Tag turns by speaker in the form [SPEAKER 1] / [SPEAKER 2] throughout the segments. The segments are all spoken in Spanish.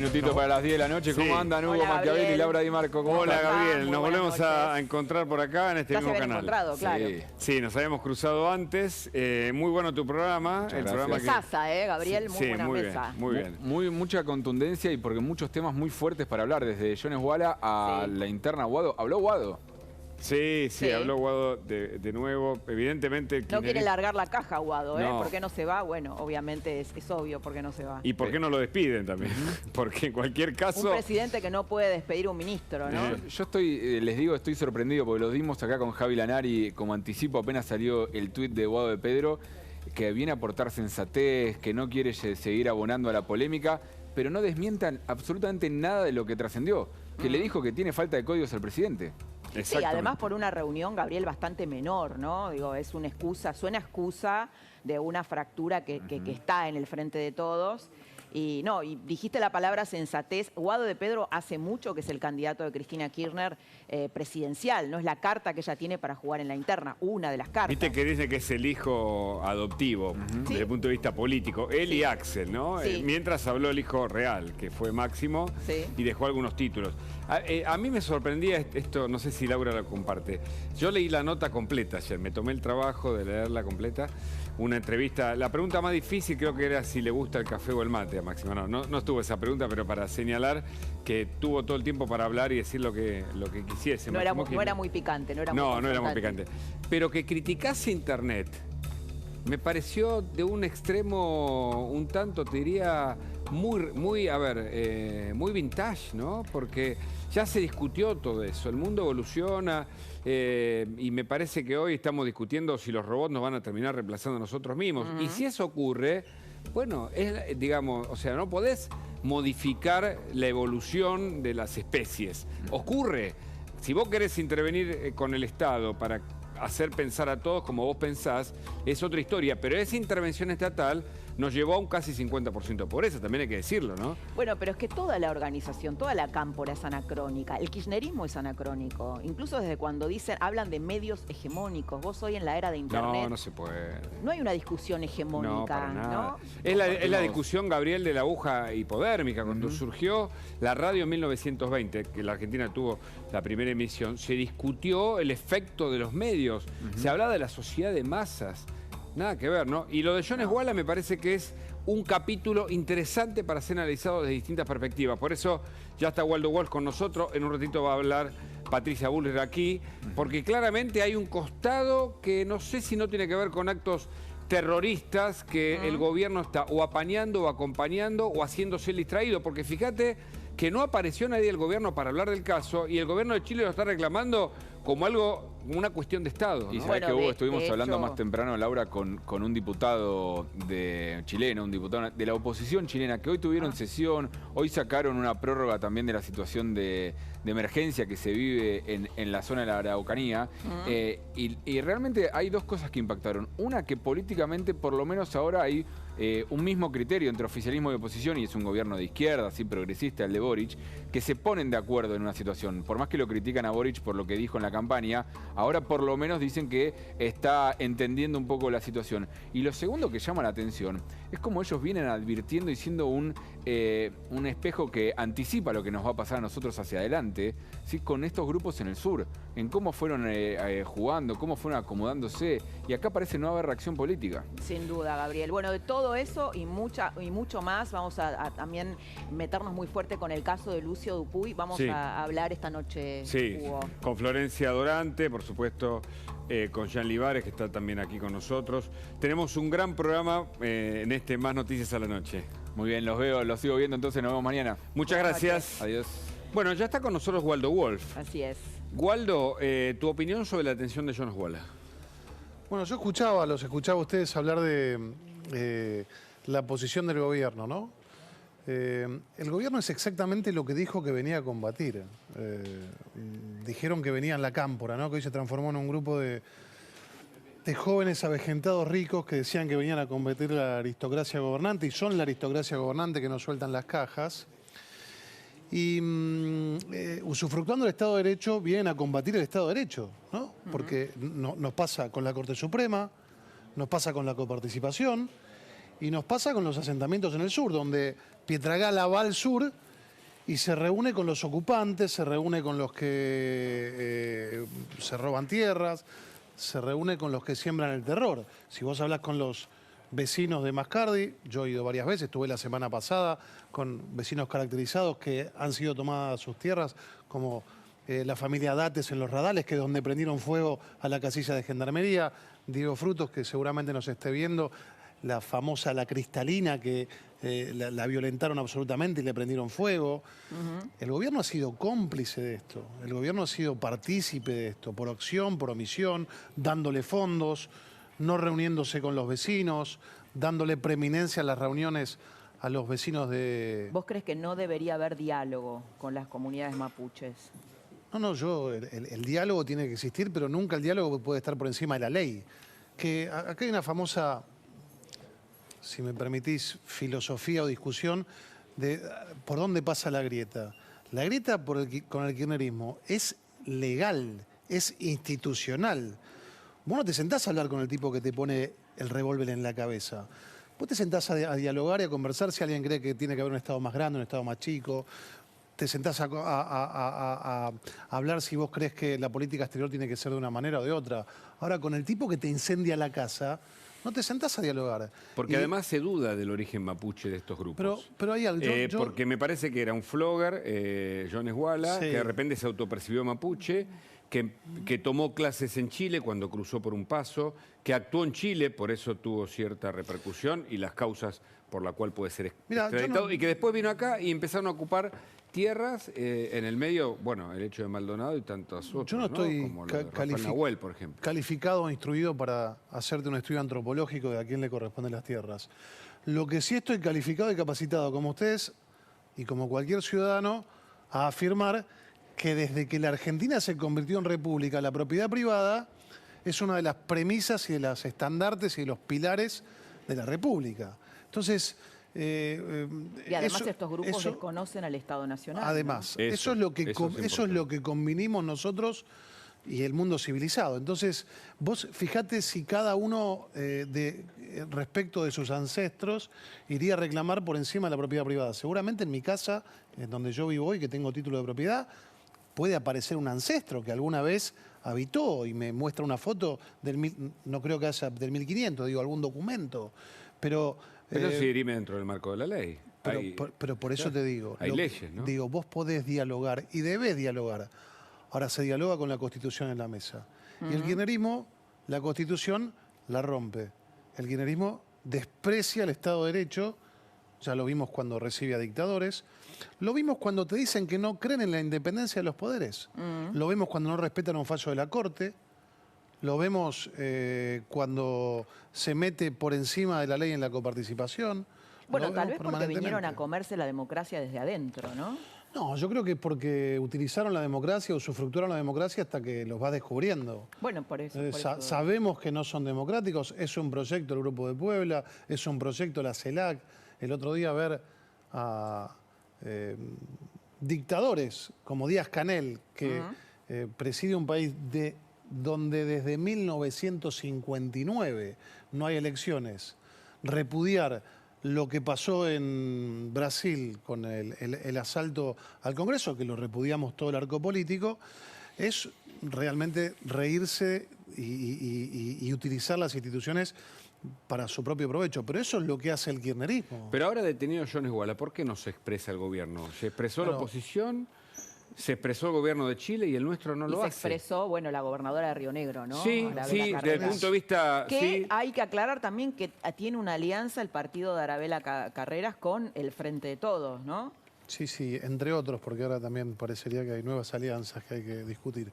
[SPEAKER 1] Minutito para las 10 de la noche. ¿Cómo andan Hugo Machiavelli y Laura Di Marco?
[SPEAKER 2] Hola Gabriel, nos volvemos
[SPEAKER 3] noches.
[SPEAKER 2] a encontrar por acá en este mismo canal.
[SPEAKER 3] Encontrado, claro.
[SPEAKER 2] Sí, nos habíamos cruzado antes. Muy bueno tu programa.
[SPEAKER 1] Muchas
[SPEAKER 2] El
[SPEAKER 1] gracias.
[SPEAKER 2] programa
[SPEAKER 3] Mesaza, Gabriel, muy buena
[SPEAKER 2] muy
[SPEAKER 3] mesa.
[SPEAKER 2] bien, muy bien.
[SPEAKER 1] Mucha contundencia y porque muchos temas muy fuertes para hablar, desde Jones Walla a la interna Guado. ¿Habló Guado?
[SPEAKER 2] Sí,
[SPEAKER 3] Sí.
[SPEAKER 2] habló Guado de nuevo. Evidentemente el
[SPEAKER 3] No quiere
[SPEAKER 2] kirchnerismo-
[SPEAKER 3] largar la caja, Guado,
[SPEAKER 2] No.
[SPEAKER 3] ¿Por qué no se va? Bueno, obviamente es obvio por qué no se va.
[SPEAKER 2] ¿Y por qué no lo despiden también? Porque en cualquier caso...
[SPEAKER 3] Un presidente que no puede despedir un ministro, ¿no?
[SPEAKER 1] Yo estoy, les digo, estoy sorprendido porque lo dimos acá con Javi Lanari como anticipo. Apenas salió el tuit de Guado de Pedro, que viene a aportar sensatez, que no quiere seguir abonando a la polémica, pero no desmientan absolutamente nada de lo que trascendió. Que le dijo que tiene falta de códigos al presidente.
[SPEAKER 3] Sí, además por una reunión, Gabriel, bastante menor, ¿no? Digo, es una excusa, suena excusa de una fractura que está en el frente de todos. Y no, y dijiste la palabra sensatez. Guado de Pedro hace mucho que es el candidato de Cristina Kirchner presidencial, ¿no? Es la carta que ella tiene para jugar en la interna, una de las cartas.
[SPEAKER 2] Viste que dice que es el hijo adoptivo desde el punto de vista político. Él y Axel, ¿no?
[SPEAKER 3] Sí.
[SPEAKER 2] Mientras habló el hijo real, que fue Máximo, y dejó algunos títulos. A mí me sorprendía esto, no sé si Laura lo comparte. Yo leí la nota completa ayer, me tomé el trabajo de leerla completa. Una entrevista, la pregunta más difícil creo que era si le gusta el café o el mate a Máximo. No estuvo esa pregunta, pero para señalar que tuvo todo el tiempo para hablar y decir lo que quisiese.
[SPEAKER 3] No era muy picante, no era muy
[SPEAKER 2] picante. Pero que criticase Internet me pareció de un extremo un tanto, te diría, muy vintage, ¿no? Porque ya se discutió todo eso, el mundo evoluciona y me parece que hoy estamos discutiendo si los robots nos van a terminar reemplazando a nosotros mismos. Y si eso ocurre, bueno, digamos, o sea, no podés modificar la evolución de las especies. Ocurre. Si vos querés intervenir con el Estado para hacer pensar a todos como vos pensás, es otra historia. Pero esa intervención estatal nos llevó a un casi 50% de pobreza, también hay que decirlo, ¿no?
[SPEAKER 3] Bueno, pero es que toda la organización, toda la cámpora es anacrónica. El kirchnerismo es anacrónico. Incluso desde cuando hablan de medios hegemónicos. Vos hoy en la era de Internet...
[SPEAKER 2] No se puede.
[SPEAKER 3] No hay una discusión hegemónica,
[SPEAKER 2] No, para nada.
[SPEAKER 3] ¿no?
[SPEAKER 2] Es la discusión, Gabriel, de la aguja hipodérmica. Cuando surgió la radio en 1920, que la Argentina tuvo la primera emisión, se discutió el efecto de los medios. Se hablaba de la sociedad de masas. Nada que ver, ¿no? Y lo de Jones Walla me parece que es un capítulo interesante para ser analizado desde distintas perspectivas. Por eso ya está Waldo Walsh con nosotros. En un ratito va a hablar Patricia Bullrich aquí, porque claramente hay un costado que no sé si no tiene que ver con actos terroristas que el gobierno está o apañando o acompañando o haciéndose el distraído. Porque fíjate que no apareció nadie del gobierno para hablar del caso y el gobierno de Chile lo está reclamando como una cuestión de Estado, ¿no?
[SPEAKER 1] Y sabés que Hugo, estuvimos hablando más temprano, Laura, con un diputado chileno, un diputado de la oposición chilena, que hoy tuvieron sesión, hoy sacaron una prórroga también de la situación de emergencia que se vive en la zona de la Araucanía. Y realmente hay dos cosas que impactaron. Una, que políticamente, por lo menos ahora hay un mismo criterio entre oficialismo y oposición, y es un gobierno de izquierda, así progresista, el de Boric, que se ponen de acuerdo en una situación. Por más que lo critican a Boric por lo que dijo en la campaña, ahora por lo menos dicen que está entendiendo un poco la situación. Y lo segundo que llama la atención es como ellos vienen advirtiendo y siendo un espejo que anticipa lo que nos va a pasar a nosotros hacia adelante, ¿sí? Con estos grupos en el sur, en cómo fueron jugando, cómo fueron acomodándose, y acá parece no haber reacción política.
[SPEAKER 3] Sin duda, Gabriel. Bueno, de todo eso y mucho más, vamos a también meternos muy fuerte con el caso de Lucio Dupuy. Vamos a hablar esta noche, Hugo.
[SPEAKER 2] Con Florencia Dorante, por supuesto, con Jean Libares, que está también aquí con nosotros. Tenemos un gran programa en este Más Noticias a la Noche.
[SPEAKER 1] Muy bien, los sigo viendo, entonces nos vemos mañana.
[SPEAKER 2] Muchas gracias.
[SPEAKER 1] Adiós.
[SPEAKER 2] Bueno, ya está con nosotros Waldo Walsh.
[SPEAKER 3] Así es.
[SPEAKER 2] Waldo, tu opinión sobre la detención de Jones Walla.
[SPEAKER 4] Bueno, yo los escuchaba a ustedes hablar de la posición del gobierno, ¿no? El gobierno es exactamente lo que dijo que venía a combatir. Dijeron que venía en la cámpora, ¿no? Que hoy se transformó en un grupo de jóvenes avejentados ricos que decían que venían a combatir la aristocracia gobernante, y son la aristocracia gobernante que nos sueltan las cajas. Y usufructuando el Estado de Derecho, vienen a combatir el Estado de Derecho, ¿no? Porque nos pasa con la Corte Suprema, nos pasa con la coparticipación y nos pasa con los asentamientos en el sur, donde Pietragala va al sur y se reúne con los ocupantes, se reúne con los que se roban tierras, se reúne con los que siembran el terror. Si vos hablas con los vecinos de Mascardi, yo he ido varias veces, estuve la semana pasada con vecinos caracterizados que han sido tomadas sus tierras, como la familia Dates en Los Radales, que es donde prendieron fuego a la casilla de Gendarmería. Diego Frutos, que seguramente nos esté viendo, la famosa La Cristalina, que la violentaron absolutamente y le prendieron fuego. El gobierno ha sido cómplice de esto, el gobierno ha sido partícipe de esto, por acción, por omisión, dándole fondos, no reuniéndose con los vecinos, dándole preeminencia a las reuniones a los vecinos de...
[SPEAKER 3] ¿Vos crees que no debería haber diálogo con las comunidades mapuches?
[SPEAKER 4] No, el diálogo tiene que existir, pero nunca el diálogo puede estar por encima de la ley. Que acá hay una famosa, si me permitís, filosofía o discusión de por dónde pasa la grieta. La grieta con el kirchnerismo es legal, es institucional. Vos no te sentás a hablar con el tipo que te pone el revólver en la cabeza. Vos te sentás a dialogar y a conversar si alguien cree que tiene que haber un Estado más grande, un Estado más chico. Te sentás a hablar si vos crees que la política exterior tiene que ser de una manera o de otra. Ahora, con el tipo que te incendia la casa, no te sentás a dialogar.
[SPEAKER 2] Porque además se duda del origen mapuche de estos grupos.
[SPEAKER 4] Pero hay algo...
[SPEAKER 2] Porque me parece que era un flogger, John Esguala,
[SPEAKER 4] Sí.
[SPEAKER 2] que de repente se autopercibió mapuche, que tomó clases en Chile cuando cruzó por un paso, que actuó en Chile, por eso tuvo cierta repercusión y las causas por la cual puede ser extraditado, y que después vino acá y empezaron a ocupar tierras en el medio, bueno, el hecho de Maldonado y tantos otros,
[SPEAKER 4] Yo no estoy
[SPEAKER 2] como lo de Rafael Nahuel, por ejemplo.
[SPEAKER 4] calificado o instruido para hacerte un estudio antropológico de a quién le corresponden las tierras. Lo que sí estoy calificado y capacitado como ustedes y como cualquier ciudadano a afirmar que desde que la Argentina se convirtió en república, la propiedad privada es una de las premisas y de los estandartes y de los pilares de la república. Entonces...
[SPEAKER 3] y además estos grupos desconocen al Estado Nacional.
[SPEAKER 4] Además,
[SPEAKER 3] ¿no?
[SPEAKER 4] eso es lo que convinimos nosotros y el mundo civilizado. Entonces, vos fijate si cada uno respecto de sus ancestros iría a reclamar por encima de la propiedad privada. Seguramente en mi casa, en donde yo vivo hoy, que tengo título de propiedad, puede aparecer un ancestro que alguna vez habitó y me muestra una foto no creo que haya del 1500, digo, algún documento. Pero
[SPEAKER 2] sí dirime dentro del marco de la ley.
[SPEAKER 4] Pero por eso te digo.
[SPEAKER 2] Hay leyes, ¿no?
[SPEAKER 4] Digo, vos podés dialogar y debés dialogar. Ahora se dialoga con la Constitución en la mesa. Y el kirchnerismo, la Constitución la rompe. El kirchnerismo desprecia el Estado de Derecho. Ya lo vimos cuando recibe a dictadores. Lo vimos cuando te dicen que no creen en la independencia de los poderes. Lo vemos cuando no respetan un fallo de la Corte. Lo vemos cuando se mete por encima de la ley en la coparticipación.
[SPEAKER 3] Bueno, tal vez porque vinieron a comerse la democracia desde adentro, ¿no?
[SPEAKER 4] No, yo creo que es porque utilizaron la democracia, usufructuaron la democracia hasta que los vas descubriendo.
[SPEAKER 3] Bueno, por eso.
[SPEAKER 4] Sabemos que no son democráticos, es un proyecto el Grupo de Puebla, es un proyecto la CELAC. El otro día ver a dictadores como Díaz-Canel, que preside un país donde desde 1959 no hay elecciones, repudiar lo que pasó en Brasil con el asalto al Congreso, que lo repudiamos todo el arco político, es realmente reírse y utilizar las instituciones para su propio provecho. Pero eso es lo que hace el kirchnerismo.
[SPEAKER 2] Pero ahora detenido John Esguala, ¿por qué no se expresa el gobierno? ¿Se expresó la oposición? ¿Se expresó el gobierno de Chile y el nuestro no lo hace?
[SPEAKER 3] Se expresó, bueno, la gobernadora de Río Negro, ¿no?
[SPEAKER 2] Sí, desde el punto de vista...
[SPEAKER 3] Que hay que aclarar también que tiene una alianza el partido de Arabella Carreras con el Frente de Todos, ¿no?
[SPEAKER 4] Sí, entre otros, porque ahora también parecería que hay nuevas alianzas que hay que discutir.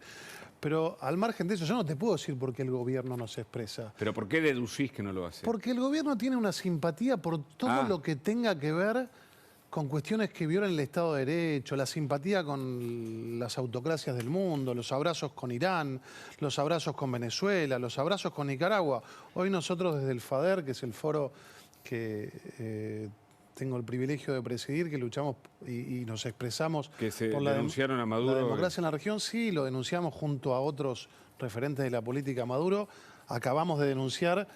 [SPEAKER 4] Pero al margen de eso, yo no te puedo decir por qué el gobierno no se expresa.
[SPEAKER 2] ¿Pero por qué deducís que no lo hace?
[SPEAKER 4] Porque el gobierno tiene una simpatía por todo lo que tenga que ver con cuestiones que violan el Estado de Derecho, la simpatía con las autocracias del mundo, los abrazos con Irán, los abrazos con Venezuela, los abrazos con Nicaragua. Hoy nosotros desde el FADER, que es el foro que tengo el privilegio de presidir, que luchamos y nos expresamos
[SPEAKER 2] que se
[SPEAKER 4] por
[SPEAKER 2] denunciaron a Maduro.
[SPEAKER 4] La democracia en la región, sí, lo denunciamos junto a otros referentes de la política Maduro. Acabamos de denunciar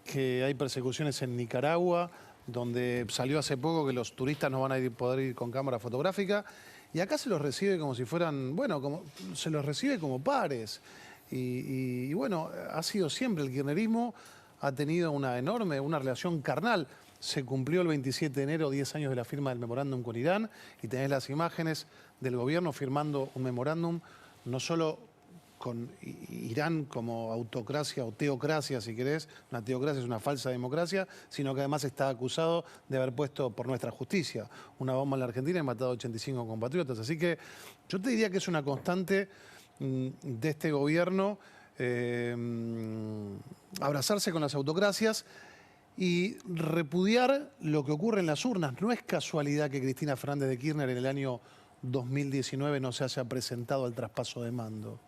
[SPEAKER 4] que hay persecuciones en Nicaragua donde salió hace poco que los turistas no van a poder ir con cámara fotográfica, y acá se los recibe como si fueran, bueno, se los recibe como pares. Y bueno, ha sido siempre el kirchnerismo, ha tenido una relación carnal. Se cumplió el 27 de enero 10 años de la firma del memorándum con Irán, y tenés las imágenes del gobierno firmando un memorándum, no solo con Irán como autocracia o teocracia, si querés, una teocracia es una falsa democracia, sino que además está acusado de haber puesto por nuestra justicia una bomba en la Argentina y matado a 85 compatriotas. Así que yo te diría que es una constante de este gobierno abrazarse con las autocracias y repudiar lo que ocurre en las urnas. No es casualidad que Cristina Fernández de Kirchner en el año 2019 no se haya presentado al traspaso de mando.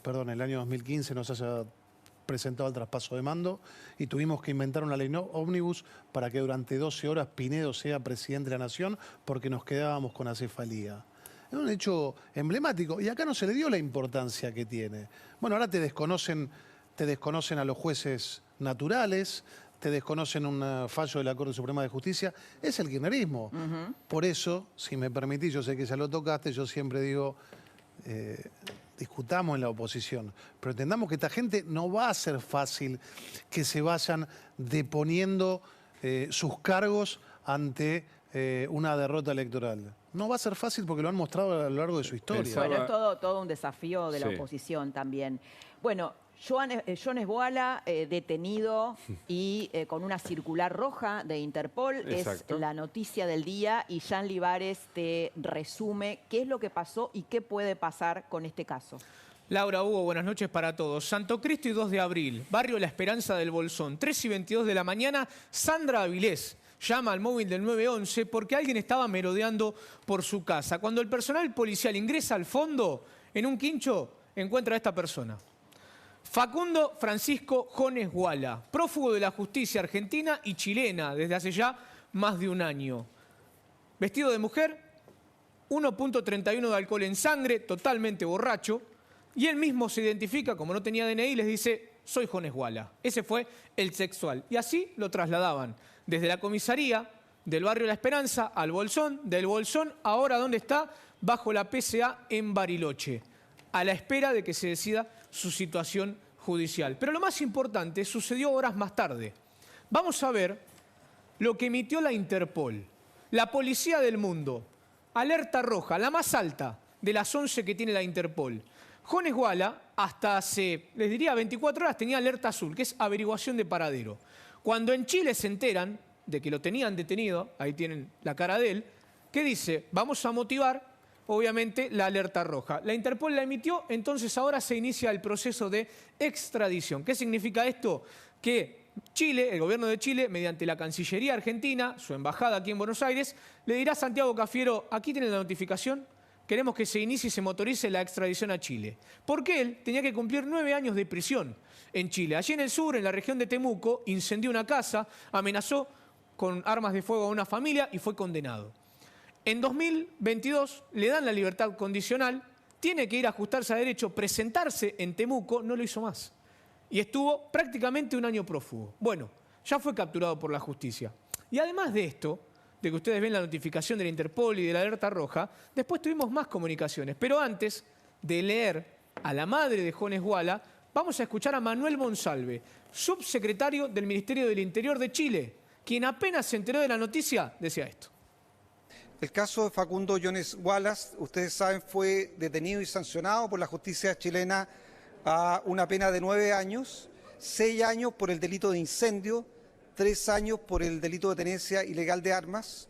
[SPEAKER 4] Perdón, en el año 2015 no se haya presentado al traspaso de mando y tuvimos que inventar una ley ómnibus para que durante 12 horas Pinedo sea presidente de la Nación porque nos quedábamos con acefalía. Es un hecho emblemático y acá no se le dio la importancia que tiene. Bueno, ahora te desconocen a los jueces naturales, te desconocen un fallo de la Corte Suprema de Justicia. Es el kirchnerismo. Por eso, si me permitís, yo sé que ya lo tocaste, yo siempre digo, discutamos en la oposición, pero entendamos que esta gente no va a ser fácil que se vayan deponiendo sus cargos ante una derrota electoral. No va a ser fácil porque lo han mostrado a lo largo de su historia.
[SPEAKER 3] Bueno, es todo un desafío de la oposición también. Bueno, John Esguala, detenido y con una circular roja de Interpol.
[SPEAKER 2] Exacto.
[SPEAKER 3] Es la noticia del día y Jan Libares te resume qué es lo que pasó y qué puede pasar con este caso.
[SPEAKER 5] Laura, Hugo, buenas noches para todos. Santo Cristo y 2 de abril, barrio La Esperanza del Bolsón, 3:22 de la mañana, Sandra Avilés llama al móvil del 911 porque alguien estaba merodeando por su casa. Cuando el personal policial ingresa al fondo, en un quincho, encuentra a esta persona. Facundo Francisco Jones Guala, prófugo de la justicia argentina y chilena desde hace ya más de un año. Vestido de mujer, 1.31 de alcohol en sangre, totalmente borracho, y él mismo se identifica, como no tenía DNI, y les dice, soy Jones Guala. Ese fue el sexual. Y así lo trasladaban desde la comisaría del barrio La Esperanza al Bolsón, del Bolsón ahora ¿dónde está? Bajo la PCA en Bariloche, a la espera de que se decida su situación judicial. Pero lo más importante sucedió horas más tarde. Vamos a ver lo que emitió la Interpol, la policía del mundo. Alerta roja, la más alta de las 11 que tiene la Interpol. Jones Guala, hasta hace, les diría, 24 horas, tenía alerta azul, que es averiguación de paradero. Cuando en Chile se enteran de que lo tenían detenido, ahí tienen la cara de él, ¿qué dice? Vamos a motivar, obviamente, la alerta roja. La Interpol la emitió, entonces ahora se inicia el proceso de extradición. ¿Qué significa esto? Que Chile, el gobierno de Chile, mediante la Cancillería Argentina, su embajada aquí en Buenos Aires, le dirá a Santiago Cafiero, aquí tienen la notificación, queremos que se inicie y se motorice la extradición a Chile. Porque él tenía que cumplir 9 años de prisión en Chile. Allí en el sur, en la región de Temuco, incendió una casa, amenazó con armas de fuego a una familia y fue condenado. En 2022 le dan la libertad condicional, tiene que ir a ajustarse a derecho, presentarse en Temuco, no lo hizo más. Y estuvo prácticamente un año prófugo. Bueno, ya fue capturado por la justicia. Y además de esto, de que ustedes ven la notificación de la Interpol y de la alerta roja, después tuvimos más comunicaciones. Pero antes de leer a la madre de Jones Guala, vamos a escuchar a Manuel Monsalve, subsecretario del Ministerio del Interior de Chile, quien apenas se enteró de la noticia, decía esto.
[SPEAKER 6] El caso de Facundo Jones Guala, ustedes saben, fue detenido y sancionado por la justicia chilena a una pena de 9 años, 6 años por el delito de incendio, 3 años por el delito de tenencia ilegal de armas.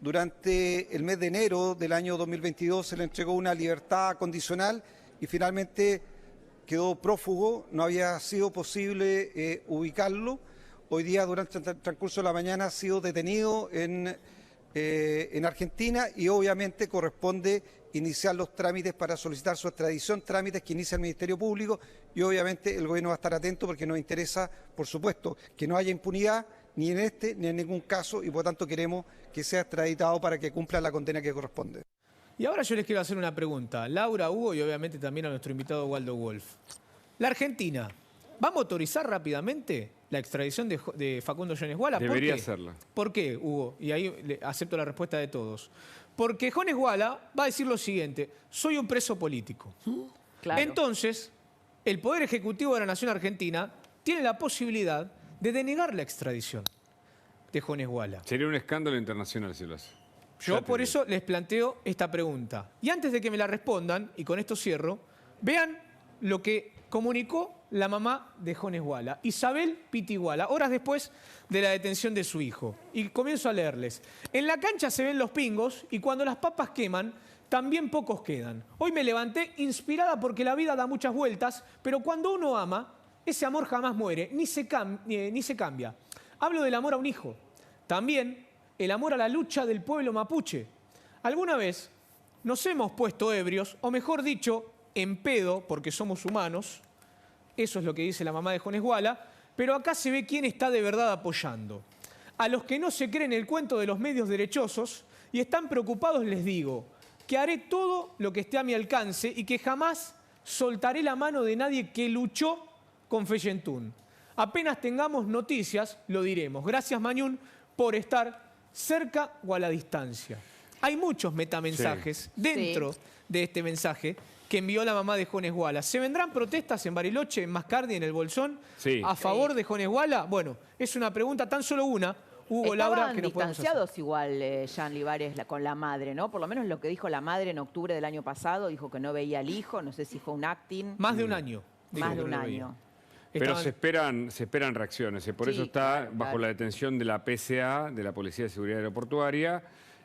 [SPEAKER 6] Durante el mes de enero del año 2022 se le entregó una libertad condicional y finalmente quedó prófugo, no había sido posible ubicarlo. Hoy día, durante el transcurso de la mañana, ha sido detenido en Argentina y obviamente corresponde iniciar los trámites para solicitar su extradición, trámites que inicia el Ministerio Público y obviamente el gobierno va a estar atento porque nos interesa, por supuesto, que no haya impunidad ni en este ni en ningún caso y por tanto queremos que sea extraditado para que cumpla la condena que corresponde.
[SPEAKER 5] Y ahora yo les quiero hacer una pregunta, Laura, Hugo y obviamente también a nuestro invitado Waldo Wolf. ¿La Argentina va a motorizar rápidamente la extradición de Facundo Jones Wala.
[SPEAKER 2] Debería hacerla.
[SPEAKER 5] ¿Por qué, Hugo? Y ahí acepto la respuesta de todos. Porque Jones Wala va a decir lo siguiente: soy un preso político.
[SPEAKER 3] Claro.
[SPEAKER 5] Entonces, el Poder Ejecutivo de la Nación Argentina tiene la posibilidad de denegar la extradición de Jones Wala.
[SPEAKER 2] Sería un escándalo internacional si lo hace.
[SPEAKER 5] Yo por eso les planteo esta pregunta. Y antes de que me la respondan, y con esto cierro, vean lo que comunicó la mamá de Jones Wala, Isabel Piti Wala, horas después de la detención de su hijo. Y comienzo a leerles. En la cancha se ven los pingos y cuando las papas queman, también pocos quedan. Hoy me levanté inspirada porque la vida da muchas vueltas, pero cuando uno ama, ese amor jamás muere, ni se cambia. Hablo del amor a un hijo. También el amor a la lucha del pueblo mapuche. Alguna vez nos hemos puesto ebrios, o mejor dicho, en pedo, porque somos humanos. Eso es lo que dice la mamá de Jones Wala. Pero acá se ve quién está de verdad apoyando. A los que no se creen el cuento de los medios derechosos y están preocupados les digo que haré todo lo que esté a mi alcance y que jamás soltaré la mano de nadie que luchó con Feyentún. Apenas tengamos noticias, lo diremos. Gracias, Mañún, por estar cerca o a la distancia. Hay muchos metamensajes dentro de este mensaje que envió la mamá de Jones Wala. ¿Se vendrán protestas en Bariloche, en Mascardi, en el Bolsón, a favor de Jones Wala? Bueno, es una pregunta, tan solo una, Hugo, Laura, que nos podemos hacer.
[SPEAKER 3] Estaban distanciados igual, Jean Libares, con la madre, ¿no? Por lo menos lo que dijo la madre en octubre del año pasado, dijo que no veía al hijo, no sé si fue un acting.
[SPEAKER 5] Más de un año.
[SPEAKER 3] Más de un año.
[SPEAKER 2] Pero se esperan reacciones. Por eso está bajo la detención de la PSA, de la Policía de Seguridad Aeroportuaria,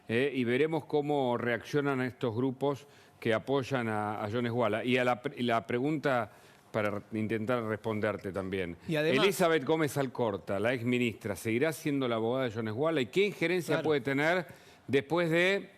[SPEAKER 2] y veremos cómo reaccionan estos grupos que apoyan a Jones Wala. Y la pregunta, para intentar responderte también.
[SPEAKER 5] Y además,
[SPEAKER 2] Elizabeth Gómez Alcorta, la exministra, ¿seguirá siendo la abogada de Jones Wala? ¿Y qué injerencia puede tener después de,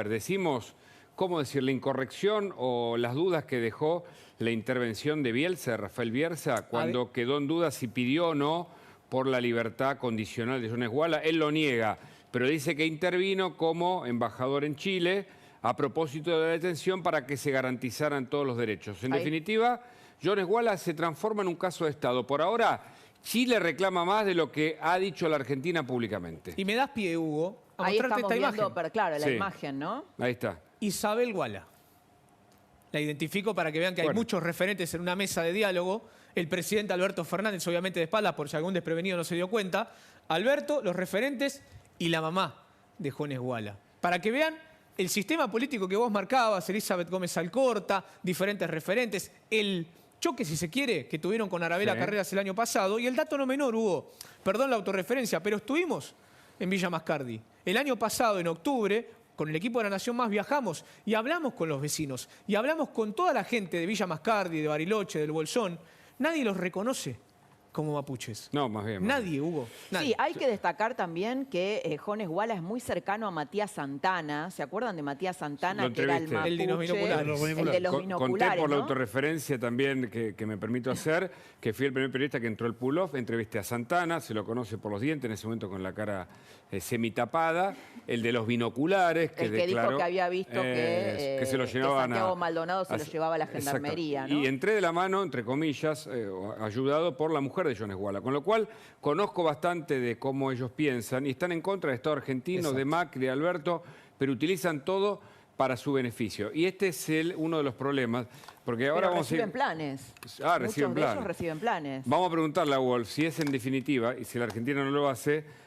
[SPEAKER 2] decimos, ¿cómo decir? La incorrección o las dudas que dejó la intervención de Bielsa, de Rafael Bielsa, cuando quedó en duda si pidió o no por la libertad condicional de Jones Wala? Él lo niega, pero dice que intervino como embajador en Chile a propósito de la detención para que se garantizaran todos los derechos. En definitiva, Jones Wala se transforma en un caso de Estado. Por ahora, Chile reclama más de lo que ha dicho la Argentina públicamente.
[SPEAKER 5] Y me das pie, Hugo, a
[SPEAKER 3] Ahí
[SPEAKER 5] mostrarte
[SPEAKER 3] estamos
[SPEAKER 5] esta
[SPEAKER 3] viendo,
[SPEAKER 5] imagen.
[SPEAKER 3] pero claro, la imagen, ¿no?
[SPEAKER 2] Ahí está.
[SPEAKER 5] Isabel Wala. La identifico para que vean que hay muchos referentes en una mesa de diálogo. El presidente Alberto Fernández, obviamente de espaldas, por si algún desprevenido no se dio cuenta. Alberto, los referentes y la mamá de Jones Wala. Para que vean el sistema político que vos marcabas, Elizabeth Gómez Alcorta, diferentes referentes, el choque, si se quiere, que tuvieron con Arabela Carreras el año pasado. Y el dato no menor, Hugo, perdón la autorreferencia, pero estuvimos en Villa Mascardi. El año pasado, en octubre, con el equipo de La Nación Más viajamos y hablamos con los vecinos. Y hablamos con toda la gente de Villa Mascardi, de Bariloche, del Bolsón. Nadie los reconoce como mapuches.
[SPEAKER 2] No, más bien.
[SPEAKER 5] Nadie, Hugo. Nadie.
[SPEAKER 3] Sí, hay que destacar también que Jones Wala es muy cercano a Matías Santana. ¿Se acuerdan de Matías Santana? Que era el mapuche,
[SPEAKER 5] el de los binoculares.
[SPEAKER 3] El de los binoculares,
[SPEAKER 2] Conté por la
[SPEAKER 3] ¿no?
[SPEAKER 2] autorreferencia también que me permito hacer, que fui el primer periodista que entró al pull-off, entrevisté a Santana, se lo conoce por los dientes, en ese momento con la cara semitapada, el de los binoculares, que
[SPEAKER 3] el que
[SPEAKER 2] declaró,
[SPEAKER 3] dijo que había visto que
[SPEAKER 2] se lo llevaban
[SPEAKER 3] que Santiago Maldonado se lo llevaba a la
[SPEAKER 2] Exacto.
[SPEAKER 3] gendarmería, ¿no?
[SPEAKER 2] Y entré de la mano, entre comillas, ayudado por la mujer de Jones Wala, con lo cual conozco bastante de cómo ellos piensan y están en contra del Estado argentino, de Macri, de Alberto, pero utilizan todo para su beneficio. Y este es uno de los problemas, porque ahora
[SPEAKER 3] Pero
[SPEAKER 2] vamos a ir...
[SPEAKER 3] reciben planes.
[SPEAKER 2] Reciben
[SPEAKER 3] Muchos de
[SPEAKER 2] planes.
[SPEAKER 3] ellos reciben planes.
[SPEAKER 2] Vamos a preguntarle a Wolf si es en definitiva, y si la Argentina no lo hace,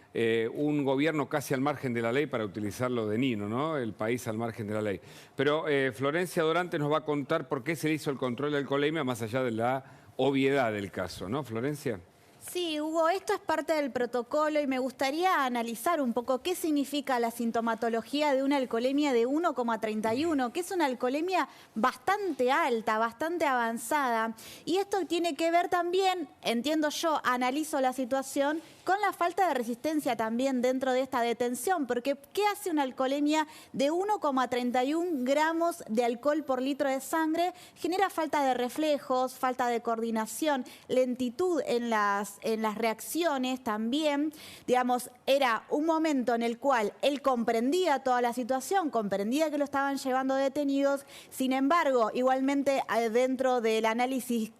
[SPEAKER 2] un gobierno casi al margen de la ley, para utilizarlo de Nino, ¿no? El país al margen de la ley. Pero Florencia Dorante nos va a contar por qué se le hizo el control de alcoholemia, más allá de la obviedad del caso, ¿no, Florencia?
[SPEAKER 7] Sí, Hugo, esto es parte del protocolo y me gustaría analizar un poco qué significa la sintomatología de una alcoholemia de 1,31, que es una alcoholemia bastante alta, bastante avanzada. Y esto tiene que ver también, entiendo yo, analizo la situación, con la falta de resistencia también dentro de esta detención, porque ¿qué hace una alcoholemia de 1,31 gramos de alcohol por litro de sangre? Genera falta de reflejos, falta de coordinación, lentitud en las las reacciones también, digamos, era un momento en el cual él comprendía toda la situación, comprendía que lo estaban llevando detenidos, sin embargo, igualmente dentro del análisis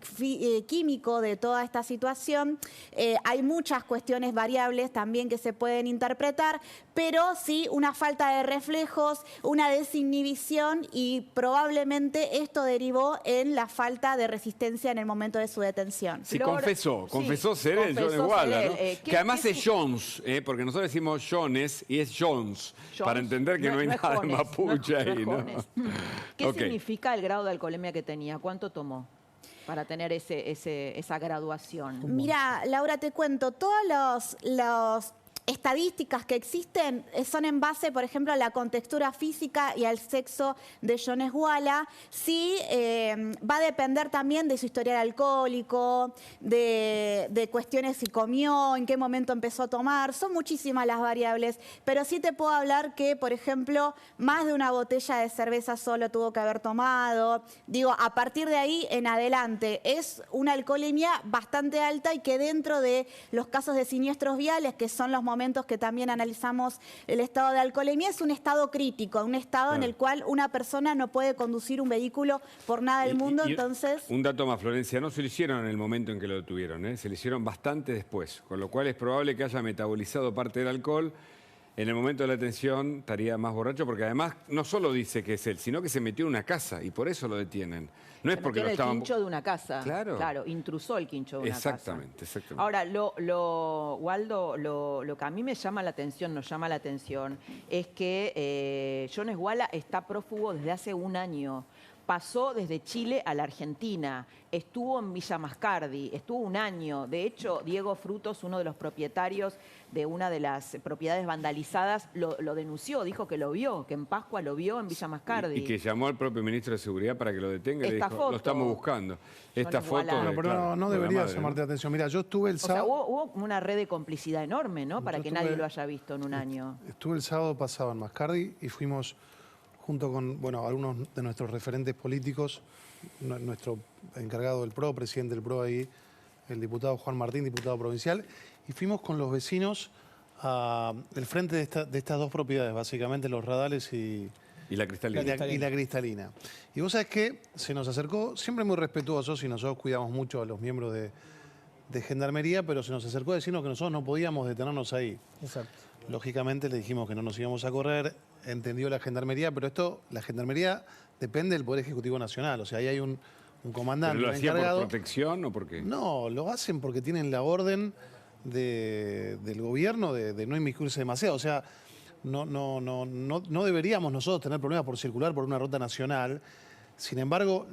[SPEAKER 7] químico de toda esta situación, hay muchas cuestiones variables también que se pueden interpretar, pero sí una falta de reflejos, una desinhibición y probablemente esto derivó en la falta de resistencia en el momento de su detención.
[SPEAKER 2] Sí,
[SPEAKER 3] Pero
[SPEAKER 2] confesó ser él, Jones Wallace, ¿no? Que además es Jones, porque nosotros decimos Jones y es Jones, para entender que no hay nada de mapuche ahí, ¿no?
[SPEAKER 3] ¿Qué significa el grado de alcoholemia que tenía? ¿Cuánto tomó para tener esa graduación?
[SPEAKER 7] Mira, Laura, te cuento, todos los estadísticas que existen son en base, por ejemplo, a la contextura física y al sexo de Jones Wallace. Sí, va a depender también de su historial alcohólico, de cuestiones si comió, en qué momento empezó a tomar. Son muchísimas las variables, pero sí te puedo hablar que, por ejemplo, más de una botella de cerveza solo tuvo que haber tomado. Digo, a partir de ahí en adelante es una alcoholemia bastante alta y que dentro de los casos de siniestros viales, que son los momentos que también analizamos el estado de alcoholemia, es un estado crítico, un estado en el cual una persona no puede conducir un vehículo por nada del mundo, entonces...
[SPEAKER 2] Un dato más, Florencia, no se lo hicieron en el momento en que lo detuvieron, se lo hicieron bastante después, con lo cual es probable que haya metabolizado parte del alcohol. En el momento de la detención estaría más borracho, porque además no solo dice que es él, sino que se metió en una casa y por eso lo detienen. No es porque lo estaban...
[SPEAKER 3] el quincho de una casa.
[SPEAKER 2] Claro.
[SPEAKER 3] Intrusó el quincho de una casa.
[SPEAKER 2] Exactamente.
[SPEAKER 3] Ahora, Waldo, lo que a mí me llama la atención, nos llama la atención, es que Jones Wallace está prófugo desde hace un año. Pasó desde Chile a la Argentina, estuvo en Villa Mascardi, estuvo un año. De hecho, Diego Frutos, uno de los propietarios de una de las propiedades vandalizadas, lo denunció, dijo que lo vio, que en Pascua lo vio en Villa Mascardi.
[SPEAKER 2] Y que llamó al propio ministro de Seguridad para que lo detenga y le dijo, lo estamos buscando. Esta foto...
[SPEAKER 4] Pero no debería llamarte la atención. Mira, yo estuve el sábado...
[SPEAKER 3] O sea, hubo una red de complicidad enorme, ¿no? Para que nadie lo haya visto en un año.
[SPEAKER 4] Estuve el sábado pasado en Mascardi y fuimos... junto con algunos de nuestros referentes políticos, nuestro encargado del PRO, presidente del PRO ahí, el diputado Juan Martín, diputado provincial, y fuimos con los vecinos al frente de estas dos propiedades, básicamente los Radales y
[SPEAKER 2] la Cristalina.
[SPEAKER 4] Y la Cristalina. Y vos sabés que se nos acercó, siempre muy respetuosos, y nosotros cuidamos mucho a los miembros de Gendarmería, pero se nos acercó a decirnos que nosotros no podíamos detenernos ahí.
[SPEAKER 5] Exacto.
[SPEAKER 4] Lógicamente le dijimos que no nos íbamos a correr, entendió la Gendarmería, pero la Gendarmería depende del Poder Ejecutivo Nacional, o sea, ahí hay un comandante,
[SPEAKER 2] ¿Pero lo hacía
[SPEAKER 4] encargado.
[SPEAKER 2] por protección o por qué?
[SPEAKER 4] No, lo hacen porque tienen la orden del gobierno de no inmiscuirse demasiado, o sea, no deberíamos nosotros tener problemas por circular por una ruta nacional. Sin embargo,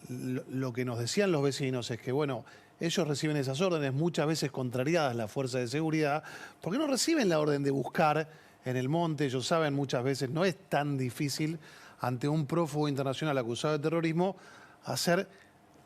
[SPEAKER 4] lo que nos decían los vecinos es que, bueno, ellos reciben esas órdenes, muchas veces contrariadas las fuerzas de seguridad, porque no reciben la orden de buscar en el monte. Ellos saben muchas veces, no es tan difícil ante un prófugo internacional acusado de terrorismo hacer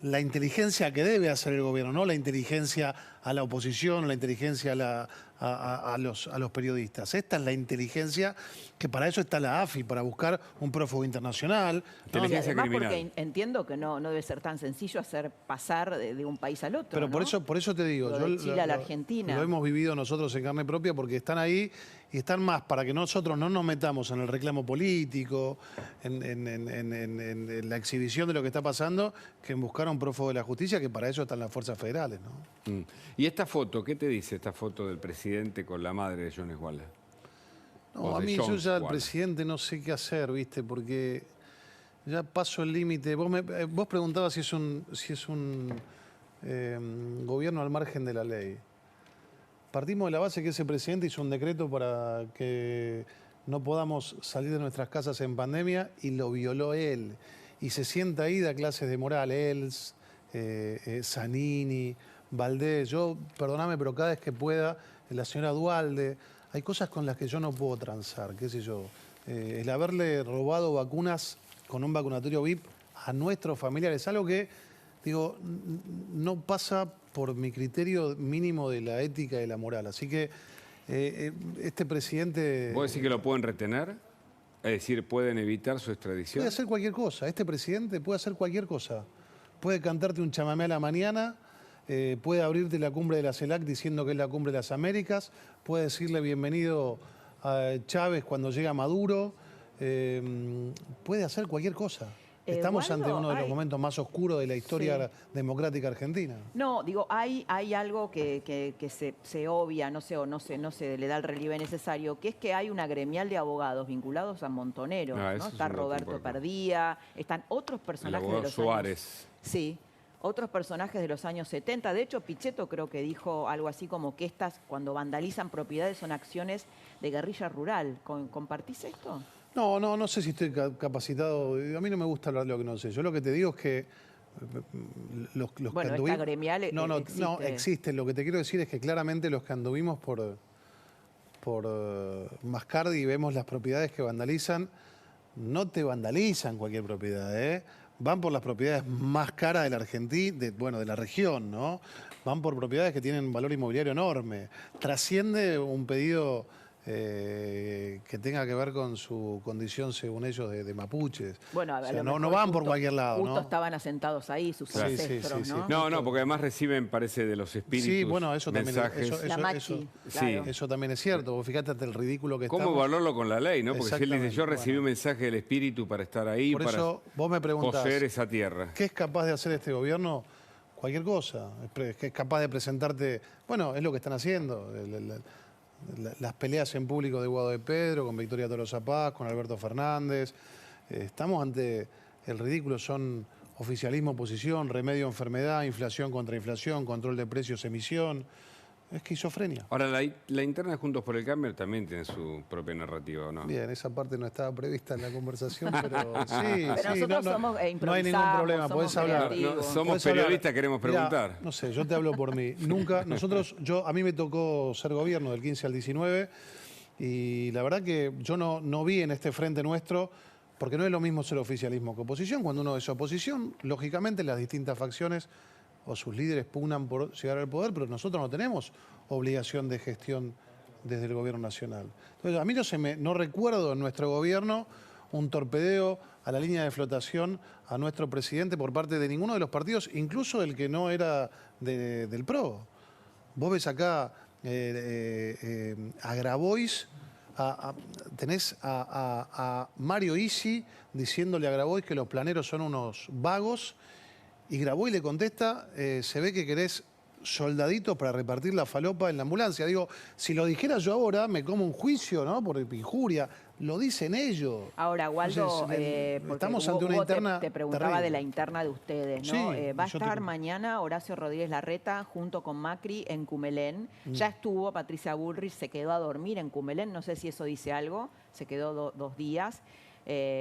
[SPEAKER 4] la inteligencia que debe hacer el gobierno, no la inteligencia a la oposición, la inteligencia a los periodistas. Esta es la inteligencia que para eso está la AFI, para buscar un prófugo internacional.
[SPEAKER 3] Inteligencia criminal. Porque entiendo que no debe ser tan sencillo hacer pasar de un país al otro.
[SPEAKER 4] Pero
[SPEAKER 3] ¿no?
[SPEAKER 4] por eso te digo,
[SPEAKER 3] de Chile a la Argentina.
[SPEAKER 4] Lo hemos vivido nosotros en carne propia porque están ahí y están más para que nosotros no nos metamos en el reclamo político, en la exhibición de lo que está pasando, que en buscar a un prófugo de la justicia, que para eso están las fuerzas federales, ¿no?
[SPEAKER 2] ¿Y esta foto? ¿Qué te dice esta foto del presidente con la madre de Jones Wallace?
[SPEAKER 4] No, a mí yo ya el presidente no sé qué hacer, ¿viste? Porque ya paso el límite. Vos preguntabas si es un gobierno al margen de la ley. Partimos de la base que ese presidente hizo un decreto para que no podamos salir de nuestras casas en pandemia y lo violó él. Y se sienta ahí, da clases de moral, Els, Zanini, Valdés. Yo, perdóname, pero cada vez que pueda, la señora Duhalde, hay cosas con las que yo no puedo transar, qué sé yo. El haberle robado vacunas con un vacunatorio VIP a nuestros familiares, algo que, digo, no pasa por mi criterio mínimo de la ética y la moral. Así que este presidente...
[SPEAKER 2] ¿Vos decís que lo pueden retener? Es decir, ¿pueden evitar su extradición?
[SPEAKER 4] Puede hacer cualquier cosa. Este presidente puede hacer cualquier cosa. Puede cantarte un chamamé a la mañana, puede abrirte la cumbre de la CELAC diciendo que es la cumbre de las Américas, puede decirle bienvenido a Chávez cuando llega Maduro, puede hacer cualquier cosa. Estamos
[SPEAKER 3] Waldo,
[SPEAKER 4] ante uno de los momentos más oscuros de la historia democrática argentina.
[SPEAKER 3] No, digo, hay algo que se obvia, no se le da el relieve necesario, que es que hay una gremial de abogados vinculados a Montonero, ¿no? Está Roberto Perdía, están otros personajes de los
[SPEAKER 2] Suárez.
[SPEAKER 3] años... Sí, otros personajes de los años 70. De hecho, Pichetto creo que dijo algo así como que estas, cuando vandalizan propiedades, son acciones de guerrilla rural. ¿Compartís esto?
[SPEAKER 4] No sé si estoy capacitado. A mí no me gusta hablar de lo que no sé. Yo lo que te digo es que los que anduvimos...
[SPEAKER 3] esta gremial
[SPEAKER 4] no existen. Lo que te quiero decir es que claramente los que anduvimos por Mascardi y vemos las propiedades que vandalizan, no te vandalizan cualquier propiedad, ¿eh? Van por las propiedades más caras de la Argentina, de la región, ¿no? Van por propiedades que tienen valor inmobiliario enorme. Trasciende un pedido que tenga que ver con su condición, según ellos, de mapuches.
[SPEAKER 3] Bueno,
[SPEAKER 4] o sea, no van por cualquier lado,
[SPEAKER 3] justo
[SPEAKER 4] ¿no?
[SPEAKER 3] estaban asentados ahí, sus ancestros,
[SPEAKER 4] sí.
[SPEAKER 3] ¿no?
[SPEAKER 2] No, porque además reciben, parece, de los espíritus
[SPEAKER 4] Sí, bueno, eso
[SPEAKER 2] mensajes.
[SPEAKER 4] también,
[SPEAKER 3] La machi, claro.
[SPEAKER 4] Eso también es cierto. Vos fíjate hasta el ridículo que
[SPEAKER 2] ¿Cómo
[SPEAKER 4] estamos.
[SPEAKER 2] valorarlo con la ley, no? Porque si él dice, yo
[SPEAKER 4] Exactamente,
[SPEAKER 2] recibí un mensaje del espíritu para estar ahí,
[SPEAKER 4] Por
[SPEAKER 2] para
[SPEAKER 4] eso vos me preguntás,
[SPEAKER 2] poseer esa tierra.
[SPEAKER 4] ¿qué es capaz de hacer este gobierno? Cualquier cosa. Que es capaz de presentarte... Bueno, es lo que están haciendo. Las peleas en público de Guado de Pedro, con Victoria Tolosa Paz, con Alberto Fernández. Estamos ante el ridículo. Son oficialismo, oposición, remedio, enfermedad, inflación contra inflación, control de precios, emisión. Esquizofrenia.
[SPEAKER 2] Ahora, la interna de Juntos por el Cambio también tiene su propia narrativa, ¿no?
[SPEAKER 4] Bien, esa parte no estaba prevista en la conversación, pero sí,
[SPEAKER 3] Pero nosotros somos
[SPEAKER 4] no hay ningún problema, podés hablar.
[SPEAKER 2] Somos periodistas, queremos preguntar.
[SPEAKER 4] Mirá, no sé, yo te hablo por mí. Nunca, a mí me tocó ser gobierno del 15 al 19 y la verdad que yo no vi en este frente nuestro, porque no es lo mismo ser oficialismo que oposición. Cuando uno es oposición, lógicamente las distintas facciones o sus líderes pugnan por llegar al poder, pero nosotros no tenemos obligación de gestión desde el gobierno nacional. Entonces, a mí no recuerdo en nuestro gobierno un torpedeo a la línea de flotación a nuestro presidente por parte de ninguno de los partidos, incluso del que no era del PRO. Vos ves acá a Grabois, tenés a Mario Isi diciéndole a Grabois que los planeros son unos vagos, y Grabois le contesta, se ve que querés soldaditos para repartir la falopa en la ambulancia. Digo, si lo dijera yo ahora, me como un juicio, ¿no? Por injuria. Lo dicen ellos.
[SPEAKER 3] Ahora, Waldo,
[SPEAKER 4] estamos ante una interna
[SPEAKER 3] te preguntaba
[SPEAKER 4] terrible.
[SPEAKER 3] de la interna de ustedes, ¿no?
[SPEAKER 4] Sí,
[SPEAKER 3] va a estar mañana Horacio Rodríguez Larreta junto con Macri en Cumelén. Ya estuvo Patricia Bullrich, se quedó a dormir en Cumelén. No sé si eso dice algo. Se quedó 2 días.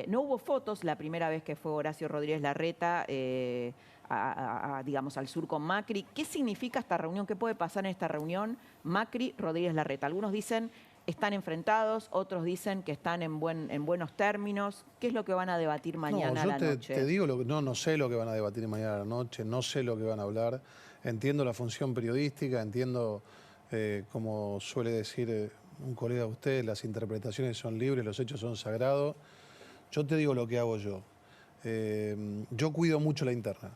[SPEAKER 3] No hubo fotos la primera vez que fue Horacio Rodríguez Larreta digamos, al sur con Macri. ¿Qué significa esta reunión? ¿Qué puede pasar en esta reunión? Macri, Rodríguez Larreta. Algunos dicen están enfrentados, otros dicen que están en buenos términos. ¿Qué es lo que van a debatir mañana a la noche?
[SPEAKER 4] Te digo, no sé lo que van a debatir mañana a la noche, no sé lo que van a hablar. Entiendo la función periodística, entiendo, como suele decir un colega de usted, las interpretaciones son libres, los hechos son sagrados. Yo te digo lo que hago yo. Yo cuido mucho la interna.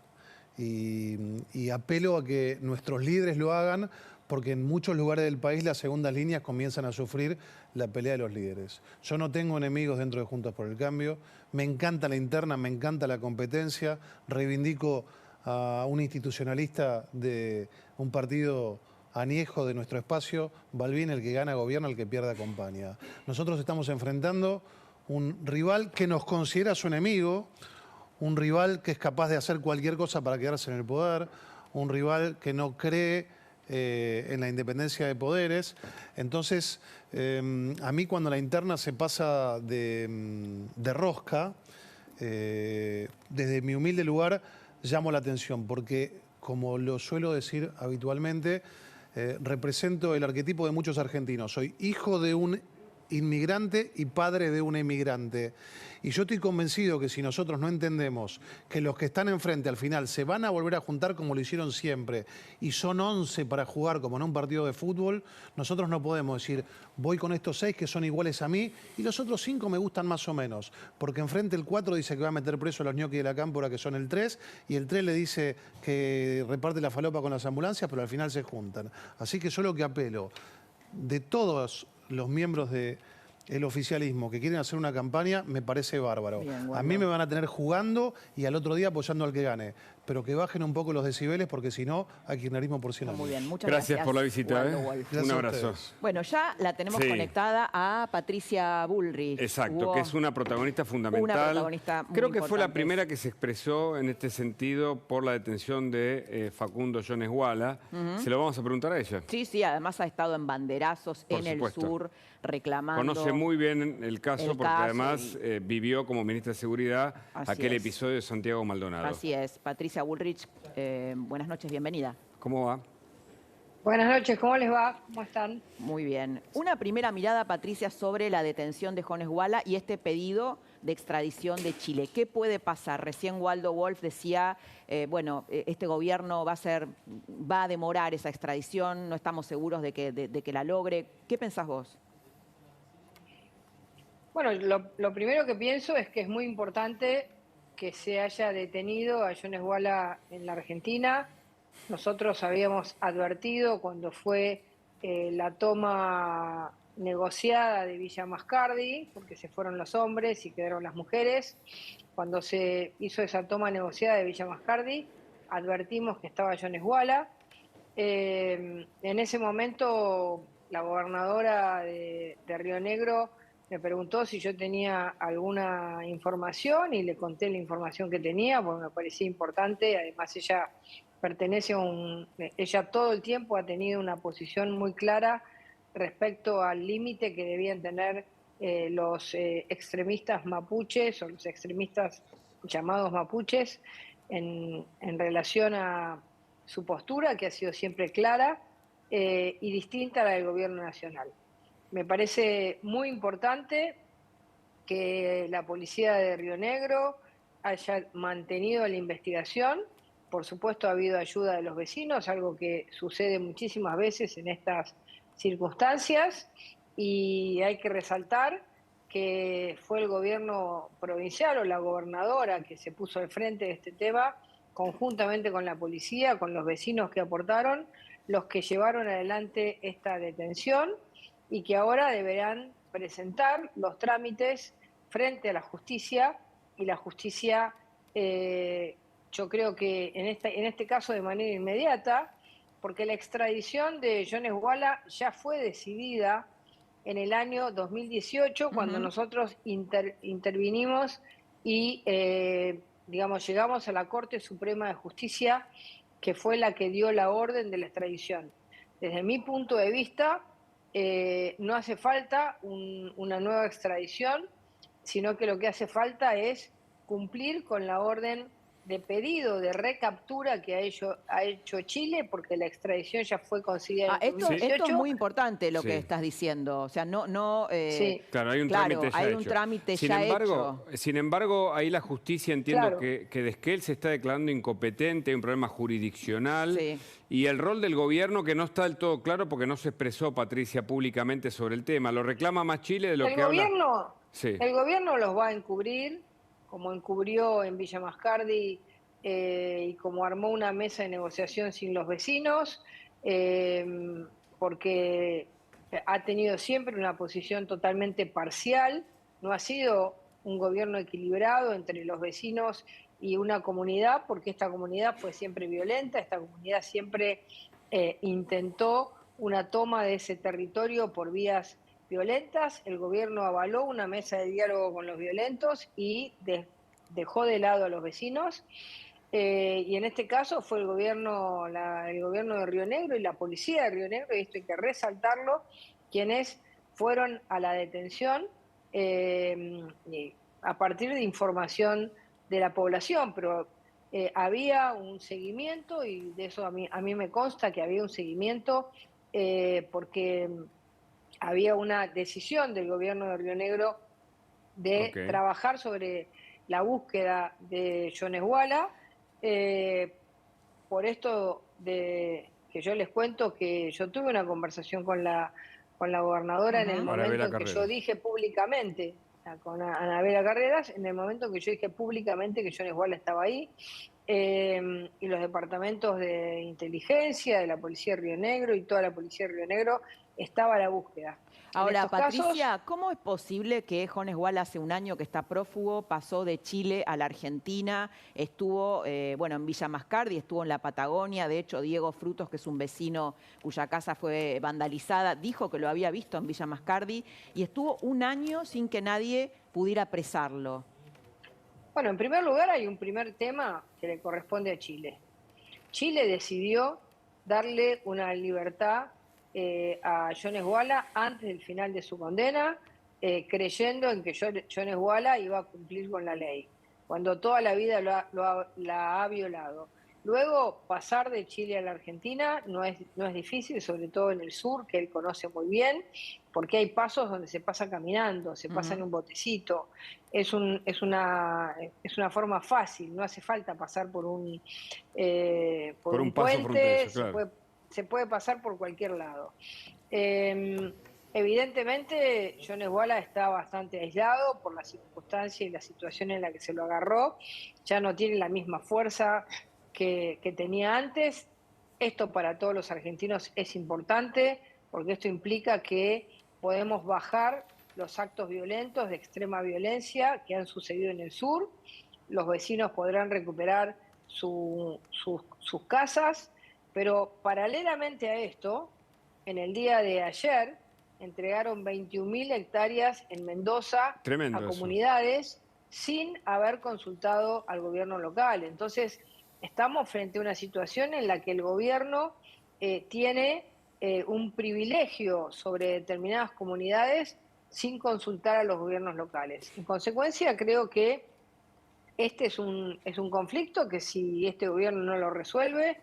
[SPEAKER 4] Y apelo a que nuestros líderes lo hagan, porque en muchos lugares del país las segundas líneas comienzan a sufrir la pelea de los líderes. Yo no tengo enemigos dentro de Juntos por el Cambio, me encanta la interna, me encanta la competencia, reivindico a un institucionalista de un partido añejo de nuestro espacio, Balbín, el que gana gobierna, el que pierde acompaña. Nosotros estamos enfrentando un rival que nos considera su enemigo, un rival que es capaz de hacer cualquier cosa para quedarse en el poder, un rival que no cree en la independencia de poderes. Entonces, a mí cuando la interna se pasa de rosca, desde mi humilde lugar llamo la atención, porque como lo suelo decir habitualmente, represento el arquetipo de muchos argentinos. Soy hijo de un inmigrante y padre de una inmigrante. Y yo estoy convencido que si nosotros no entendemos que los que están enfrente al final se van a volver a juntar como lo hicieron siempre y son 11 para jugar como en un partido de fútbol, nosotros no podemos decir voy con estos 6 que son iguales a mí y los otros 5 me gustan más o menos. Porque enfrente el 4 dice que va a meter preso a los ñoquis de la cámpora que son el 3 y el 3 le dice que reparte la falopa con las ambulancias pero al final se juntan. Así que yo lo que apelo de todos los miembros del oficialismo que quieren hacer una campaña, me parece bárbaro.
[SPEAKER 3] Bien,
[SPEAKER 4] a mí me van a tener jugando y al otro día apoyando al que gane. Pero que bajen un poco los decibeles porque si no, hay kirchnerismo por 100 años.
[SPEAKER 3] Muy bien, muchas
[SPEAKER 2] Gracias
[SPEAKER 3] gracias.
[SPEAKER 2] por la visita.
[SPEAKER 3] Waldo Wolf.
[SPEAKER 4] Gracias
[SPEAKER 2] Un
[SPEAKER 4] a
[SPEAKER 2] abrazo.
[SPEAKER 4] ustedes.
[SPEAKER 3] Bueno, ya la tenemos
[SPEAKER 2] Sí.
[SPEAKER 3] conectada a Patricia Bullrich.
[SPEAKER 2] Exacto,
[SPEAKER 3] Hubo
[SPEAKER 2] que es una protagonista fundamental.
[SPEAKER 3] Una protagonista muy
[SPEAKER 2] Creo que fue la
[SPEAKER 3] importante.
[SPEAKER 2] primera que se expresó en este sentido por la detención de Facundo Jones Wala. Se lo vamos a preguntar a ella.
[SPEAKER 3] Sí, además ha estado en banderazos
[SPEAKER 2] Por
[SPEAKER 3] en el
[SPEAKER 2] supuesto.
[SPEAKER 3] sur reclamando.
[SPEAKER 2] Conoce muy bien el caso
[SPEAKER 3] el
[SPEAKER 2] porque
[SPEAKER 3] caso
[SPEAKER 2] además
[SPEAKER 3] y-
[SPEAKER 2] vivió como ministra de Seguridad
[SPEAKER 3] Así
[SPEAKER 2] aquel
[SPEAKER 3] es.
[SPEAKER 2] episodio de Santiago Maldonado.
[SPEAKER 3] Así es. Patricia Bullrich, buenas noches, bienvenida.
[SPEAKER 2] ¿Cómo va?
[SPEAKER 8] Buenas noches, ¿cómo les va? ¿Cómo están?
[SPEAKER 3] Muy bien. Una primera mirada, Patricia, sobre la detención de Jones Wala y este pedido de extradición de Chile. ¿Qué puede pasar? Recién Waldo Wolf decía, este gobierno va a demorar esa extradición, no estamos seguros de que la logre. ¿Qué pensás vos?
[SPEAKER 8] Bueno, lo primero que pienso es que es muy importante que se haya detenido a Jones Wala en la Argentina. Nosotros habíamos advertido cuando fue la toma negociada de Villa Mascardi, porque se fueron los hombres y quedaron las mujeres. Cuando se hizo esa toma negociada de Villa Mascardi, advertimos que estaba Jones Wala. En ese momento, la gobernadora de Río Negro me preguntó si yo tenía alguna información y le conté la información que tenía, porque me parecía importante. Además, ella pertenece ella todo el tiempo ha tenido una posición muy clara respecto al límite que debían tener los extremistas mapuches o los extremistas llamados mapuches en relación a su postura, que ha sido siempre clara y distinta a la del gobierno nacional. Me parece muy importante que la policía de Río Negro haya mantenido la investigación. Por supuesto, ha habido ayuda de los vecinos, algo que sucede muchísimas veces en estas circunstancias, y hay que resaltar que fue el gobierno provincial o la gobernadora que se puso al frente de este tema, conjuntamente con la policía, con los vecinos que aportaron, los que llevaron adelante esta detención y que ahora deberán presentar los trámites frente a la justicia, y la justicia, yo creo que en este caso de manera inmediata, porque la extradición de Jones Wala ya fue decidida en el año 2018, cuando nosotros intervinimos y, llegamos a la Corte Suprema de Justicia, que fue la que dio la orden de la extradición. Desde mi punto de vista, no hace falta una nueva extradición, sino que lo que hace falta es cumplir con la orden de pedido de recaptura que ha hecho Chile, porque la extradición ya fue concedida en
[SPEAKER 3] Esto
[SPEAKER 8] 2018.
[SPEAKER 3] es muy importante lo
[SPEAKER 2] Sí.
[SPEAKER 3] que estás diciendo. O sea,
[SPEAKER 8] Sí.
[SPEAKER 2] Claro, hay un trámite ya
[SPEAKER 3] hay
[SPEAKER 2] hecho.
[SPEAKER 3] un trámite
[SPEAKER 2] sin
[SPEAKER 3] ya
[SPEAKER 2] embargo,
[SPEAKER 3] hecho.
[SPEAKER 2] Sin embargo, ahí la justicia entiendo
[SPEAKER 8] Claro.
[SPEAKER 2] que de Esquel se está declarando incompetente, hay un problema jurisdiccional.
[SPEAKER 3] Sí.
[SPEAKER 2] Y el rol del gobierno que no está del todo claro porque no se expresó, Patricia, públicamente sobre el tema. Lo reclama más Chile de lo que habla. Sí.
[SPEAKER 8] El gobierno los va a encubrir, como encubrió en Villa Mascardi y como armó una mesa de negociación sin los vecinos, porque ha tenido siempre una posición totalmente parcial, no ha sido un gobierno equilibrado entre los vecinos y una comunidad, porque esta comunidad fue siempre violenta, esta comunidad siempre intentó una toma de ese territorio por vías violentas. El gobierno avaló una mesa de diálogo con los violentos y dejó de lado a los vecinos. Y en este caso fue el gobierno de Río Negro y la policía de Río Negro, y esto hay que resaltarlo, quienes fueron a la detención a partir de información de la población, pero había un seguimiento, y de eso a mí me consta que había un seguimiento, porque había una decisión del gobierno de Río Negro de trabajar sobre la búsqueda de Jones Wala. Por esto que yo les cuento que yo tuve una conversación con la gobernadora en el momento en que yo dije públicamente, con Anabela Carreras, en el momento en que yo dije públicamente que Jones Wala estaba ahí, y los departamentos de inteligencia de la Policía de Río Negro y toda la Policía de Río Negro estaba a la búsqueda.
[SPEAKER 3] Ahora, Patricia, ¿cómo es posible que Jones Wala hace un año que está prófugo, pasó de Chile a la Argentina, estuvo en Villa Mascardi, estuvo en la Patagonia? De hecho, Diego Frutos, que es un vecino cuya casa fue vandalizada, dijo que lo había visto en Villa Mascardi y estuvo un año sin que nadie pudiera apresarlo.
[SPEAKER 8] Bueno, en primer lugar hay un primer tema que le corresponde a Chile. Chile decidió darle una libertad a Jones Wala antes del final de su condena, creyendo en que Jones Wala iba a cumplir con la ley, cuando toda la vida la ha violado. Luego, pasar de Chile a la Argentina no es difícil, sobre todo en el sur, que él conoce muy bien, porque hay pasos donde se pasa caminando, se pasa en un botecito. Es una forma fácil, no hace falta pasar por un puente, claro. Se puede pasar por cualquier lado. Evidentemente, Jones Wala está bastante aislado por la circunstancia y la situación en la que se lo agarró. Ya no tiene la misma fuerza que tenía antes. Esto para todos los argentinos es importante, porque esto implica que podemos bajar los actos violentos de extrema violencia que han sucedido en el sur. Los vecinos podrán recuperar sus casas, pero paralelamente a esto, en el día de ayer, entregaron 21.000 hectáreas en Mendoza a comunidades sin haber consultado al gobierno local. Entonces, estamos frente a una situación en la que el gobierno tiene un privilegio sobre determinadas comunidades sin consultar a los gobiernos locales. En consecuencia, creo que este es un conflicto que si este gobierno no lo resuelve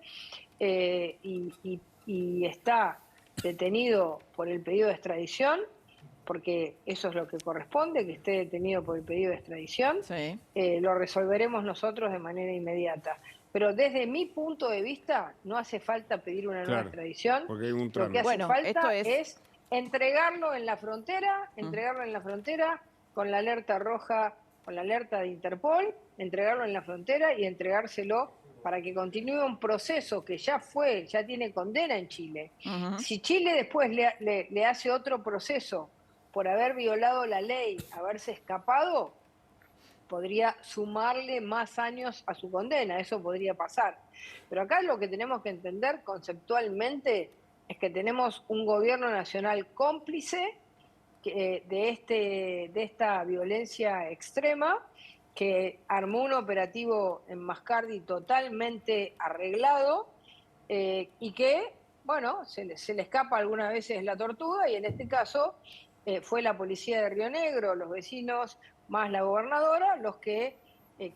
[SPEAKER 8] y está detenido por el pedido de extradición, porque eso es lo que corresponde, que esté detenido por el pedido de extradición, lo resolveremos nosotros de manera inmediata. Pero desde mi punto de vista, no hace falta pedir una nueva extradición.
[SPEAKER 2] Porque hay un
[SPEAKER 8] lo que hace falta es entregarlo en la frontera, con la alerta roja, con la alerta de Interpol, entregarlo en la frontera y entregárselo para que continúe un proceso que ya tiene condena en Chile. Si Chile después le hace otro proceso por haber violado la ley, haberse escapado, podría sumarle más años a su condena, eso podría pasar. Pero acá lo que tenemos que entender conceptualmente es que tenemos un gobierno nacional cómplice de esta violencia extrema, que armó un operativo en Mascardi totalmente arreglado y que, bueno, se le escapa algunas veces la tortuga, y en este caso fue la policía de Río Negro, los vecinos, más la gobernadora, los que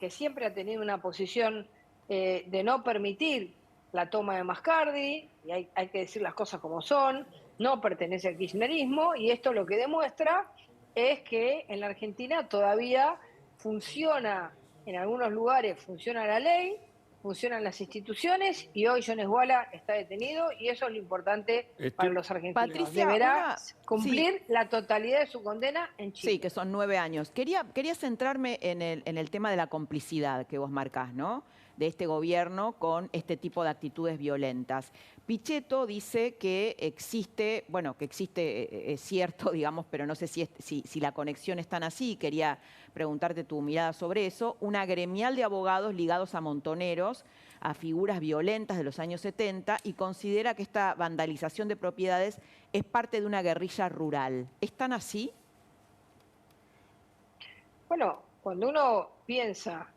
[SPEAKER 8] siempre ha tenido una posición de no permitir la toma de Mascardi, y hay que decir las cosas como son, no pertenece al kirchnerismo, y esto lo que demuestra es que en la Argentina todavía funciona, en algunos lugares funciona la ley, funcionan las instituciones, y hoy Jones Wala está detenido, y eso es lo importante para los argentinos.
[SPEAKER 3] Patricia,
[SPEAKER 8] deberá cumplir la totalidad de su condena en Chile.
[SPEAKER 3] Sí, que son 9 años. Quería centrarme en el tema de la complicidad que vos marcás, ¿no? De este gobierno con este tipo de actitudes violentas. Pichetto dice que existe, es cierto, digamos, pero no sé si la conexión es tan así. Quería preguntarte tu mirada sobre eso. Una gremial de abogados ligados a montoneros, a figuras violentas de los años 70, y considera que esta vandalización de propiedades es parte de una guerrilla rural. ¿Es tan así?
[SPEAKER 8] Bueno, cuando uno piensa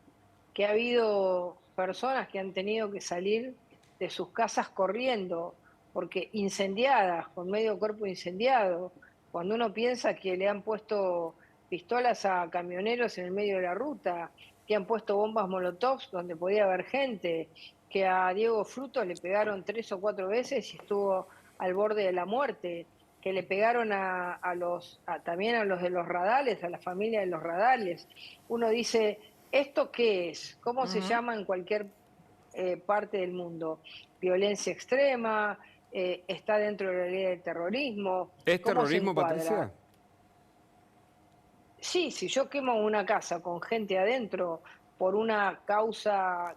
[SPEAKER 8] que ha habido personas que han tenido que salir de sus casas corriendo, porque incendiadas, con medio cuerpo incendiado, cuando uno piensa que le han puesto pistolas a camioneros en el medio de la ruta, que han puesto bombas molotov donde podía haber gente, que a Diego Frutos le pegaron 3 o 4 veces y estuvo al borde de la muerte, que le pegaron también a los de los Radales, a la familia de los Radales. Uno dice, ¿esto qué es? ¿Cómo se llama en cualquier parte del mundo? Violencia extrema, está dentro de la ley del terrorismo.
[SPEAKER 2] ¿Es
[SPEAKER 8] ¿Cómo se
[SPEAKER 2] terrorismo,
[SPEAKER 8] encuadra?
[SPEAKER 2] Patricia?
[SPEAKER 8] Sí, si yo quemo una casa con gente adentro por una causa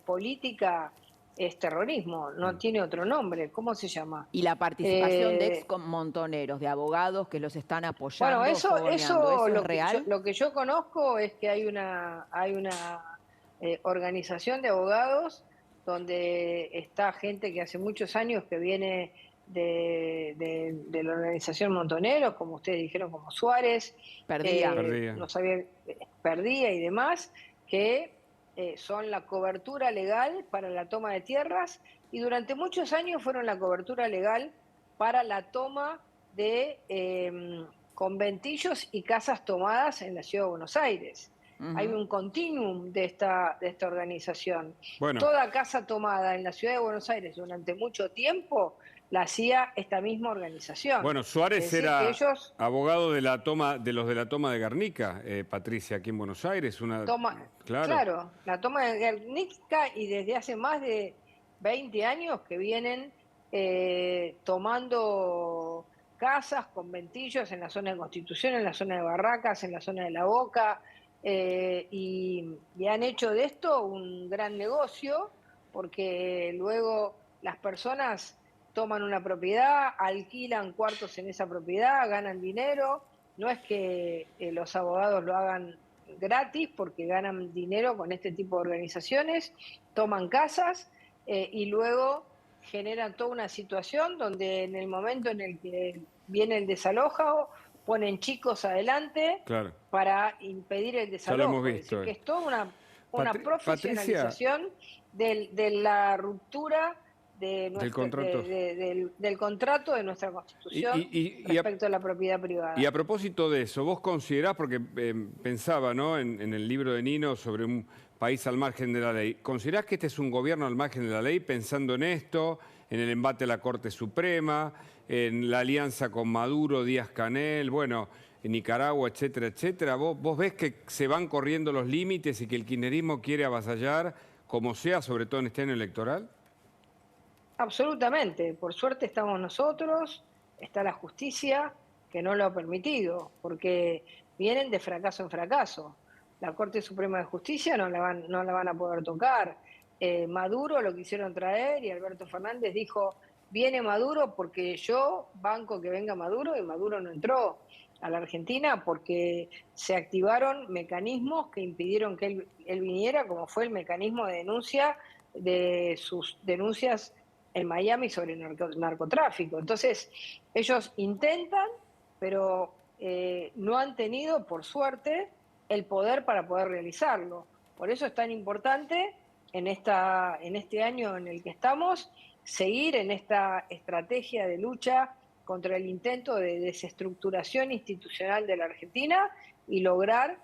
[SPEAKER 8] política, es terrorismo, no tiene otro nombre. ¿Cómo se llama?
[SPEAKER 3] Y la participación de ex montoneros, de abogados que los están apoyando,
[SPEAKER 8] bueno, ¿eso
[SPEAKER 3] ¿es real?
[SPEAKER 8] lo que yo conozco es que hay una organización de abogados donde está gente que hace muchos años que viene de la organización Montoneros, como ustedes dijeron, como Suárez,
[SPEAKER 3] Perdía.
[SPEAKER 8] no sabía, Perdía y demás, que son la cobertura legal para la toma de tierras y durante muchos años fueron la cobertura legal para la toma de conventillos y casas tomadas en la Ciudad de Buenos Aires. Hay un continuum de esta organización.
[SPEAKER 2] Bueno.
[SPEAKER 8] Toda casa tomada en la Ciudad de Buenos Aires durante mucho tiempo la hacía esta misma organización.
[SPEAKER 2] Bueno, Suárez
[SPEAKER 8] era
[SPEAKER 2] abogado de los de la toma de Guernica, Patricia, aquí en Buenos Aires.
[SPEAKER 8] Claro, la toma de Guernica, y desde hace más de 20 años que vienen tomando casas, conventillos en la zona de Constitución, en la zona de Barracas, en la zona de La Boca, y han hecho de esto un gran negocio, porque luego las personas toman una propiedad, alquilan cuartos en esa propiedad, ganan dinero. No es que los abogados lo hagan gratis, porque ganan dinero con este tipo de organizaciones, toman casas y luego generan toda una situación donde en el momento en el que viene el desalojo, ponen chicos adelante para impedir el desalojo.
[SPEAKER 2] Ya lo hemos visto.
[SPEAKER 8] Es decir, que es toda una profesionalización de la ruptura del contrato de nuestra Constitución respecto a la propiedad privada.
[SPEAKER 2] Y a propósito de eso, vos considerás, porque pensaba, ¿no?, en el libro de Nino sobre un país al margen de la ley, ¿considerás que este es un gobierno al margen de la ley, pensando en esto, en el embate a la Corte Suprema, en la alianza con Maduro, Díaz-Canel, bueno, en Nicaragua, etcétera, etcétera? ¿Vos ves que se van corriendo los límites y que el kirchnerismo quiere avasallar, como sea, sobre todo en este año electoral?
[SPEAKER 8] Absolutamente. Por suerte estamos nosotros, está la justicia, que no lo ha permitido, porque vienen de fracaso en fracaso. La Corte Suprema de Justicia no la van a poder tocar. Maduro lo quisieron traer y Alberto Fernández dijo, viene Maduro porque yo banco que venga Maduro, y Maduro no entró a la Argentina porque se activaron mecanismos que impidieron que él viniera, como fue el mecanismo de denuncia de sus denuncias en Miami sobre narcotráfico. Entonces, ellos intentan, pero no han tenido, por suerte, el poder para poder realizarlo. Por eso es tan importante en este año en el que estamos, seguir en esta estrategia de lucha contra el intento de desestructuración institucional de la Argentina y lograr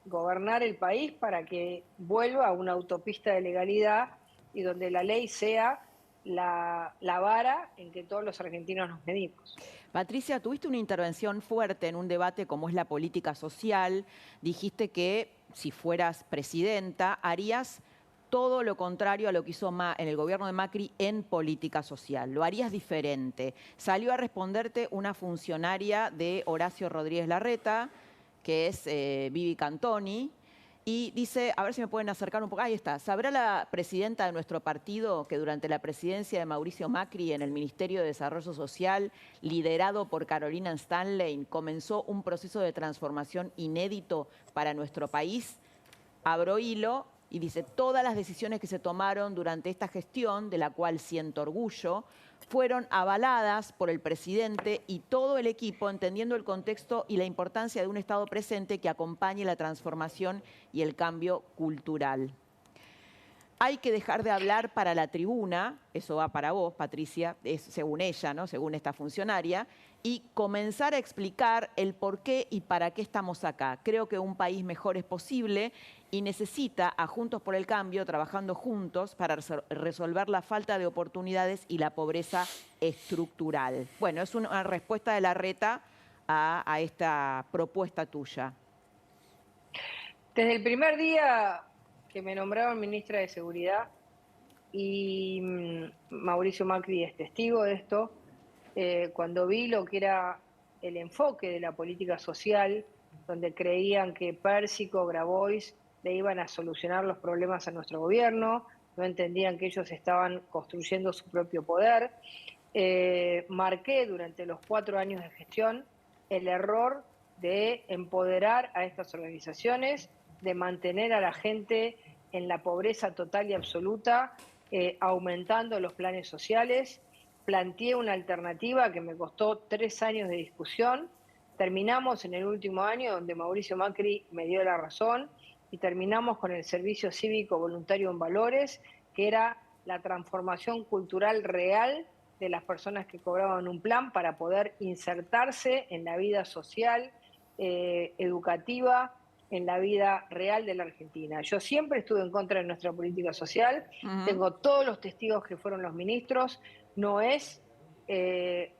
[SPEAKER 8] gobernar el país para que vuelva a una autopista de legalidad y donde la ley sea la vara en que todos los argentinos nos medimos.
[SPEAKER 3] Patricia, tuviste una intervención fuerte en un debate como es la política social. Dijiste que si fueras presidenta harías todo lo contrario a lo que hizo en el gobierno de Macri en política social. Lo harías diferente. Salió a responderte una funcionaria de Horacio Rodríguez Larreta, que es Vivi Cantoni, y dice, a ver si me pueden acercar un poco, ahí está, ¿sabrá la presidenta de nuestro partido que durante la presidencia de Mauricio Macri en el Ministerio de Desarrollo Social, liderado por Carolina Stanley, comenzó un proceso de transformación inédito para nuestro país? Abro hilo y dice, todas las decisiones que se tomaron durante esta gestión, de la cual siento orgullo, fueron avaladas por el presidente y todo el equipo, entendiendo el contexto y la importancia de un Estado presente que acompañe la transformación y el cambio cultural. hay que dejar de hablar para la tribuna, eso va para vos, Patricia, es según ella, ¿no? Según esta funcionaria, y comenzar a explicar el por qué y para qué estamos acá. Creo que un país mejor es posible y necesita a Juntos por el Cambio, trabajando juntos para resolver la falta de oportunidades y la pobreza estructural. Bueno, es una respuesta de Larreta a esta propuesta tuya.
[SPEAKER 8] Desde el primer día que me nombraron ministra de Seguridad, y Mauricio Macri es testigo de esto, cuando vi lo que era el enfoque de la política social, donde creían que Pérsico, Grabois le iban a solucionar los problemas a nuestro gobierno, no entendían que ellos estaban construyendo su propio poder, marqué durante los 4 años de gestión el error de empoderar a estas organizaciones, de mantener a la gente en la pobreza total y absoluta, aumentando los planes sociales. Planteé una alternativa que me costó 3 años de discusión. Terminamos en el último año, donde Mauricio Macri me dio la razón, y terminamos con el servicio cívico voluntario en valores, que era la transformación cultural real de las personas que cobraban un plan para poder insertarse en la vida social, educativa, en la vida real de la Argentina. Yo siempre estuve en contra de nuestra política social, tengo todos los testigos que fueron los ministros, no es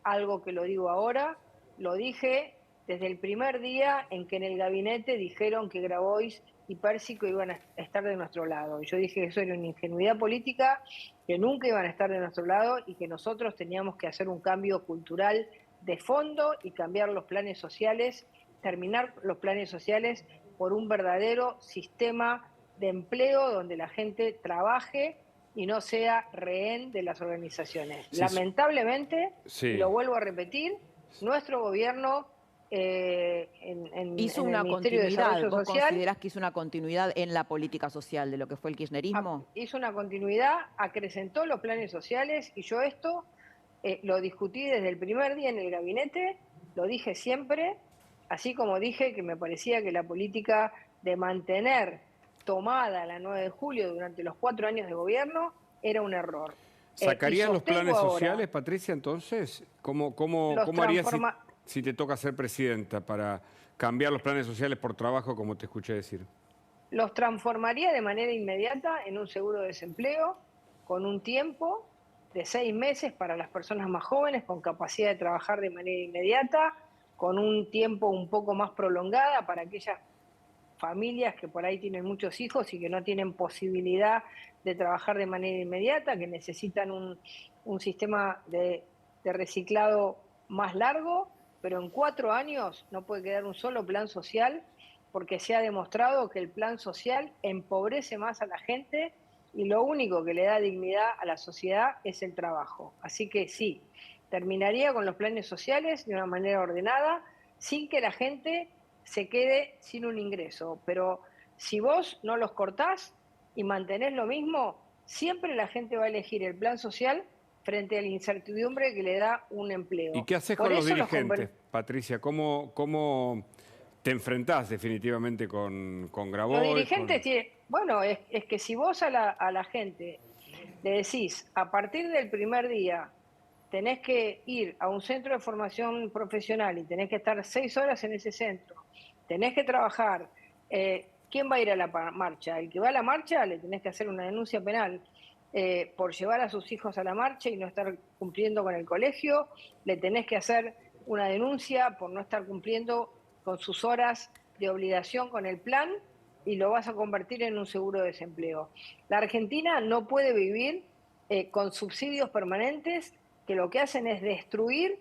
[SPEAKER 8] algo que lo digo ahora, lo dije desde el primer día en que en el gabinete dijeron que Grabois y Pérsico iban a estar de nuestro lado. Y yo dije que eso era una ingenuidad política, que nunca iban a estar de nuestro lado y que nosotros teníamos que hacer un cambio cultural de fondo y cambiar los planes sociales, terminar los planes sociales por un verdadero sistema de empleo donde la gente trabaje y no sea rehén de las organizaciones.
[SPEAKER 2] Sí,
[SPEAKER 8] lamentablemente,
[SPEAKER 2] sí.
[SPEAKER 8] y lo vuelvo a repetir, nuestro gobierno
[SPEAKER 3] hizo
[SPEAKER 8] en
[SPEAKER 3] una
[SPEAKER 8] el Ministerio de
[SPEAKER 3] continuidad.
[SPEAKER 8] Desarrollo
[SPEAKER 3] ¿Vos
[SPEAKER 8] Social,
[SPEAKER 3] considerás que hizo una continuidad en la política social de lo que fue el kirchnerismo?
[SPEAKER 8] hizo una continuidad, acrecentó los planes sociales, y yo esto lo discutí desde el primer día en el gabinete, lo dije siempre, así como dije que me parecía que la política de mantener tomada la 9 de julio durante los 4 años de gobierno era un error.
[SPEAKER 2] ¿Sacarían los planes
[SPEAKER 8] ahora,
[SPEAKER 2] sociales, Patricia, entonces? ¿Cómo harías si te toca ser presidenta para cambiar los planes sociales por trabajo, como te escuché decir?
[SPEAKER 8] Los transformaría de manera inmediata en un seguro de desempleo, con un tiempo de 6 meses para las personas más jóvenes, con capacidad de trabajar de manera inmediata, con un tiempo un poco más prolongada para aquellas familias que por ahí tienen muchos hijos y que no tienen posibilidad de trabajar de manera inmediata, que necesitan un sistema de reciclado más largo, pero en 4 años no puede quedar un solo plan social, porque se ha demostrado que el plan social empobrece más a la gente y lo único que le da dignidad a la sociedad es el trabajo. Así que sí, terminaría con los planes sociales de una manera ordenada, sin que la gente se quede sin un ingreso. Pero si vos no los cortás y mantenés lo mismo, siempre la gente va a elegir el plan social frente a la incertidumbre que le da un empleo.
[SPEAKER 2] ¿Y qué haces con los dirigentes, Patricia? ¿Cómo te enfrentás definitivamente con Grabois?
[SPEAKER 8] Los dirigentes, bueno, es que si vos a la gente le decís, a partir del primer día tenés que ir a un centro de formación profesional y tenés que estar 6 horas en ese centro, tenés que trabajar, ¿quién va a ir a la marcha? El que va a la marcha le tenés que hacer una denuncia penal por llevar a sus hijos a la marcha y no estar cumpliendo con el colegio, le tenés que hacer una denuncia por no estar cumpliendo con sus horas de obligación con el plan y lo vas a convertir en un seguro de desempleo. La Argentina no puede vivir con subsidios permanentes que lo que hacen es destruir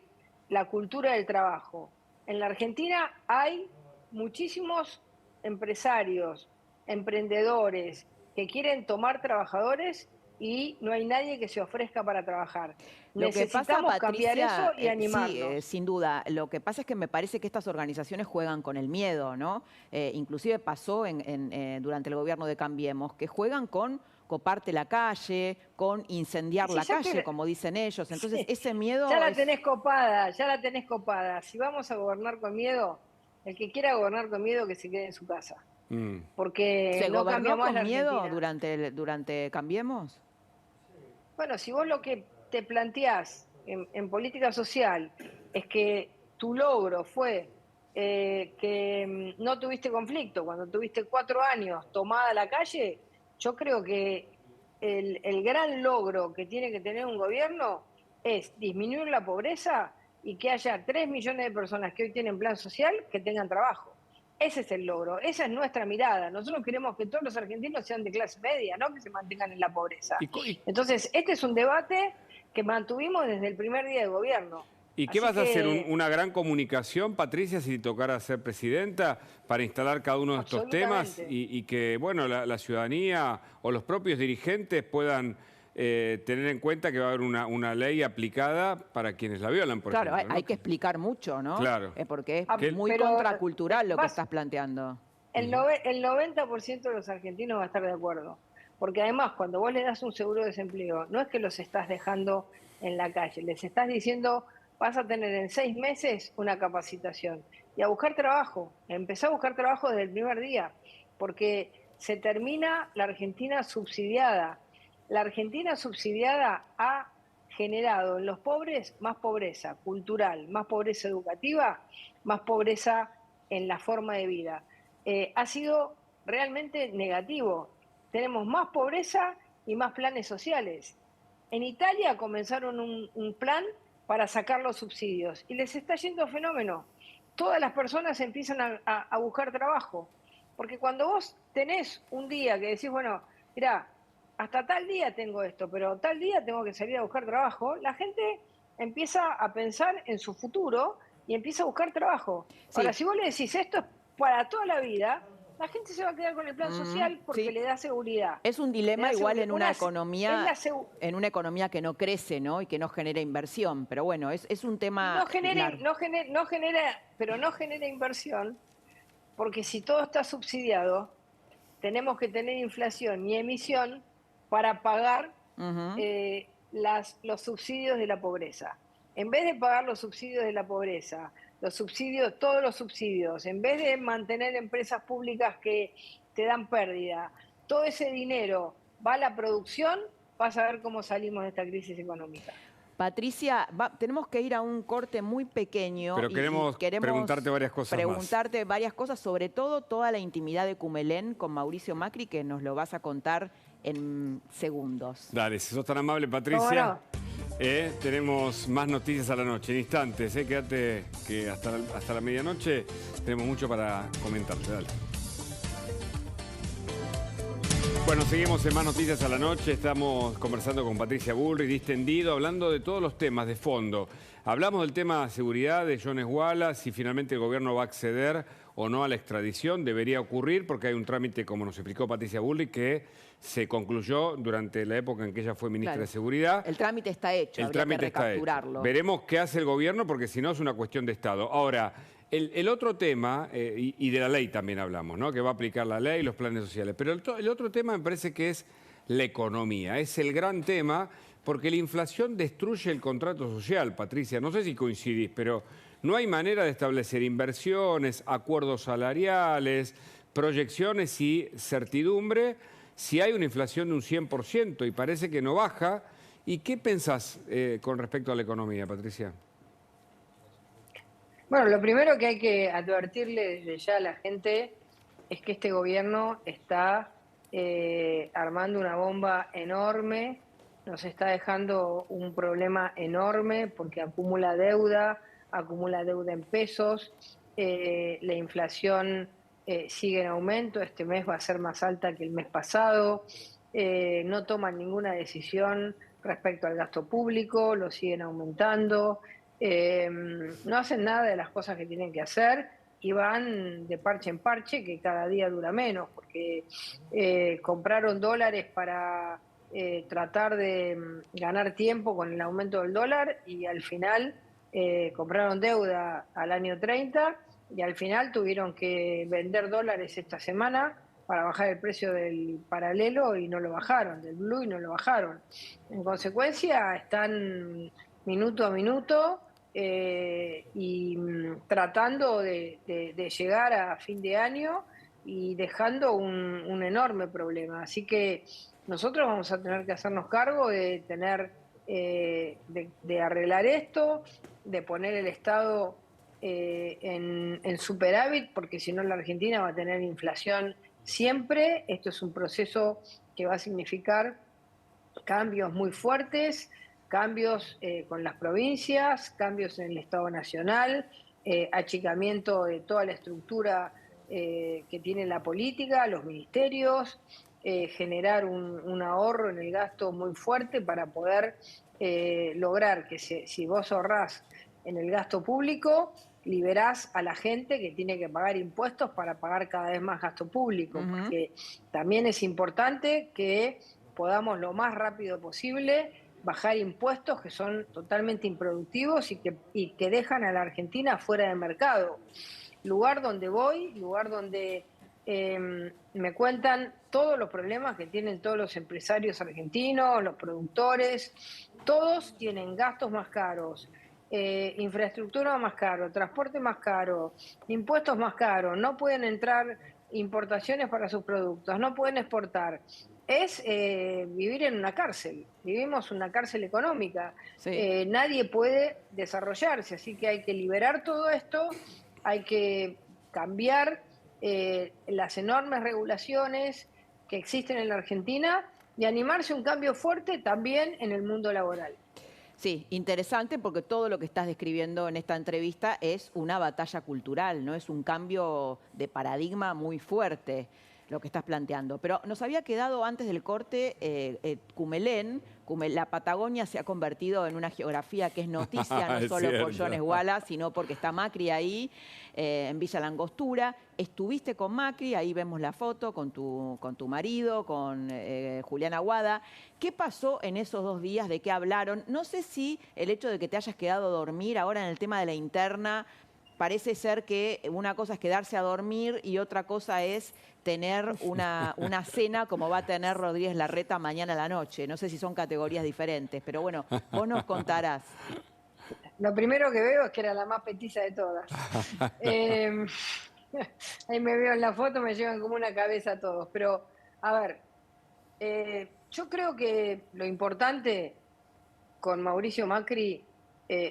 [SPEAKER 8] la cultura del trabajo. En la Argentina hay muchísimos empresarios, emprendedores que quieren tomar trabajadores y no hay nadie que se ofrezca para trabajar. Necesitamos cambiar eso y animarnos.
[SPEAKER 3] Sí, sin duda. Lo que pasa es que me parece que estas organizaciones juegan con el miedo, ¿no? Inclusive pasó durante el gobierno de Cambiemos, que juegan con coparte la calle, con incendiar la calle, como dicen ellos. Entonces, sí, ese miedo...
[SPEAKER 8] Ya la tenés copada, ya la tenés copada. Si vamos a gobernar con miedo, el que quiera gobernar con miedo, que se quede en su casa. porque
[SPEAKER 3] ¿Se
[SPEAKER 8] no
[SPEAKER 3] gobernó
[SPEAKER 8] cambia más
[SPEAKER 3] con
[SPEAKER 8] la
[SPEAKER 3] miedo
[SPEAKER 8] Argentina.
[SPEAKER 3] durante Cambiemos?
[SPEAKER 8] Bueno, si vos lo que te planteás en política social es que tu logro fue que no tuviste conflicto, cuando tuviste 4 años tomada la calle, yo creo que el gran logro que tiene que tener un gobierno es disminuir la pobreza y que haya 3 millones de personas que hoy tienen plan social que tengan trabajo. Ese es el logro, esa es nuestra mirada. Nosotros queremos que todos los argentinos sean de clase media, no que se mantengan en la pobreza. Entonces, este es un debate que mantuvimos desde el primer día de gobierno.
[SPEAKER 2] ¿Y qué
[SPEAKER 8] Así
[SPEAKER 2] vas a hacer?
[SPEAKER 8] que-
[SPEAKER 2] ¿Una gran comunicación, Patricia, si tocara ser presidenta, para instalar cada uno de estos temas
[SPEAKER 8] Absolutamente.
[SPEAKER 2] y que, bueno, la ciudadanía o los propios dirigentes puedan tener en cuenta que va a haber una ley aplicada para quienes la violan, por
[SPEAKER 3] Claro,
[SPEAKER 2] ejemplo, ¿no?
[SPEAKER 3] hay que explicar mucho, ¿no?
[SPEAKER 2] Claro.
[SPEAKER 3] Porque
[SPEAKER 8] Ah,
[SPEAKER 3] es muy
[SPEAKER 8] pero
[SPEAKER 3] contracultural lo que
[SPEAKER 8] vas-
[SPEAKER 3] estás planteando.
[SPEAKER 8] El 90% de los argentinos va a estar de acuerdo. Porque además, cuando vos le das un seguro de desempleo, no es que los estás dejando en la calle, les estás diciendo, vas a tener en 6 meses una capacitación. Y a buscar trabajo, empezá a buscar trabajo desde el primer día, porque se termina la Argentina subsidiada. La Argentina subsidiada ha generado en los pobres más pobreza cultural, más pobreza educativa, más pobreza en la forma de vida. Ha sido realmente negativo. Tenemos más pobreza y más planes sociales. En Italia comenzaron un plan para sacar los subsidios y les está yendo fenómeno. Todas las personas empiezan a buscar trabajo. Porque cuando vos tenés un día que decís, bueno, mirá, hasta tal día tengo esto, pero tal día tengo que salir a buscar trabajo, la gente empieza a pensar en su futuro y empieza a buscar trabajo.
[SPEAKER 3] Sí.
[SPEAKER 8] Ahora, si vos le decís esto es para toda la vida, la gente se va a quedar con el plan social porque
[SPEAKER 3] sí.
[SPEAKER 8] le da seguridad.
[SPEAKER 3] Es un dilema
[SPEAKER 8] Le da
[SPEAKER 3] igual en una
[SPEAKER 8] es
[SPEAKER 3] economía,
[SPEAKER 8] la segu-
[SPEAKER 3] en una economía que no crece, ¿no? Y que no genera inversión. Pero bueno, es un tema largo.
[SPEAKER 8] pero no genera inversión, porque si todo está subsidiado, tenemos que tener inflación y emisión para pagar los subsidios de la pobreza. En vez de pagar los subsidios de la pobreza, todos los subsidios, en vez de mantener empresas públicas que te dan pérdida, todo ese dinero va a la producción, vas a ver cómo salimos de esta crisis económica.
[SPEAKER 3] Patricia, tenemos que ir a un corte muy pequeño.
[SPEAKER 2] Pero
[SPEAKER 3] y
[SPEAKER 2] queremos preguntarte varias cosas
[SPEAKER 3] Preguntarte varias cosas, sobre todo toda la intimidad de Cumelén con Mauricio Macri, que nos lo vas a contar en segundos.
[SPEAKER 2] Dale, si sos tan amable, Patricia. Tenemos más noticias a la noche, en instantes. Quédate que hasta la medianoche tenemos mucho para comentarte. Dale. Bueno, seguimos en Más Noticias a la Noche. Estamos conversando con Patricia Bullrich, distendido, hablando de todos los temas de fondo. Hablamos del tema de seguridad de Jones Wallace, si finalmente el gobierno va a acceder o no a la extradición. Debería ocurrir porque hay un trámite, como nos explicó Patricia Bullrich, que se concluyó durante la época en que ella fue ministra de Seguridad.
[SPEAKER 3] El trámite está hecho,
[SPEAKER 2] El
[SPEAKER 3] habría
[SPEAKER 2] trámite
[SPEAKER 3] que
[SPEAKER 2] está
[SPEAKER 3] recapturarlo.
[SPEAKER 2] hecho. Veremos qué hace el gobierno porque si no es una cuestión de Estado. Ahora, el otro tema, y de la ley también hablamos, ¿no? Que va a aplicar la ley y los planes sociales. Pero el otro tema me parece que es la economía. Es el gran tema porque la inflación destruye el contrato social, Patricia. No sé si coincidís, pero no hay manera de establecer inversiones, acuerdos salariales, proyecciones y certidumbre si hay una inflación de un 100% y parece que no baja. ¿Y qué pensás con respecto a la economía, Patricia?
[SPEAKER 8] Bueno, lo primero que hay que advertirle desde ya a la gente es que este gobierno está armando una bomba enorme, nos está dejando un problema enorme porque acumula deuda en pesos, la inflación sigue en aumento, este mes va a ser más alta que el mes pasado, no toman ninguna decisión respecto al gasto público, lo siguen aumentando. No hacen nada de las cosas que tienen que hacer y van de parche en parche, que cada día dura menos, porque compraron dólares para tratar de ganar tiempo con el aumento del dólar y al final compraron deuda al año 30 y al final tuvieron que vender dólares esta semana para bajar el precio del paralelo y no lo bajaron, del blue y no lo bajaron. En consecuencia, están minuto a minuto y tratando de llegar a fin de año y dejando un enorme problema. Así que nosotros vamos a tener que hacernos cargo de tener, de arreglar esto, de poner el Estado en superávit, porque si no la Argentina va a tener inflación siempre. Esto es un proceso que va a significar cambios muy fuertes, cambios con las provincias, cambios en el Estado Nacional, achicamiento de toda la estructura que tiene la política, los ministerios, generar un ahorro en el gasto muy fuerte para poder lograr que si vos ahorrás en el gasto público, liberás a la gente que tiene que pagar impuestos para pagar cada vez más gasto público, porque también es importante que podamos lo más rápido posible bajar impuestos que son totalmente improductivos y que dejan a la Argentina fuera de mercado. Lugar donde voy, lugar donde me cuentan todos los problemas que tienen todos los empresarios argentinos, los productores, todos tienen gastos más caros, infraestructura más caro, transporte más caro, impuestos más caros, no pueden entrar importaciones para sus productos, no pueden exportar. Es vivir en una cárcel, vivimos una cárcel económica, sí. Nadie puede desarrollarse, así que hay que liberar todo esto, hay que cambiar las enormes regulaciones que existen en la Argentina y animarse a un cambio fuerte también en el mundo laboral.
[SPEAKER 3] Sí, interesante porque todo lo que estás describiendo en esta entrevista es una batalla cultural, ¿no? Es un cambio de paradigma muy fuerte lo que estás planteando. Pero nos había quedado antes del corte Cumelén. La Patagonia se ha convertido en una geografía que es noticia, no solo por Jones Wallace, sino porque está Macri ahí, en Villa Langostura. Estuviste con Macri, ahí vemos la foto con tu marido, con Juliana Aguada. ¿Qué pasó en esos 2 días? ¿De qué hablaron? No sé si el hecho de que te hayas quedado a dormir ahora en el tema de la interna, parece ser que una cosa es quedarse a dormir y otra cosa es tener una cena como va a tener Rodríguez Larreta mañana a la noche. No sé si son categorías diferentes, pero bueno, vos nos contarás.
[SPEAKER 8] Lo primero que veo es que era la más petiza de todas. Ahí me veo en la foto, me llevan como una cabeza todos. Pero, a ver, yo creo que lo importante con Mauricio Macri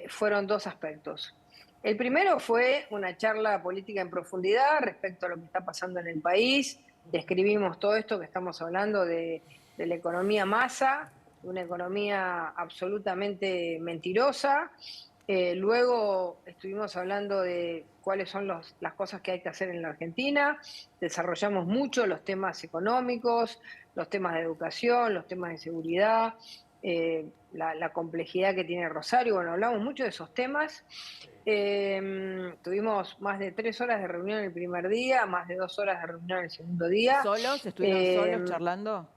[SPEAKER 8] fueron 2 aspectos. El primero fue una charla política en profundidad respecto a lo que está pasando en el país. Describimos todo esto que estamos hablando de la economía masa, una economía absolutamente mentirosa. Luego estuvimos hablando de cuáles son las cosas que hay que hacer en la Argentina. Desarrollamos mucho los temas económicos, los temas de educación, los temas de seguridad, la complejidad que tiene Rosario. Bueno, hablamos mucho de esos temas. Tuvimos más de 3 horas de reunión el primer día, más de 2 horas de reunión el segundo día.
[SPEAKER 3] ¿Solos? ¿Estuvieron solos charlando?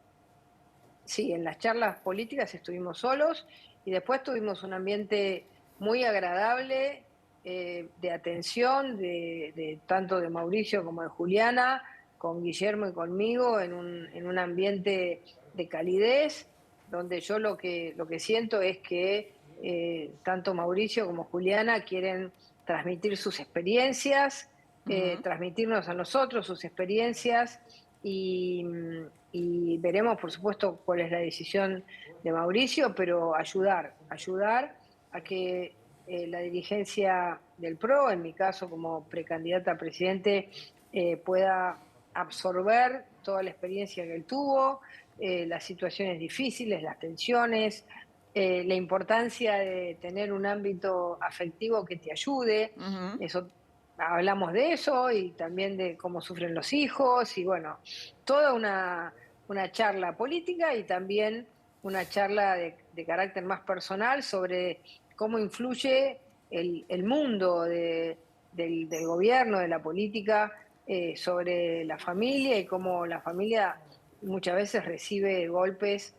[SPEAKER 8] Sí, en las charlas políticas estuvimos solos y después tuvimos un ambiente muy agradable de atención, tanto de Mauricio como de Juliana, con Guillermo y conmigo, en un ambiente de calidez, donde yo lo que siento es que tanto Mauricio como Juliana quieren transmitir sus experiencias, transmitirnos a nosotros sus experiencias y veremos, por supuesto, cuál es la decisión de Mauricio, pero ayudar a que la dirigencia del PRO, en mi caso como precandidata a presidente, pueda absorber toda la experiencia que él tuvo, las situaciones difíciles, las tensiones, la importancia de tener un ámbito afectivo que te ayude. Eso, hablamos de eso y también de cómo sufren los hijos y bueno, toda una charla política y también una charla de carácter más personal sobre cómo influye el mundo del gobierno, de la política, sobre la familia y cómo la familia muchas veces recibe golpes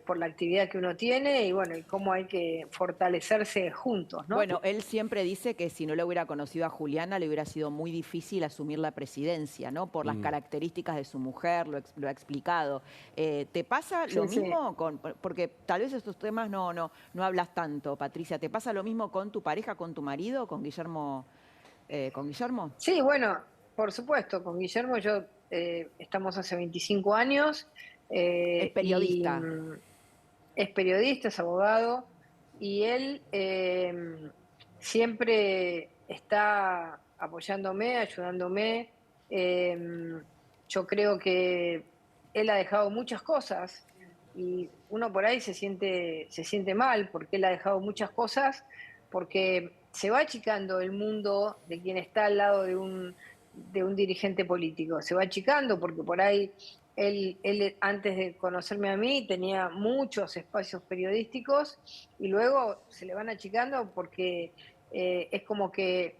[SPEAKER 8] por la actividad que uno tiene y bueno, y cómo hay que fortalecerse juntos, ¿no?
[SPEAKER 3] Bueno, él siempre dice que si no le hubiera conocido a Juliana le hubiera sido muy difícil asumir la presidencia, ¿no? Por las características de su mujer, lo ha explicado. ¿Te pasa lo mismo? Porque tal vez estos temas no hablas tanto, Patricia. ¿Te pasa lo mismo con tu pareja, con tu marido, con Guillermo?
[SPEAKER 8] Sí, bueno, por supuesto, con Guillermo yo estamos hace 25 años.
[SPEAKER 3] Es periodista.
[SPEAKER 8] Es periodista, es abogado, y él siempre está apoyándome, ayudándome. Yo creo que él ha dejado muchas cosas y uno por ahí se siente mal porque él ha dejado muchas cosas, porque se va achicando el mundo de quien está al lado de un dirigente político. Se va achicando porque por ahí él antes de conocerme a mí tenía muchos espacios periodísticos y luego se le van achicando porque es como que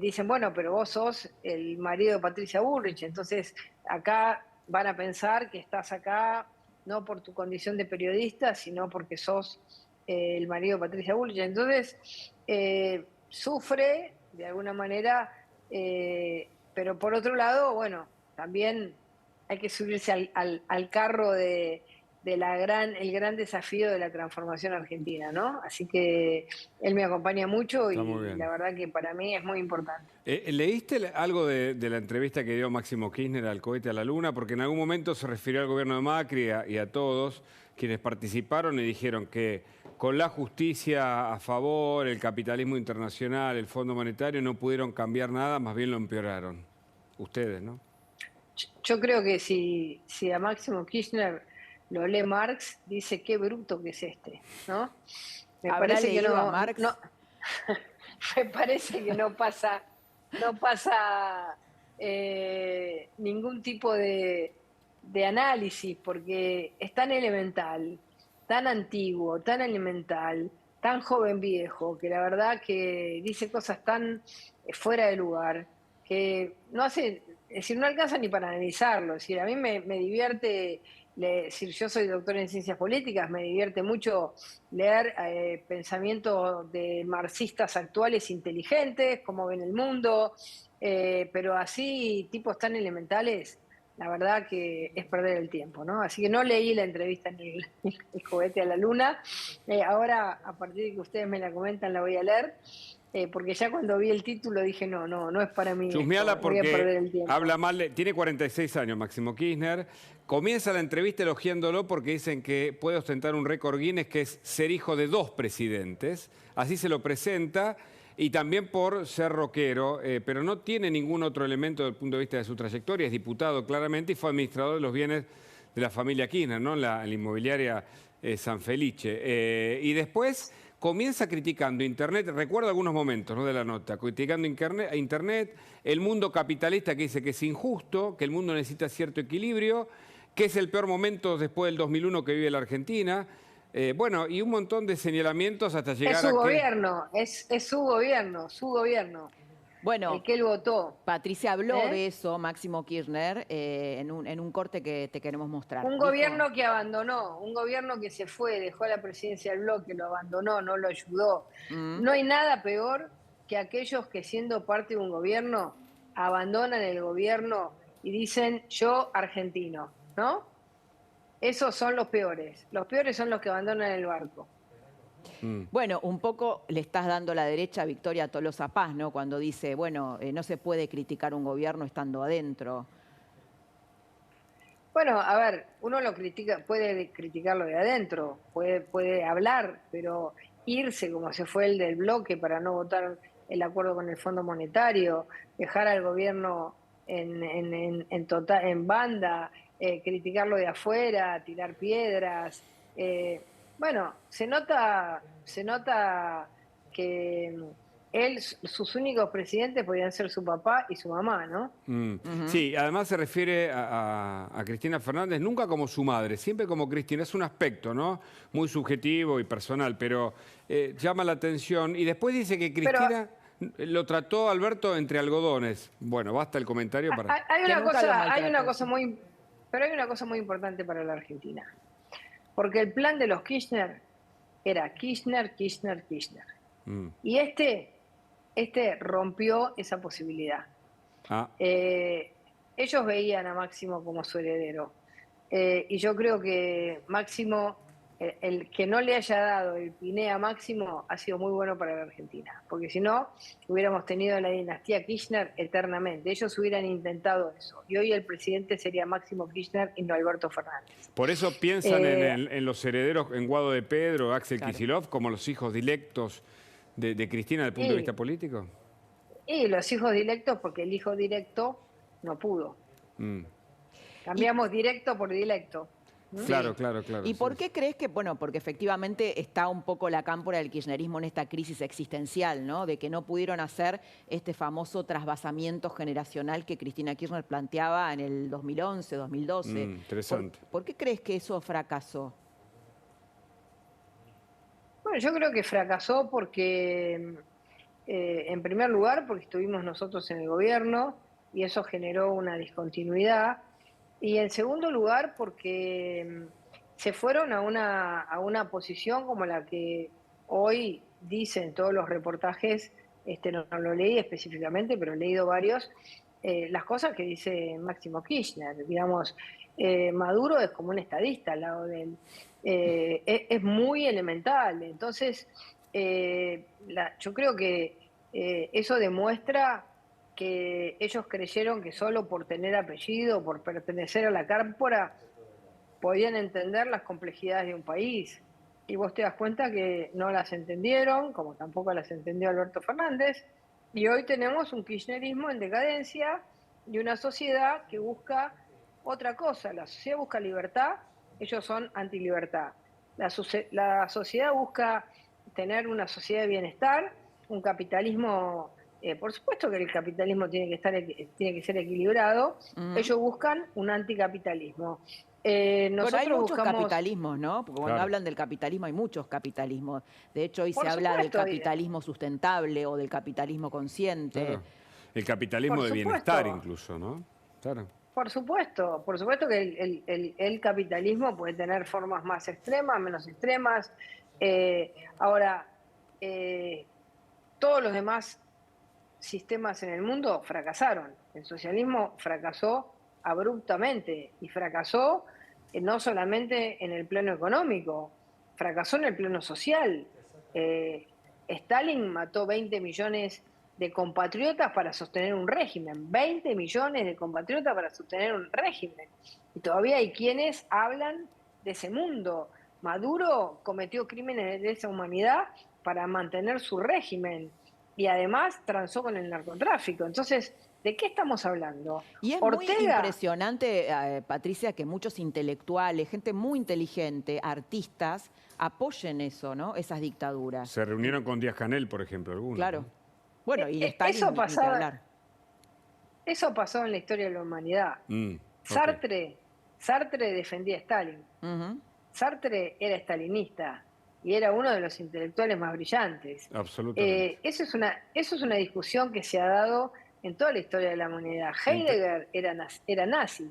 [SPEAKER 8] dicen, bueno, pero vos sos el marido de Patricia Bullrich, entonces acá van a pensar que estás acá no por tu condición de periodista, sino porque sos el marido de Patricia Bullrich. Entonces sufre de alguna manera, pero por otro lado, bueno, también hay que subirse al carro de el gran desafío de la transformación argentina, ¿no? Así que él me acompaña mucho y la verdad que para mí es muy importante.
[SPEAKER 2] ¿Leíste algo de la entrevista que dio Máximo Kirchner al cohete a la luna? Porque en algún momento se refirió al gobierno de Macri y a todos quienes participaron y dijeron que con la justicia a favor, el capitalismo internacional, el Fondo Monetario, no pudieron cambiar nada, más bien lo empeoraron. Ustedes, ¿no?
[SPEAKER 8] Yo creo que si a Máximo Kirchner lo lee Marx, dice qué bruto que es este, ¿no? Me parece que no,
[SPEAKER 3] a Marx?
[SPEAKER 8] No, me parece que no pasa ningún tipo de análisis, porque es tan elemental, tan antiguo, tan elemental, tan joven viejo, que la verdad que dice cosas tan fuera de lugar, que no hace, es decir, no alcanza ni para analizarlo. Es decir, a mí me divierte, decir, yo soy doctor en ciencias políticas, me divierte mucho leer pensamientos de marxistas actuales inteligentes, cómo ven el mundo, pero así tipos tan elementales, la verdad que es perder el tiempo, ¿no? Así que no leí la entrevista en el cohete a la luna. Ahora, a partir de que ustedes me la comentan, la voy a leer. Porque ya cuando vi el título dije, no es para mí.
[SPEAKER 2] Chusmeala
[SPEAKER 8] esto, voy a perder el
[SPEAKER 2] porque
[SPEAKER 8] tiempo.
[SPEAKER 2] habla mal, tiene 46 años Máximo Kirchner, comienza la entrevista elogiándolo porque dicen que puede ostentar un récord Guinness, que es ser hijo de 2 presidentes, así se lo presenta, y también por ser rockero, pero no tiene ningún otro elemento desde el punto de vista de su trayectoria, es diputado claramente y fue administrador de los bienes de la familia Kirchner, ¿no? en la inmobiliaria San Felice. Y después comienza criticando Internet, recuerdo algunos momentos, ¿no?, de la nota, criticando Internet, el mundo capitalista, que dice que es injusto, que el mundo necesita cierto equilibrio, que es el peor momento después del 2001 que vive la Argentina. Bueno, y un montón de señalamientos hasta llegar a
[SPEAKER 8] Es su gobierno, es su gobierno.
[SPEAKER 3] Bueno,
[SPEAKER 8] el que él votó.
[SPEAKER 3] Patricia habló de eso, Máximo Kirchner, en un corte que te queremos mostrar.
[SPEAKER 8] Un gobierno que abandonó, un gobierno que se fue, dejó la presidencia del bloque, lo abandonó, no lo ayudó. No hay nada peor que aquellos que siendo parte de un gobierno abandonan el gobierno y dicen yo argentino, ¿no? Esos son los peores. Los peores son los que abandonan el barco.
[SPEAKER 3] Bueno, un poco le estás dando la derecha a Victoria Tolosa Paz, ¿no? Cuando dice, bueno, no se puede criticar un gobierno estando adentro.
[SPEAKER 8] Bueno, a ver, uno lo critica, puede criticarlo de adentro, puede hablar, pero irse como se fue el del bloque para no votar el acuerdo con el Fondo Monetario, dejar al gobierno en banda, criticarlo de afuera, tirar piedras. Bueno, se nota que sus únicos presidentes podían ser su papá y su mamá, ¿no?
[SPEAKER 2] Sí, además se refiere a Cristina Fernández nunca como su madre, siempre como Cristina. Es un aspecto, ¿no?, muy subjetivo y personal, pero llama la atención. Y después dice que Cristina lo trató, Alberto, entre algodones. Bueno, basta el comentario para...
[SPEAKER 8] Hay una cosa muy importante para la Argentina. Porque el plan de los Kirchner era Kirchner. Y este rompió esa posibilidad. Ellos veían a Máximo como su heredero. Y yo creo que Máximo el que no le haya dado el Piné a Máximo ha sido muy bueno para la Argentina, porque si no, hubiéramos tenido la dinastía Kirchner eternamente. Ellos hubieran intentado eso, y hoy el presidente sería Máximo Kirchner y no Alberto Fernández.
[SPEAKER 2] Por eso piensan en los herederos, en Guado de Pedro, Axel Kicillof, como los hijos directos de Cristina desde el punto de vista político.
[SPEAKER 8] Y los hijos directos, porque el hijo directo no pudo. Cambiamos directo por directo.
[SPEAKER 2] Claro, claro.
[SPEAKER 3] ¿Y por qué crees que, bueno, porque efectivamente está un poco la cámpora del kirchnerismo en esta crisis existencial, ¿no? De que no pudieron hacer este famoso trasvasamiento generacional que Cristina Kirchner planteaba en el 2011, 2012.
[SPEAKER 2] Interesante.
[SPEAKER 3] ¿Por qué crees que eso fracasó?
[SPEAKER 8] Bueno, yo creo que fracasó porque, en primer lugar, porque estuvimos nosotros en el gobierno y eso generó una discontinuidad. Y en segundo lugar, porque se fueron a una posición como la que hoy dicen todos los reportajes, no lo leí específicamente, pero he leído varios, las cosas que dice Máximo Kirchner. Digamos, Maduro es como un estadista al lado de él. Es muy elemental. Entonces, yo creo que eso demuestra que ellos creyeron que solo por tener apellido, por pertenecer a la cámpora, podían entender las complejidades de un país. Y vos te das cuenta que no las entendieron, como tampoco las entendió Alberto Fernández, y hoy tenemos un kirchnerismo en decadencia y una sociedad que busca otra cosa. La sociedad busca libertad, ellos son antilibertad. La sociedad busca tener una sociedad de bienestar, un capitalismo. Por supuesto que el capitalismo tiene que ser equilibrado. Ellos buscan un anticapitalismo.
[SPEAKER 3] Pero hay muchos capitalismos, ¿no? Porque cuando hablan del capitalismo hay muchos capitalismos. De hecho, hoy se habla del capitalismo sustentable o del capitalismo consciente.
[SPEAKER 2] Claro. El capitalismo de bienestar incluso, ¿no? Claro.
[SPEAKER 8] Por supuesto que el capitalismo puede tener formas más extremas, menos extremas. Ahora, todos los demás sistemas en el mundo fracasaron. El socialismo fracasó abruptamente y fracasó no solamente en el plano económico, fracasó en el plano social. Stalin mató 20 millones de compatriotas para sostener un régimen, 20 millones de compatriotas para sostener un régimen. Y todavía hay quienes hablan de ese mundo. Maduro cometió crímenes de lesa humanidad para mantener su régimen. Y además transó con el narcotráfico. Entonces, ¿de qué estamos hablando?
[SPEAKER 3] Y es muy impresionante, Patricia, que muchos intelectuales, gente muy inteligente, artistas, apoyen eso, ¿no? Esas dictaduras.
[SPEAKER 2] Se reunieron con Díaz-Canel, por ejemplo, algunos.
[SPEAKER 3] Claro.
[SPEAKER 2] ¿No?
[SPEAKER 3] Bueno, y Stalin,
[SPEAKER 8] eso
[SPEAKER 3] ni que hablar.
[SPEAKER 8] Eso pasó en la historia de la humanidad. Sartre defendía a Stalin. Sartre era stalinista. Y era uno de los intelectuales más brillantes.
[SPEAKER 2] Absolutamente.
[SPEAKER 8] Eso es una discusión que se ha dado en toda la historia de la humanidad. Heidegger era nazi.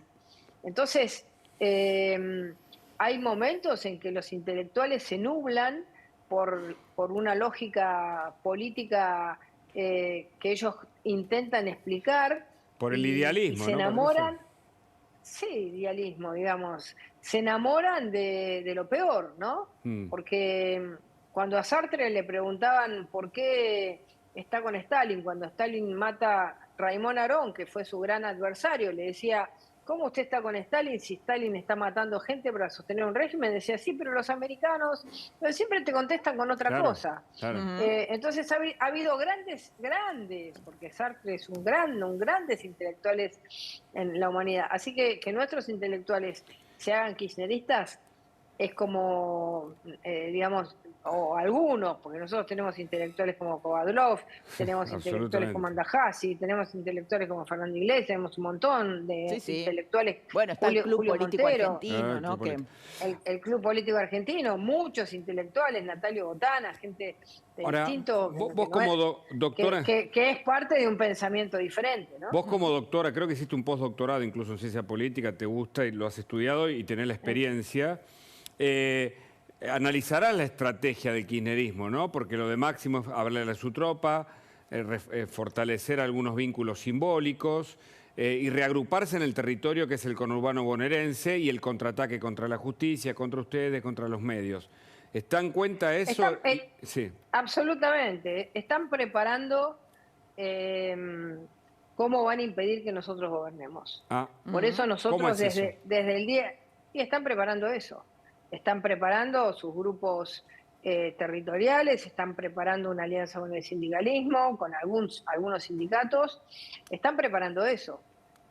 [SPEAKER 8] Entonces, hay momentos en que los intelectuales se nublan por una lógica política que ellos intentan explicar.
[SPEAKER 2] Por el idealismo,
[SPEAKER 8] y se enamoran. Sí, idealismo, digamos. Se enamoran de lo peor, ¿no? Porque cuando a Sartre le preguntaban por qué está con Stalin, cuando Stalin mata a Raymond Aron, que fue su gran adversario, le decía, ¿cómo usted está con Stalin si Stalin está matando gente para sostener un régimen? Decía, sí, pero los americanos siempre te contestan con otra cosa.
[SPEAKER 2] Claro.
[SPEAKER 8] Entonces ha habido grandes, porque Sartre es grandes intelectuales en la humanidad. Así que nuestros intelectuales se hagan kirchneristas es como, digamos, o algunos, porque nosotros tenemos intelectuales como Kovadlov, tenemos intelectuales como Andajasi, tenemos intelectuales como Fernando Iglesias, tenemos un montón de intelectuales.
[SPEAKER 3] Bueno, está el Club Político
[SPEAKER 8] Montero,
[SPEAKER 3] Argentino, ¿no?
[SPEAKER 8] El Club Político Argentino, muchos intelectuales, Natalio Botana, gente de distinto...
[SPEAKER 2] Vos como doctora...
[SPEAKER 8] Que es parte de un pensamiento diferente, ¿no?
[SPEAKER 2] Vos como doctora, creo que hiciste un postdoctorado incluso en ciencia política, te gusta y lo has estudiado y tenés la experiencia. Analizarás la estrategia del kirchnerismo, ¿no? Porque lo de Máximo es hablarle a su tropa, fortalecer algunos vínculos simbólicos, y reagruparse en el territorio que es el conurbano bonaerense y el contraataque contra la justicia, contra ustedes, contra los medios. ¿Está en cuenta eso?
[SPEAKER 8] Sí. Absolutamente. Están preparando cómo van a impedir que nosotros gobernemos. Por eso nosotros desde el día... Y están preparando eso. Están preparando sus grupos territoriales, están preparando una alianza con el sindicalismo, con algunos sindicatos. Están preparando eso,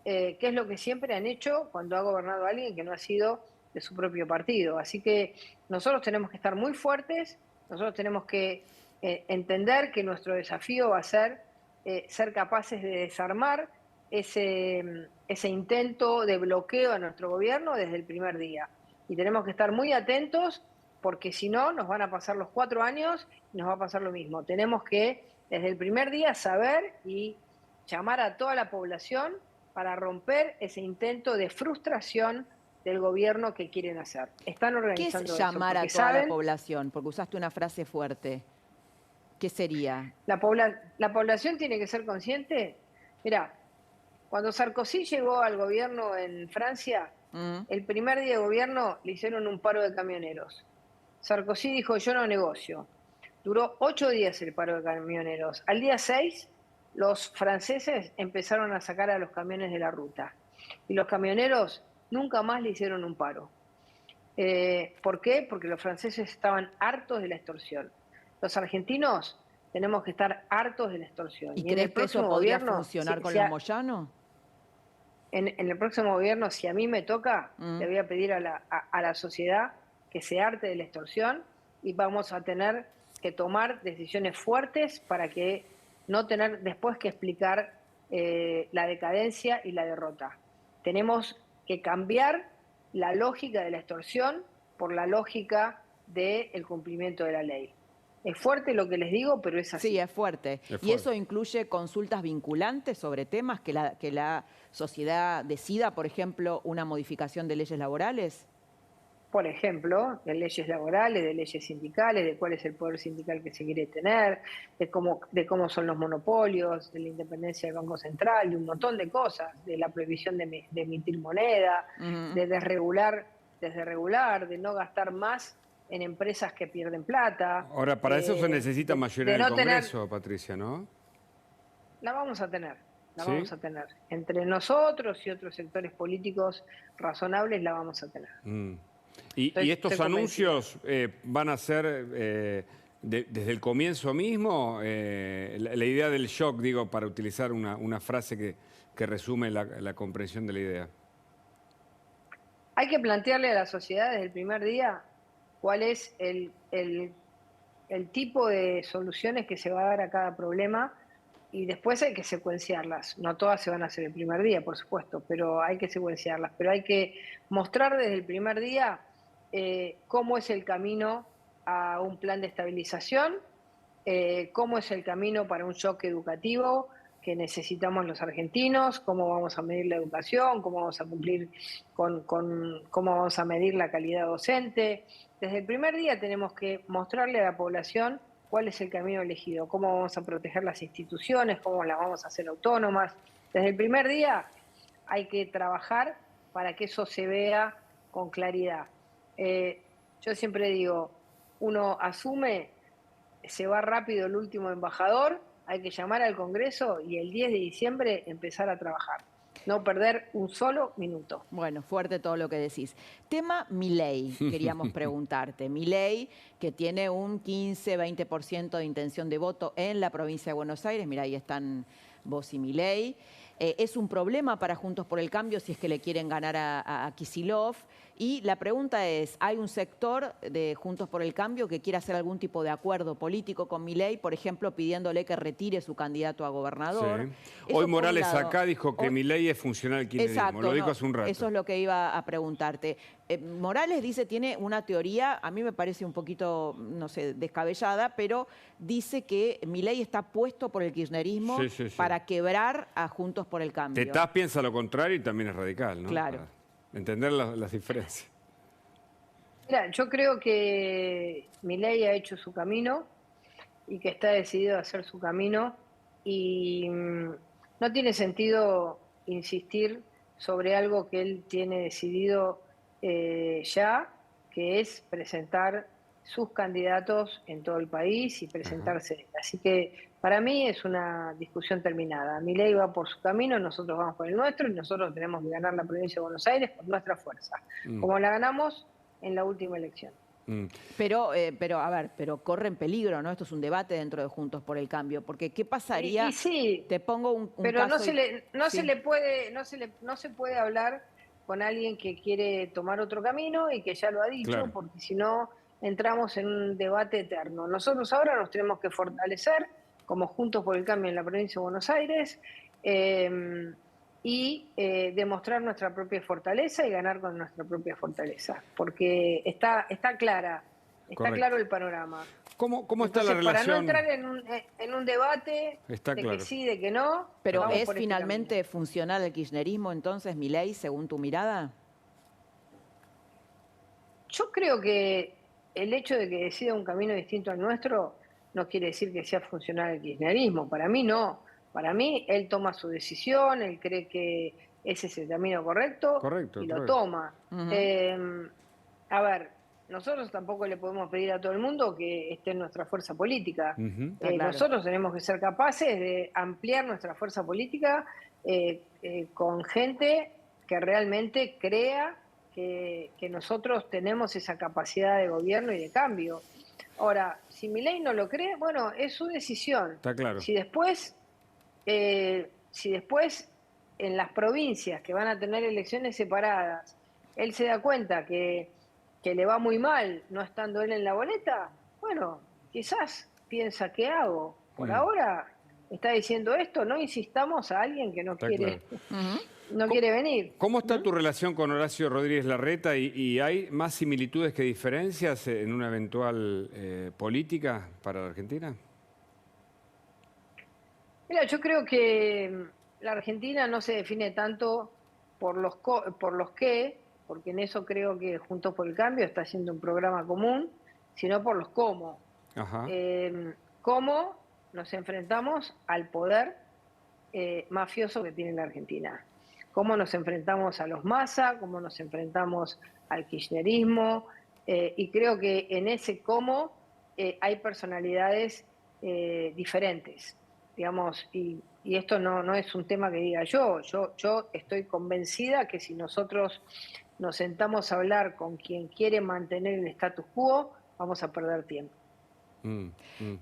[SPEAKER 8] que es lo que siempre han hecho cuando ha gobernado alguien que no ha sido de su propio partido. Así que nosotros tenemos que estar muy fuertes, nosotros tenemos que entender que nuestro desafío va a ser ser capaces de desarmar ese intento de bloqueo a nuestro gobierno desde el primer día. Y tenemos que estar muy atentos porque si no nos van a pasar los 4 años y nos va a pasar lo mismo. Tenemos que desde el primer día saber y llamar a toda la población para romper ese intento de frustración del gobierno que quieren hacer. Están organizando eso.
[SPEAKER 3] ¿Qué es llamar a toda la población? Porque usaste una frase fuerte. ¿Qué sería?
[SPEAKER 8] La población tiene que ser consciente. Mirá, cuando Sarkozy llegó al gobierno en Francia, el primer día de gobierno le hicieron un paro de camioneros. Sarkozy dijo, yo no negocio. Duró 8 días el paro de camioneros. Al día 6, los franceses empezaron a sacar a los camiones de la ruta. Y los camioneros nunca más le hicieron un paro. ¿Por qué? Porque los franceses estaban hartos de la extorsión. Los argentinos tenemos que estar hartos de la extorsión.
[SPEAKER 3] ¿Y crees que eso podría funcionar con los Moyano?
[SPEAKER 8] En el próximo gobierno, si a mí me toca, le voy a pedir a la sociedad que se harte de la extorsión y vamos a tener que tomar decisiones fuertes para que no tener después que explicar la decadencia y la derrota. Tenemos que cambiar la lógica de la extorsión por la lógica del cumplimiento de la ley. Es fuerte lo que les digo, pero es así.
[SPEAKER 3] Sí, es fuerte. ¿Y eso incluye consultas vinculantes sobre temas que la sociedad decida, por ejemplo, una modificación de leyes laborales?
[SPEAKER 8] Por ejemplo, de leyes laborales, de leyes sindicales, de cuál es el poder sindical que se quiere tener, de cómo son los monopolios, de la independencia del Banco Central, de un montón de cosas, de la prohibición de emitir moneda, de desregular, de no gastar más en empresas que pierden plata.
[SPEAKER 2] Ahora, para eso se necesita mayoría en el Congreso, Patricia, ¿no?
[SPEAKER 8] La vamos a tener, vamos a tener. Entre nosotros y otros sectores políticos razonables la vamos a tener.
[SPEAKER 2] ¿Y estos anuncios van a ser desde el comienzo mismo? La idea del shock, digo, para utilizar una frase que resume la comprensión de la idea.
[SPEAKER 8] Hay que plantearle a la sociedad desde el primer día cuál es el tipo de soluciones que se va a dar a cada problema y después hay que secuenciarlas. No todas se van a hacer el primer día, por supuesto, pero hay que secuenciarlas. Pero hay que mostrar desde el primer día cómo es el camino a un plan de estabilización, cómo es el camino para un shock educativo que necesitamos los argentinos, cómo vamos a medir la educación, cómo vamos a cumplir cómo vamos a medir la calidad docente. Desde el primer día tenemos que mostrarle a la población cuál es el camino elegido, cómo vamos a proteger las instituciones, cómo las vamos a hacer autónomas. Desde el primer día hay que trabajar para que eso se vea con claridad. Yo siempre digo, uno asume, se va rápido el último embajador, hay que llamar al Congreso y el 10 de diciembre empezar a trabajar. No perder un solo minuto.
[SPEAKER 3] Bueno, fuerte todo lo que decís. Tema Milei, queríamos preguntarte. Milei, que tiene un 15-20% de intención de voto en la provincia de Buenos Aires. Mira, ahí están vos y Milei. Es un problema para Juntos por el Cambio si es que le quieren ganar a Kicillof. Y la pregunta es, ¿hay un sector de Juntos por el Cambio que quiera hacer algún tipo de acuerdo político con Milei, por ejemplo, pidiéndole que retire su candidato a gobernador?
[SPEAKER 2] Sí. Hoy Morales acá dijo que Milei es funcional al kirchnerismo, exacto, lo dijo hace un rato.
[SPEAKER 3] Eso es lo que iba a preguntarte. Morales dice, tiene una teoría, a mí me parece un poquito, no sé, descabellada, pero dice que Milei está puesto por el kirchnerismo para quebrar a Juntos por el Cambio.
[SPEAKER 2] Tetaz piensa lo contrario y también es radical, ¿no?
[SPEAKER 3] Claro.
[SPEAKER 2] Para entender las diferencias.
[SPEAKER 8] Mira, yo creo que Milei ha hecho su camino y que está decidido a hacer su camino y no tiene sentido insistir sobre algo que él tiene decidido ya, que es presentar sus candidatos en todo el país y presentarse. Así que para mí es una discusión terminada. Milei va por su camino, nosotros vamos por el nuestro y nosotros tenemos que ganar la provincia de Buenos Aires por nuestra fuerza, como la ganamos en la última elección.
[SPEAKER 3] Pero a ver, pero corre en peligro, ¿no? Esto es un debate dentro de Juntos por el Cambio, porque ¿qué pasaría?
[SPEAKER 8] Y sí,
[SPEAKER 3] te pongo un
[SPEAKER 8] pero
[SPEAKER 3] caso
[SPEAKER 8] no se puede hablar con alguien que quiere tomar otro camino y que ya lo ha dicho,
[SPEAKER 2] Claro.
[SPEAKER 8] porque si no entramos en un debate eterno. Nosotros ahora nos tenemos que fortalecer como Juntos por el Cambio en la provincia de Buenos Aires y demostrar nuestra propia fortaleza y ganar con nuestra propia fortaleza, porque está clara, está
[SPEAKER 2] Correcto.
[SPEAKER 8] claro el panorama.
[SPEAKER 2] ¿Cómo está
[SPEAKER 8] Entonces,
[SPEAKER 2] la relación?
[SPEAKER 8] para no entrar en un debate
[SPEAKER 2] Está
[SPEAKER 8] de
[SPEAKER 2] claro.
[SPEAKER 8] que sí, de que no,
[SPEAKER 3] Pero
[SPEAKER 8] vamos
[SPEAKER 3] ¿es
[SPEAKER 8] por este
[SPEAKER 3] finalmente
[SPEAKER 8] camino.
[SPEAKER 3] funcional el kirchnerismo entonces, Milei, según tu mirada?
[SPEAKER 8] Yo creo que el hecho de que decida un camino distinto al nuestro no quiere decir que sea funcional el kirchnerismo. Para mí no. Para mí él toma su decisión, él cree que ese es el camino correcto,
[SPEAKER 2] Correcto,
[SPEAKER 8] y lo
[SPEAKER 2] correcto.
[SPEAKER 8] toma. A ver, nosotros tampoco le podemos pedir a todo el mundo que esté en nuestra fuerza política.
[SPEAKER 2] Ujú.
[SPEAKER 3] Está claro.
[SPEAKER 8] Nosotros tenemos que ser capaces de ampliar nuestra fuerza política con gente que realmente crea que nosotros tenemos esa capacidad de gobierno y de cambio. Ahora, si Milei no lo cree, bueno, es su decisión.
[SPEAKER 2] Está claro.
[SPEAKER 8] Si después en las provincias que van a tener elecciones separadas, él se da cuenta que le va muy mal no estando él en la boleta, bueno, quizás piensa, ¿qué hago? Por ahora está diciendo esto, no insistamos a alguien que no
[SPEAKER 2] Está
[SPEAKER 8] quiere,
[SPEAKER 2] claro.
[SPEAKER 8] no quiere venir.
[SPEAKER 2] ¿Cómo está tu relación con Horacio Rodríguez Larreta y hay más similitudes que diferencias en una eventual política para la Argentina?
[SPEAKER 8] Mira, yo creo que la Argentina no se define tanto por los qué, porque en eso creo que Juntos por el Cambio está haciendo un programa común, sino por los cómo.
[SPEAKER 2] Ajá.
[SPEAKER 8] Cómo nos enfrentamos al poder mafioso que tiene la Argentina. Cómo nos enfrentamos a los Massa, cómo nos enfrentamos al kirchnerismo, y creo que en ese cómo hay personalidades diferentes, digamos, y esto no es un tema que diga yo estoy convencida que si nosotros nos sentamos a hablar con quien quiere mantener el status quo, vamos a perder tiempo.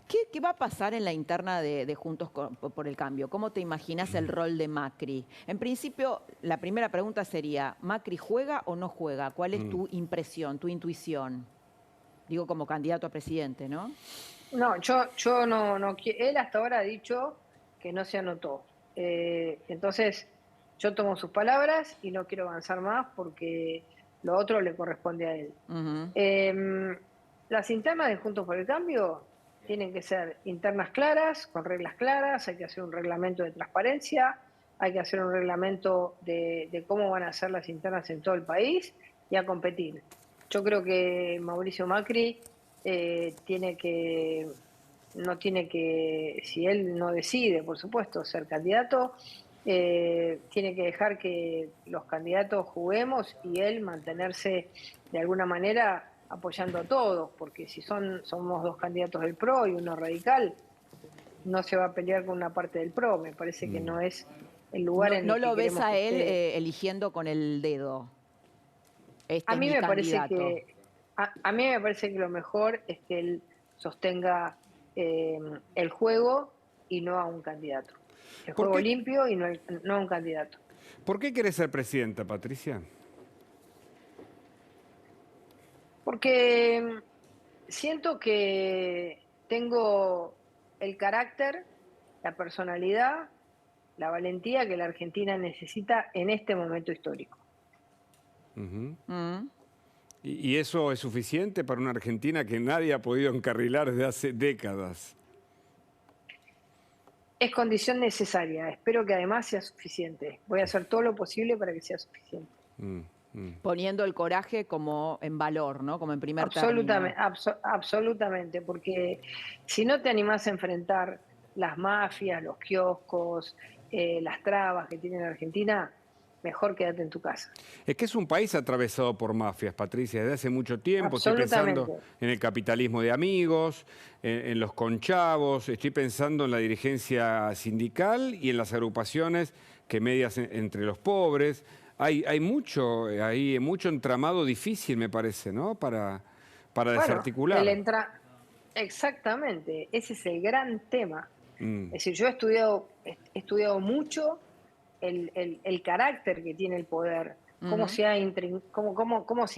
[SPEAKER 3] ¿Qué va a pasar en la interna de Juntos por el Cambio? ¿Cómo te imaginas el rol de Macri? En principio, la primera pregunta sería, ¿Macri juega o no juega? ¿Cuál es tu impresión, tu intuición? Digo, como candidato a presidente, ¿no?
[SPEAKER 8] No, yo no, él hasta ahora ha dicho que no se anotó. Entonces, yo tomo sus palabras y no quiero avanzar más porque lo otro le corresponde a él. Las internas de Juntos por el Cambio tienen que ser internas claras, con reglas claras, hay que hacer un reglamento de transparencia, hay que hacer un reglamento de cómo van a ser las internas en todo el país y a competir. Yo creo que Mauricio Macri no tiene que, si él no decide, por supuesto, ser candidato, tiene que dejar que los candidatos juguemos y él mantenerse de alguna manera apoyando a todos, porque si somos dos candidatos del PRO y uno radical, no se va a pelear con una parte del PRO. Me parece que no es el lugar en el que
[SPEAKER 3] ¿No lo ves
[SPEAKER 8] queremos
[SPEAKER 3] a
[SPEAKER 8] que
[SPEAKER 3] él
[SPEAKER 8] esté.
[SPEAKER 3] eligiendo con el dedo?
[SPEAKER 8] A mí me parece
[SPEAKER 3] Candidato.
[SPEAKER 8] que a mí me parece que lo mejor es que él sostenga el juego y no a un candidato. El
[SPEAKER 2] ¿Por
[SPEAKER 8] juego
[SPEAKER 2] qué?
[SPEAKER 8] limpio y no a un candidato.
[SPEAKER 2] ¿Por qué querés ser presidenta, Patricia?
[SPEAKER 8] Porque siento que tengo el carácter, la personalidad, la valentía que la Argentina necesita en este momento histórico.
[SPEAKER 2] Ujú.
[SPEAKER 3] Mm.
[SPEAKER 2] ¿Y eso es suficiente para una Argentina que nadie ha podido encarrilar desde hace décadas?
[SPEAKER 8] Es condición necesaria. Espero que además sea suficiente. Voy a hacer todo lo posible para que sea suficiente.
[SPEAKER 3] Poniendo el coraje como en valor, ¿no? Como en primer
[SPEAKER 8] Absolutamente,
[SPEAKER 3] término.
[SPEAKER 8] absolutamente, porque si no te animás a enfrentar las mafias, los kioscos, las trabas que tiene la Argentina, mejor quédate en tu casa.
[SPEAKER 2] Es que es un país atravesado por mafias, Patricia, desde hace mucho tiempo. Estoy pensando en el capitalismo de amigos, en los conchavos, estoy pensando en la dirigencia sindical y en las agrupaciones que medias entre los pobres. Hay mucho entramado difícil, me parece, ¿no? Para desarticular.
[SPEAKER 8] Exactamente, ese es el gran tema. Es decir, yo he estudiado mucho el carácter que tiene el poder, cómo se ha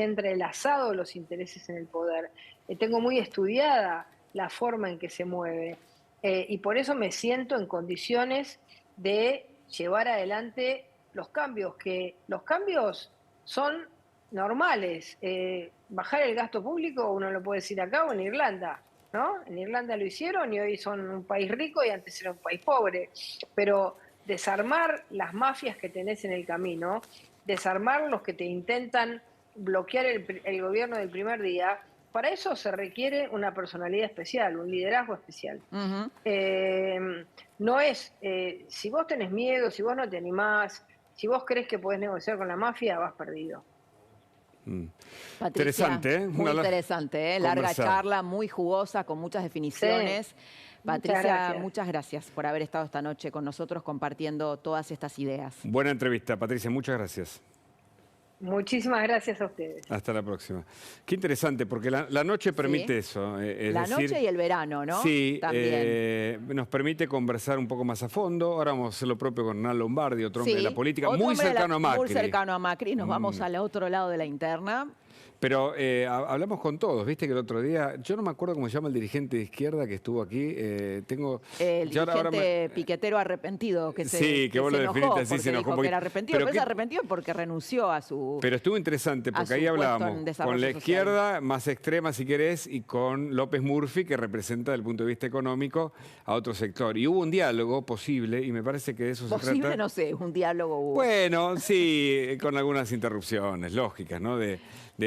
[SPEAKER 8] entrelazado los intereses en el poder. Tengo muy estudiada la forma en que se mueve y por eso me siento en condiciones de llevar adelante los cambios, que los cambios son normales. Bajar el gasto público uno lo puede decir acá o en Irlanda, ¿no? En Irlanda lo hicieron y hoy son un país rico y antes era un país pobre, pero desarmar las mafias que tenés en el camino, desarmar los que te intentan bloquear el gobierno del primer día, para eso se requiere una personalidad especial, un liderazgo especial. No es, si vos tenés miedo, si vos no te animás, si vos crees que podés negociar con la mafia, vas perdido.
[SPEAKER 3] Patricia,
[SPEAKER 2] interesante, ¿eh?
[SPEAKER 3] Muy interesante, ¿eh? Larga charla, muy jugosa, con muchas definiciones. Sí. Patricia, muchas gracias por haber estado esta noche con nosotros compartiendo todas estas ideas.
[SPEAKER 2] Buena entrevista, Patricia, muchas gracias.
[SPEAKER 8] Muchísimas gracias a ustedes.
[SPEAKER 2] Hasta la próxima. Qué interesante, porque la noche permite eso.
[SPEAKER 3] Noche y el verano, ¿no?
[SPEAKER 2] Sí, nos permite conversar un poco más a fondo. Ahora vamos a hacer lo propio con Hernán Lombardi, otro hombre de la política, muy cercano a Macri.
[SPEAKER 3] Muy cercano a Macri. Nos vamos al otro lado de la interna.
[SPEAKER 2] Pero hablamos con todos, viste que el otro día, yo no me acuerdo cómo se llama el dirigente de izquierda que estuvo aquí,
[SPEAKER 3] el dirigente piquetero arrepentido, que se
[SPEAKER 2] vos lo definiste así, se enojó.
[SPEAKER 3] Porque era arrepentido, pero es arrepentido porque renunció a su...
[SPEAKER 2] Pero estuvo interesante, porque ahí hablábamos con la izquierda más extrema, si querés, y con López Murphy, que representa desde el punto de vista económico a otro sector. Y hubo un diálogo posible, y me parece que de eso se trata.
[SPEAKER 3] Posible, no sé, un diálogo hubo.
[SPEAKER 2] Bueno, sí, con algunas interrupciones lógicas, ¿no? De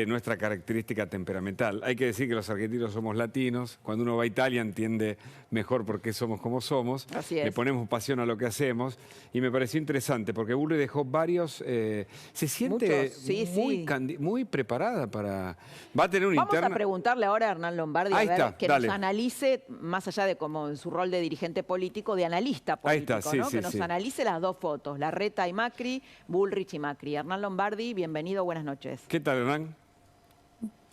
[SPEAKER 2] nuestra característica temperamental. Hay que decir que los argentinos somos latinos. Cuando uno va a Italia entiende mejor por qué somos como somos.
[SPEAKER 3] Así es.
[SPEAKER 2] Le ponemos pasión a lo que hacemos. Y me pareció interesante porque Bullrich dejó varios... se siente muy preparada para... Va a tener una interna...
[SPEAKER 3] Vamos a preguntarle ahora a Hernán Lombardi que nos analice, más allá de como en su rol de dirigente político, de analista político, ¿no? Que nos analice las dos fotos, Larreta y Macri, Bullrich y Macri. Hernán Lombardi, bienvenido, buenas noches.
[SPEAKER 2] ¿Qué tal, Hernán?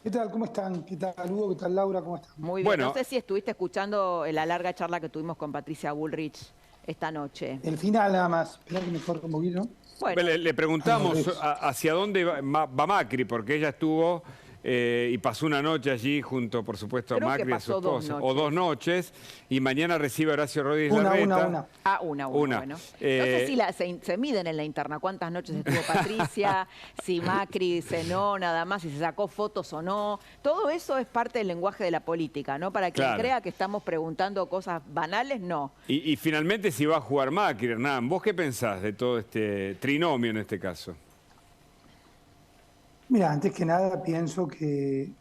[SPEAKER 9] ¿Qué tal? ¿Cómo están? ¿Qué tal, Hugo? ¿Qué tal, Laura? ¿Cómo están?
[SPEAKER 3] Muy bien. Bueno, no sé si estuviste escuchando la larga charla que tuvimos con Patricia Bullrich esta noche.
[SPEAKER 9] El final nada más. Esperá que me corte un poquito.
[SPEAKER 2] Bueno. Le preguntamos hacia dónde va Macri, porque ella estuvo y pasó una noche allí junto, por supuesto, a Macri y a su esposa. O 2 noches. Y mañana recibe a Horacio Rodríguez Larreta.
[SPEAKER 3] Una. Bueno. No sé si se miden en la interna cuántas noches estuvo Patricia, si Macri cenó nada más, si se sacó fotos o no. Todo eso es parte del lenguaje de la política, ¿no? Para quien crea que estamos preguntando cosas banales, no.
[SPEAKER 2] Y finalmente si va a jugar Macri, Hernán, ¿vos qué pensás de todo este trinomio en este caso?
[SPEAKER 9] Mira, antes que nada pienso que,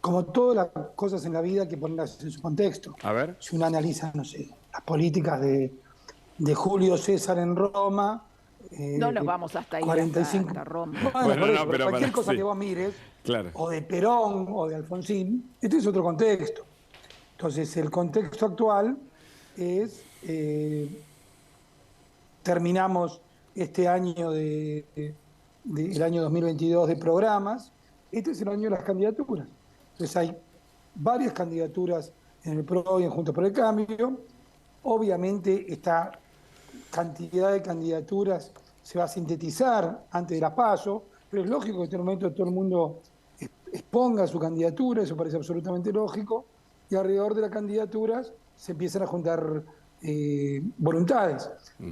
[SPEAKER 9] como todas las cosas en la vida, hay que ponerlas en su contexto.
[SPEAKER 2] A ver.
[SPEAKER 9] Si uno analiza, no sé, las políticas de Julio César en Roma...
[SPEAKER 3] no nos vamos hasta ahí,
[SPEAKER 9] 45.
[SPEAKER 3] hasta Roma.
[SPEAKER 9] Pero cualquier cosa que vos mires, o de Perón o de Alfonsín, este es otro contexto. Entonces, el contexto actual es... terminamos este año el año 2022 de programas, este es el año de las candidaturas. Entonces hay varias candidaturas en el PRO y en Juntos por el Cambio. Obviamente esta cantidad de candidaturas se va a sintetizar antes de la PASO, pero es lógico que en este momento todo el mundo exponga su candidatura, eso parece absolutamente lógico, y alrededor de las candidaturas se empiezan a juntar voluntades.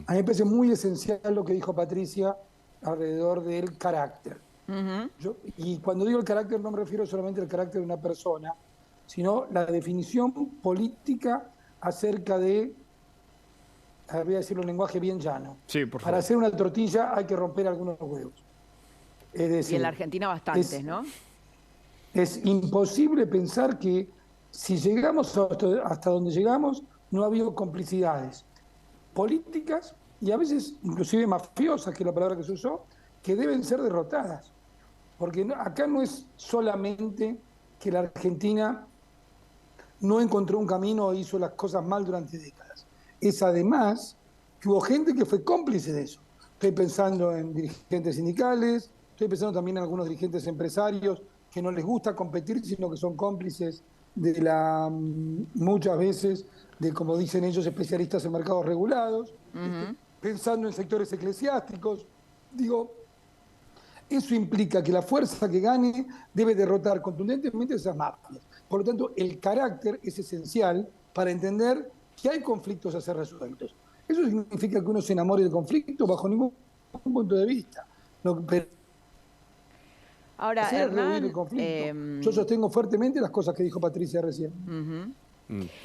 [SPEAKER 9] A mí me parece muy esencial lo que dijo Patricia alrededor del carácter. Y cuando digo el carácter no me refiero solamente al carácter de una persona, sino la definición política acerca de, voy a decirlo en lenguaje bien llano, para hacer una tortilla hay que romper algunos huevos. Es decir,
[SPEAKER 3] y en la Argentina bastantes, ¿no?
[SPEAKER 9] Es imposible pensar que si llegamos hasta donde llegamos no ha habido complicidades políticas y a veces inclusive mafiosas, que es la palabra que se usó, que deben ser derrotadas. Porque acá no es solamente que la Argentina no encontró un camino e hizo las cosas mal durante décadas. Es además que hubo gente que fue cómplice de eso. Estoy pensando en dirigentes sindicales, estoy pensando también en algunos dirigentes empresarios que no les gusta competir, sino que son cómplices de muchas veces, de como dicen ellos, especialistas en mercados regulados, pensando en sectores eclesiásticos. Digo, eso implica que la fuerza que gane debe derrotar contundentemente esas mafias. Por lo tanto, el carácter es esencial para entender que hay conflictos a ser resueltos. Eso significa que uno se enamore del conflicto bajo ningún punto de vista.
[SPEAKER 3] Ahora, Hernán,
[SPEAKER 9] el conflicto. Yo sostengo fuertemente las cosas que dijo Patricia recién.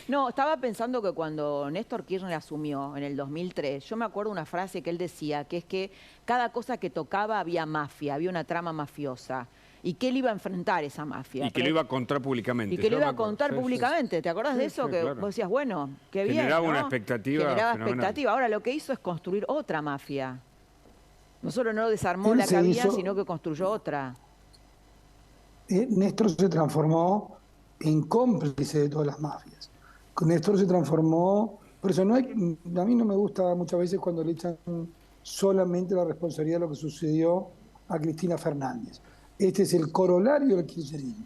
[SPEAKER 3] No, estaba pensando que cuando Néstor Kirchner asumió en el 2003, yo me acuerdo una frase que él decía, que es que cada cosa que tocaba había mafia, había una trama mafiosa. Y que él iba a enfrentar esa mafia.
[SPEAKER 2] Y que lo iba a contar públicamente.
[SPEAKER 3] Y que lo iba a contar públicamente. ¿Te acordás de eso? Que claro. Vos decías, bueno, qué bien,
[SPEAKER 2] Generaba
[SPEAKER 3] ¿no?
[SPEAKER 2] una expectativa.
[SPEAKER 3] Generaba expectativa. Ahora lo que hizo es construir otra mafia. No solo no desarmó la que había, sino que construyó otra.
[SPEAKER 9] Néstor se transformó en cómplice de todas las mafias. Néstor se transformó... Por eso a mí no me gusta muchas veces cuando le echan solamente la responsabilidad de lo que sucedió a Cristina Fernández. Este es el corolario del kirchnerismo.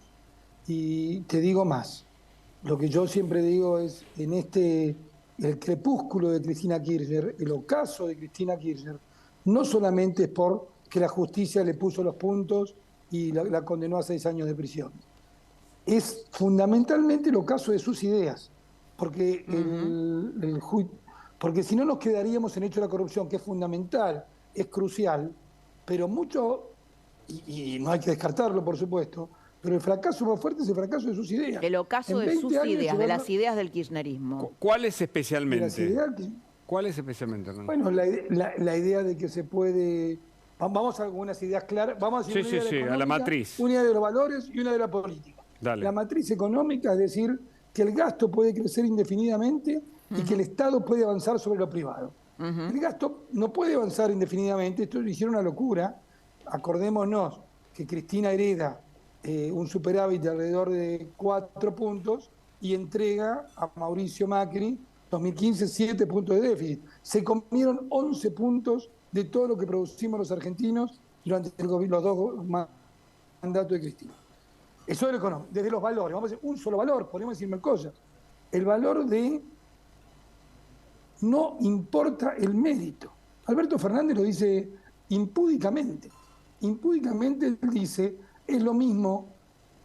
[SPEAKER 9] Y te digo más. Lo que yo siempre digo es, el crepúsculo de Cristina Kirchner, el ocaso de Cristina Kirchner, no solamente es porque la justicia le puso los puntos y la condenó a 6 años de prisión. Es fundamentalmente el ocaso de sus ideas. Porque, porque si no nos quedaríamos en el hecho de la corrupción, que es fundamental, es crucial, pero mucho... Y no hay que descartarlo, por supuesto, pero el fracaso más fuerte es el fracaso de sus ideas.
[SPEAKER 3] El ocaso de sus ideas, de las ideas del kirchnerismo.
[SPEAKER 2] ¿Cuáles especialmente? ¿Cuáles especialmente, Hernán?
[SPEAKER 9] Bueno, la idea de que se puede... Vamos a algunas ideas claras. Vamos a decir
[SPEAKER 2] a la matriz.
[SPEAKER 9] Una idea de los valores y una de la política.
[SPEAKER 2] Dale.
[SPEAKER 9] La matriz económica, es decir, que el gasto puede crecer indefinidamente y que el Estado puede avanzar sobre lo privado. El gasto no puede avanzar indefinidamente, esto hicieron una locura. Acordémonos que Cristina hereda un superávit de alrededor de 4 puntos y entrega a Mauricio Macri, 2015, 7 puntos de déficit. Se comieron 11 puntos de todo lo que producimos los argentinos durante los 2 mandatos de Cristina. Eso es lo económico. Desde los valores, vamos a decir un solo valor, podemos decir mil cosas. El valor de no importa el mérito. Alberto Fernández lo dice impúdicamente. Impúdicamente él dice, es lo mismo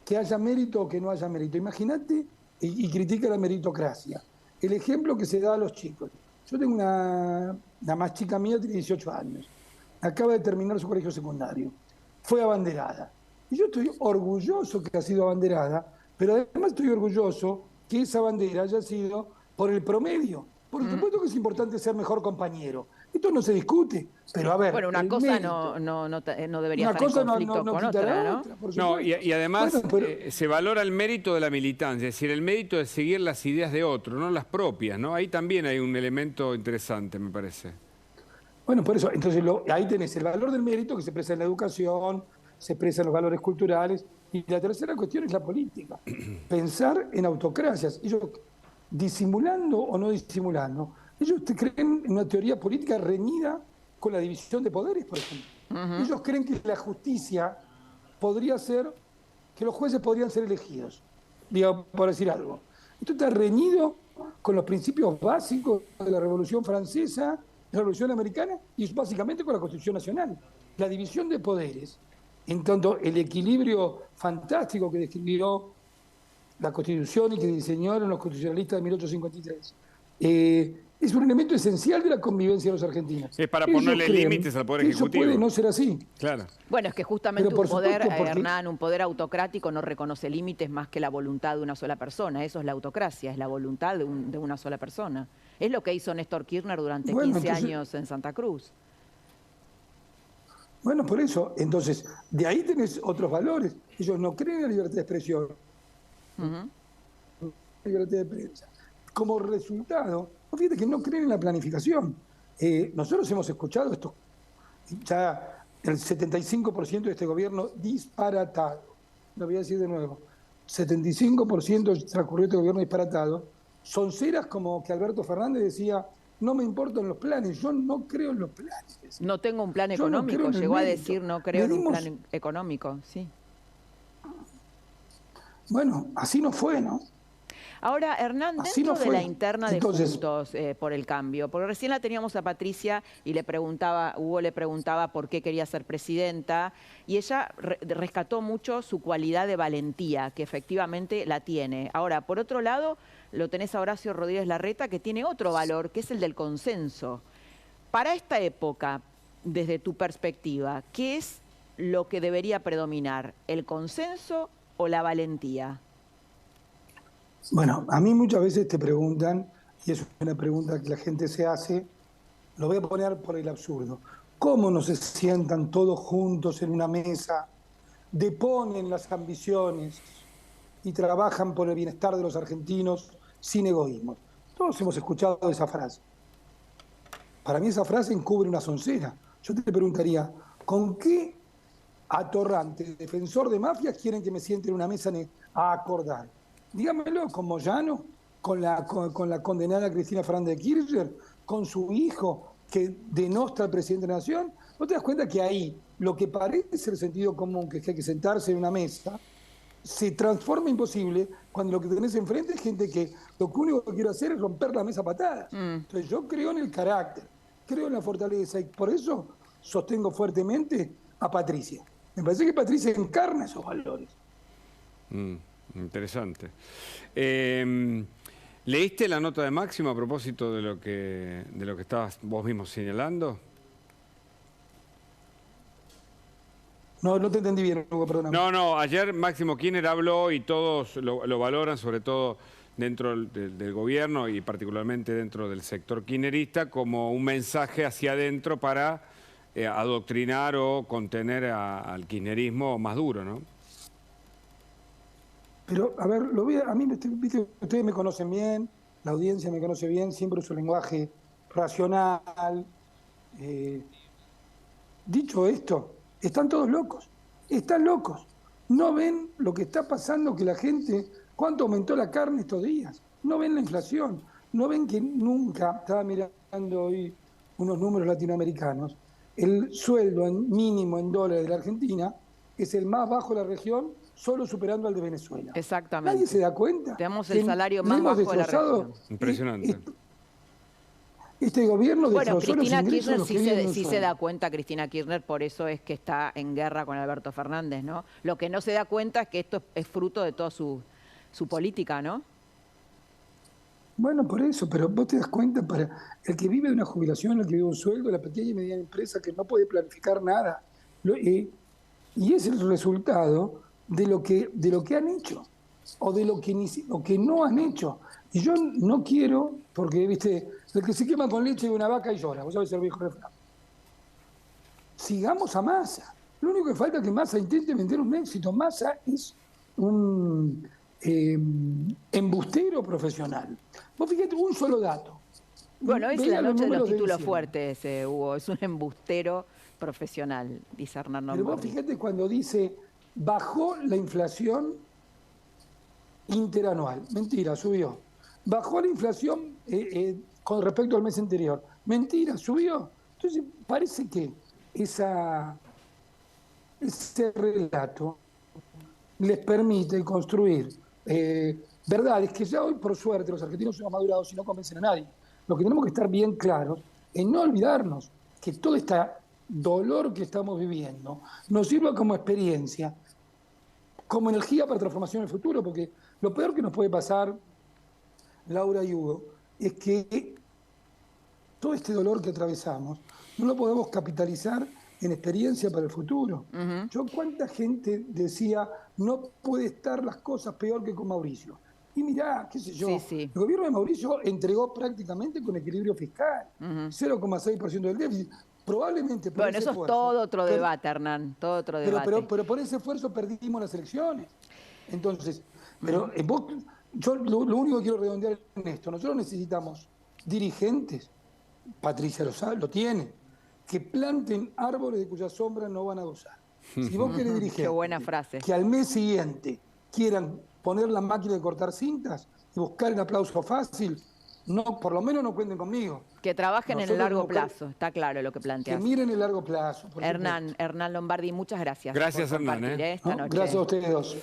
[SPEAKER 9] que haya mérito o que no haya mérito. Imagínate, y critica la meritocracia. El ejemplo que se da a los chicos. Yo tengo la más chica mía, tiene 18 años. Acaba de terminar su colegio secundario. Fue abanderada. Y yo estoy orgulloso que ha sido abanderada, pero además estoy orgulloso que esa bandera haya sido por el promedio. Por supuesto que es importante ser mejor compañero. Esto no se discute, pero a ver...
[SPEAKER 3] Bueno, una cosa
[SPEAKER 9] mérito,
[SPEAKER 3] no debería estar en conflicto con otra, ¿no?
[SPEAKER 2] No, y además se valora el mérito de la militancia, es decir, el mérito de seguir las ideas de otro, no las propias, ¿no? Ahí también hay un elemento interesante, me parece.
[SPEAKER 9] Bueno, por eso, entonces ahí tenés el valor del mérito que se expresa en la educación, se expresa en los valores culturales, y la tercera cuestión es la política. Pensar en autocracias. Ellos, disimulando o no disimulando, ellos creen en una teoría política reñida con la división de poderes, por ejemplo. Ellos creen que la justicia podría ser, que los jueces podrían ser elegidos, digamos, por decir algo. Esto está reñido con los principios básicos de la Revolución Francesa, de la Revolución Americana y básicamente con la Constitución Nacional. La división de poderes, en tanto el equilibrio fantástico que describió la Constitución y que diseñaron los constitucionalistas de 1853, es un elemento esencial de la convivencia de los argentinos.
[SPEAKER 2] Es para ponerle límites al Poder Ejecutivo.
[SPEAKER 9] Eso puede no ser así.
[SPEAKER 2] Claro.
[SPEAKER 3] Bueno, es que justamente un poder, Hernán, un poder autocrático no reconoce límites más que la voluntad de una sola persona. Eso es la autocracia, es la voluntad de una sola persona. Es lo que hizo Néstor Kirchner durante 15 años en Santa Cruz.
[SPEAKER 9] Bueno, por eso. Entonces, de ahí tenés otros valores. Ellos no creen en la libertad de expresión, libertad de prensa. Como resultado, fíjate que no creen en la planificación. Nosotros hemos escuchado esto, ya el 75% de este gobierno disparatado. Lo voy a decir de nuevo. 75% transcurrió este gobierno disparatado. Sonceras como que Alberto Fernández decía, no me importan los planes, yo no creo en los planes.
[SPEAKER 3] No tengo un plan
[SPEAKER 9] Yo no
[SPEAKER 3] económico,
[SPEAKER 9] creo en el
[SPEAKER 3] llegó a
[SPEAKER 9] mérito.
[SPEAKER 3] decir no creo en un
[SPEAKER 9] Venimos-
[SPEAKER 3] plan económico, sí.
[SPEAKER 9] Bueno, así no fue, ¿no?
[SPEAKER 3] Ahora, Hernán,
[SPEAKER 9] Así
[SPEAKER 3] dentro
[SPEAKER 9] no
[SPEAKER 3] de
[SPEAKER 9] fue.
[SPEAKER 3] la interna de
[SPEAKER 9] Entonces-
[SPEAKER 3] Juntos por el Cambio, porque recién la teníamos a Patricia y le preguntaba, Hugo le preguntaba por qué quería ser presidenta, y ella rescató mucho su cualidad de valentía, que efectivamente la tiene. Ahora, por otro lado, lo tenés a Horacio Rodríguez Larreta, que tiene otro valor, que es el del consenso. Para esta época, desde tu perspectiva, ¿qué es lo que debería predominar? ¿El consenso o la valentía?
[SPEAKER 9] Bueno, a mí muchas veces te preguntan, y es una pregunta que la gente se hace, lo voy a poner por el absurdo. ¿Cómo no se sientan todos juntos en una mesa, deponen las ambiciones y trabajan por el bienestar de los argentinos sin egoísmo? Todos hemos escuchado esa frase. Para mí esa frase encubre una soncera. Yo te preguntaría, ¿con qué atorrante defensor de mafias quieren que me siente en una mesa a acordar? Dígamelo, con Moyano, con la condenada Cristina Fernández de Kirchner, con su hijo que denostra al presidente de la Nación. ¿No te das cuenta que ahí lo que parece ser sentido común, que hay que sentarse en una mesa, se transforma imposible cuando lo que tenés enfrente es gente que lo único que quiere hacer es romper la mesa a patadas? Entonces yo creo en el carácter, creo en la fortaleza y por eso sostengo fuertemente a Patricia. Me parece que Patricia encarna esos valores.
[SPEAKER 2] Interesante. ¿Leíste la nota de Máximo a propósito de lo que estabas vos mismo señalando?
[SPEAKER 9] No te entendí bien, Hugo, perdóname.
[SPEAKER 2] No, ayer Máximo Kirchner habló y todos lo valoran, sobre todo dentro del gobierno y particularmente dentro del sector kirchnerista, como un mensaje hacia adentro para adoctrinar o contener al kirchnerismo más duro, ¿no?
[SPEAKER 9] Pero, a ver, a mí, viste, ustedes me conocen bien, la audiencia me conoce bien, siempre uso lenguaje racional. Dicho esto, están todos locos, están locos. No ven lo que está pasando, que la gente, cuánto aumentó la carne estos días, no ven la inflación, no ven que nunca, estaba mirando hoy unos números latinoamericanos, el sueldo mínimo en dólares de la Argentina es el más bajo de la región, solo superando al de Venezuela.
[SPEAKER 3] Exactamente.
[SPEAKER 9] ¿Nadie se da cuenta?
[SPEAKER 3] Tenemos el
[SPEAKER 9] que
[SPEAKER 3] salario
[SPEAKER 9] le
[SPEAKER 3] más
[SPEAKER 9] hemos
[SPEAKER 3] bajo de la
[SPEAKER 9] destrozado
[SPEAKER 3] región.
[SPEAKER 2] Impresionante.
[SPEAKER 9] Este gobierno
[SPEAKER 3] Bueno,
[SPEAKER 9] destrozó
[SPEAKER 3] Cristina
[SPEAKER 9] los ingresos de
[SPEAKER 3] Kirchner
[SPEAKER 9] los que viven en un
[SPEAKER 3] sí se
[SPEAKER 9] sueldo.
[SPEAKER 3] da cuenta, Cristina Kirchner, por eso es que está en guerra con Alberto Fernández, ¿no? Lo que no se da cuenta es que esto es fruto de toda su política, ¿no?
[SPEAKER 9] Bueno, por eso, pero vos te das cuenta, para el que vive de una jubilación, el que vive de un sueldo, la pequeña y mediana empresa que no puede planificar nada, y es el resultado de lo que han hecho, o de lo que no han hecho. Y yo no quiero, porque, viste, el que se quema con leche de una vaca y llora, vos sabés el viejo refrán. Sigamos a Massa. Lo único que falta es que Massa intente vender un éxito. Massa es un embustero profesional. Vos fíjate, un solo dato.
[SPEAKER 3] Bueno, es
[SPEAKER 9] Vean
[SPEAKER 3] la
[SPEAKER 9] los
[SPEAKER 3] noche de los
[SPEAKER 9] números de
[SPEAKER 3] títulos
[SPEAKER 9] diciembre.
[SPEAKER 3] fuertes, Hugo. Es un embustero profesional, dice Hernán
[SPEAKER 9] Pero vos
[SPEAKER 3] Lombardi.
[SPEAKER 9] fíjate cuando dice, bajó la inflación interanual. Mentira, subió. Bajó la inflación con respecto al mes anterior. Mentira, subió. Entonces, parece que ese relato les permite construir verdades que ya hoy, por suerte, los argentinos son madurados y no convencen a nadie. Lo que tenemos que estar bien claros es no olvidarnos que todo este dolor que estamos viviendo nos sirva como experiencia, como energía para transformación en el futuro, porque lo peor que nos puede pasar, Laura y Hugo, es que todo este dolor que atravesamos no lo podemos capitalizar en experiencia para el futuro. Yo, cuánta gente decía, no puede estar las cosas peor que con Mauricio. Y mirá, qué sé yo,
[SPEAKER 3] Sí.
[SPEAKER 9] el gobierno de Mauricio entregó prácticamente con equilibrio fiscal, 0,6% del déficit. Probablemente por
[SPEAKER 3] Bueno,
[SPEAKER 9] ese
[SPEAKER 3] eso es
[SPEAKER 9] esfuerzo,
[SPEAKER 3] todo otro
[SPEAKER 9] pero-
[SPEAKER 3] debate, Hernán, todo otro debate.
[SPEAKER 9] pero por ese esfuerzo perdimos las elecciones. Entonces, pero yo lo único que quiero redondear en esto, nosotros necesitamos dirigentes Patricia lo tiene, que planten árboles de cuya sombra no van a gozar. Si vos querés dirigir
[SPEAKER 3] Qué buena frase.
[SPEAKER 9] que al mes siguiente quieran poner la máquina de cortar cintas y buscar el aplauso fácil, no, por lo menos no cuenten conmigo.
[SPEAKER 3] Que trabajen en el
[SPEAKER 9] Nosotros
[SPEAKER 3] largo
[SPEAKER 9] no-
[SPEAKER 3] plazo, está claro lo que
[SPEAKER 9] Que
[SPEAKER 3] planteas.
[SPEAKER 9] miren el largo plazo. por
[SPEAKER 3] Hernán Lombardi, muchas gracias.
[SPEAKER 2] Gracias,
[SPEAKER 3] por
[SPEAKER 2] Hernán,
[SPEAKER 3] compartir, esta
[SPEAKER 9] supuesto. ¿No?
[SPEAKER 3] noche.
[SPEAKER 9] Gracias a ustedes dos.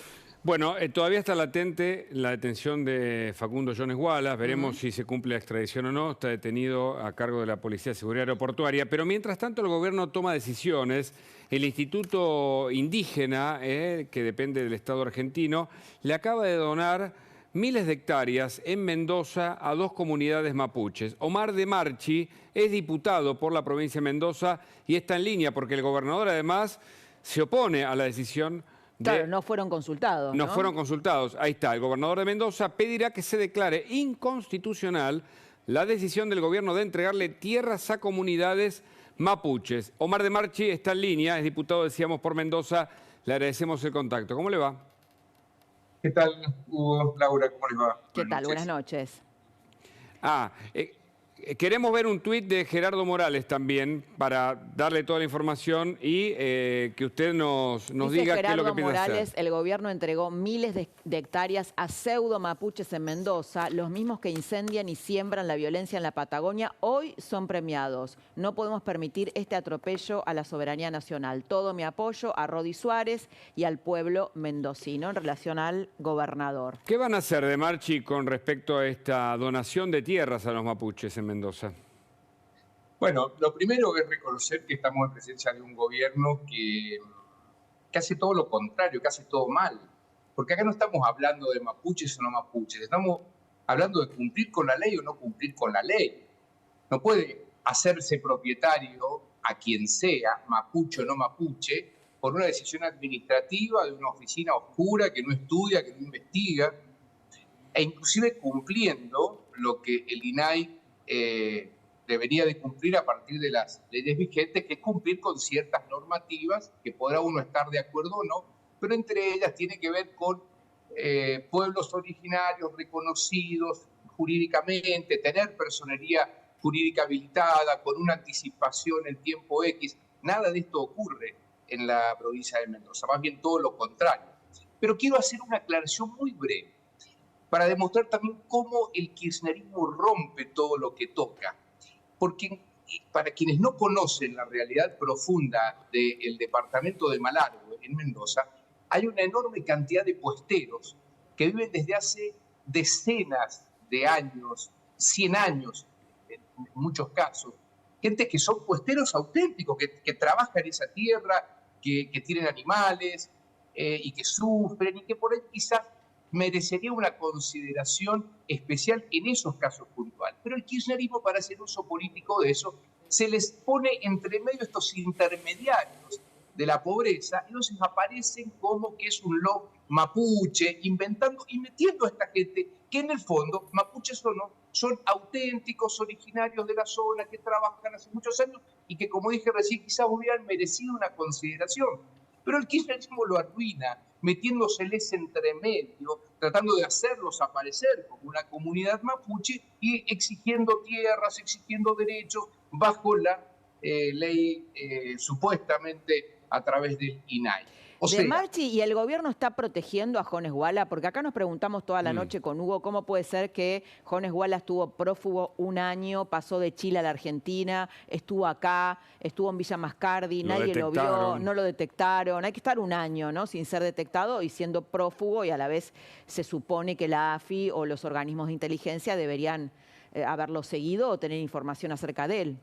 [SPEAKER 2] Bueno, todavía está latente la detención de Facundo Jones Wallace. Veremos si se cumple la extradición o no. Está detenido a cargo de la Policía de Seguridad Aeroportuaria. Pero mientras tanto el gobierno toma decisiones. El Instituto Indígena, que depende del Estado argentino, le acaba de donar miles de hectáreas en Mendoza a 2 comunidades mapuches. Omar de Marchi es diputado por la provincia de Mendoza y está en línea porque el gobernador además se opone a la decisión
[SPEAKER 3] Claro, no fueron consultados.
[SPEAKER 2] no fueron consultados. Ahí está, el gobernador de Mendoza pedirá que se declare inconstitucional la decisión del gobierno de entregarle tierras a comunidades mapuches. Omar de Marchi está en línea, es diputado, decíamos, por Mendoza. Le agradecemos el contacto. ¿Cómo le va?
[SPEAKER 10] ¿Qué tal, Hugo, Laura? ¿Cómo les va?
[SPEAKER 3] ¿Qué tal? Buenas noches.
[SPEAKER 2] Queremos ver un tuit de Gerardo Morales también para darle toda la información y que usted nos
[SPEAKER 3] Dice
[SPEAKER 2] diga qué es lo que
[SPEAKER 3] Gerardo
[SPEAKER 2] piensa
[SPEAKER 3] Morales,
[SPEAKER 2] hacer.
[SPEAKER 3] el gobierno entregó miles de hectáreas a pseudo mapuches en Mendoza, los mismos que incendian y siembran la violencia en la Patagonia, hoy son premiados. No podemos permitir este atropello a la soberanía nacional. Todo mi apoyo a Rodi Suárez y al pueblo mendocino en relación al gobernador.
[SPEAKER 2] ¿Qué van a hacer de Marchi con respecto a esta donación de tierras a los mapuches en Mendoza?
[SPEAKER 10] Bueno, lo primero es reconocer que estamos en presencia de un gobierno que hace todo lo contrario, que hace todo mal. Porque acá no estamos hablando de mapuches o no mapuches, estamos hablando de cumplir con la ley o no cumplir con la ley. No puede hacerse propietario a quien sea, mapuche o no mapuche, por una decisión administrativa de una oficina oscura que no estudia, que no investiga, e inclusive cumpliendo lo que el INAI debería de cumplir a partir de las leyes vigentes, que es cumplir con ciertas normativas que podrá uno estar de acuerdo o no, pero entre ellas tiene que ver con pueblos originarios reconocidos jurídicamente, tener personería jurídica habilitada, con una anticipación en tiempo X. Nada de esto ocurre en la provincia de Mendoza, más bien todo lo contrario. Pero quiero hacer una aclaración muy breve para demostrar también cómo el kirchnerismo rompe todo lo que toca. Porque para quienes no conocen la realidad profunda del departamento de Malargüe, en Mendoza, hay una enorme cantidad de puesteros que viven desde hace decenas de años, 100 años en muchos casos, gente que son puesteros auténticos, que trabajan en esa tierra, que tienen animales y que sufren y que por ahí quizás merecería una consideración especial en esos casos puntuales. Pero el kirchnerismo, para hacer uso político de eso, se les pone entre medio estos intermediarios de la pobreza, y entonces aparecen como que es un lo mapuche, inventando y metiendo a esta gente que en el fondo, mapuches o no, son auténticos, originarios de la zona, que trabajan hace muchos años y que, como dije recién, quizás hubieran merecido una consideración. Pero el kirchnerismo lo arruina, metiéndoseles entre medio, tratando de hacerlos aparecer como una comunidad mapuche y exigiendo tierras, exigiendo derechos bajo la ley supuestamente a través del INAI.
[SPEAKER 3] De Marchi, ¿y el gobierno está protegiendo a Jones Walla? Porque acá nos preguntamos toda la noche con Hugo cómo puede ser que Jones Walla estuvo prófugo un año, pasó de Chile a la Argentina, estuvo acá, estuvo en Villa Mascardi, nadie lo vio, no lo detectaron. Hay que estar un año, ¿no?, sin ser detectado y siendo prófugo, y a la vez se supone que la AFI o los organismos de inteligencia deberían haberlo seguido o tener información acerca de él.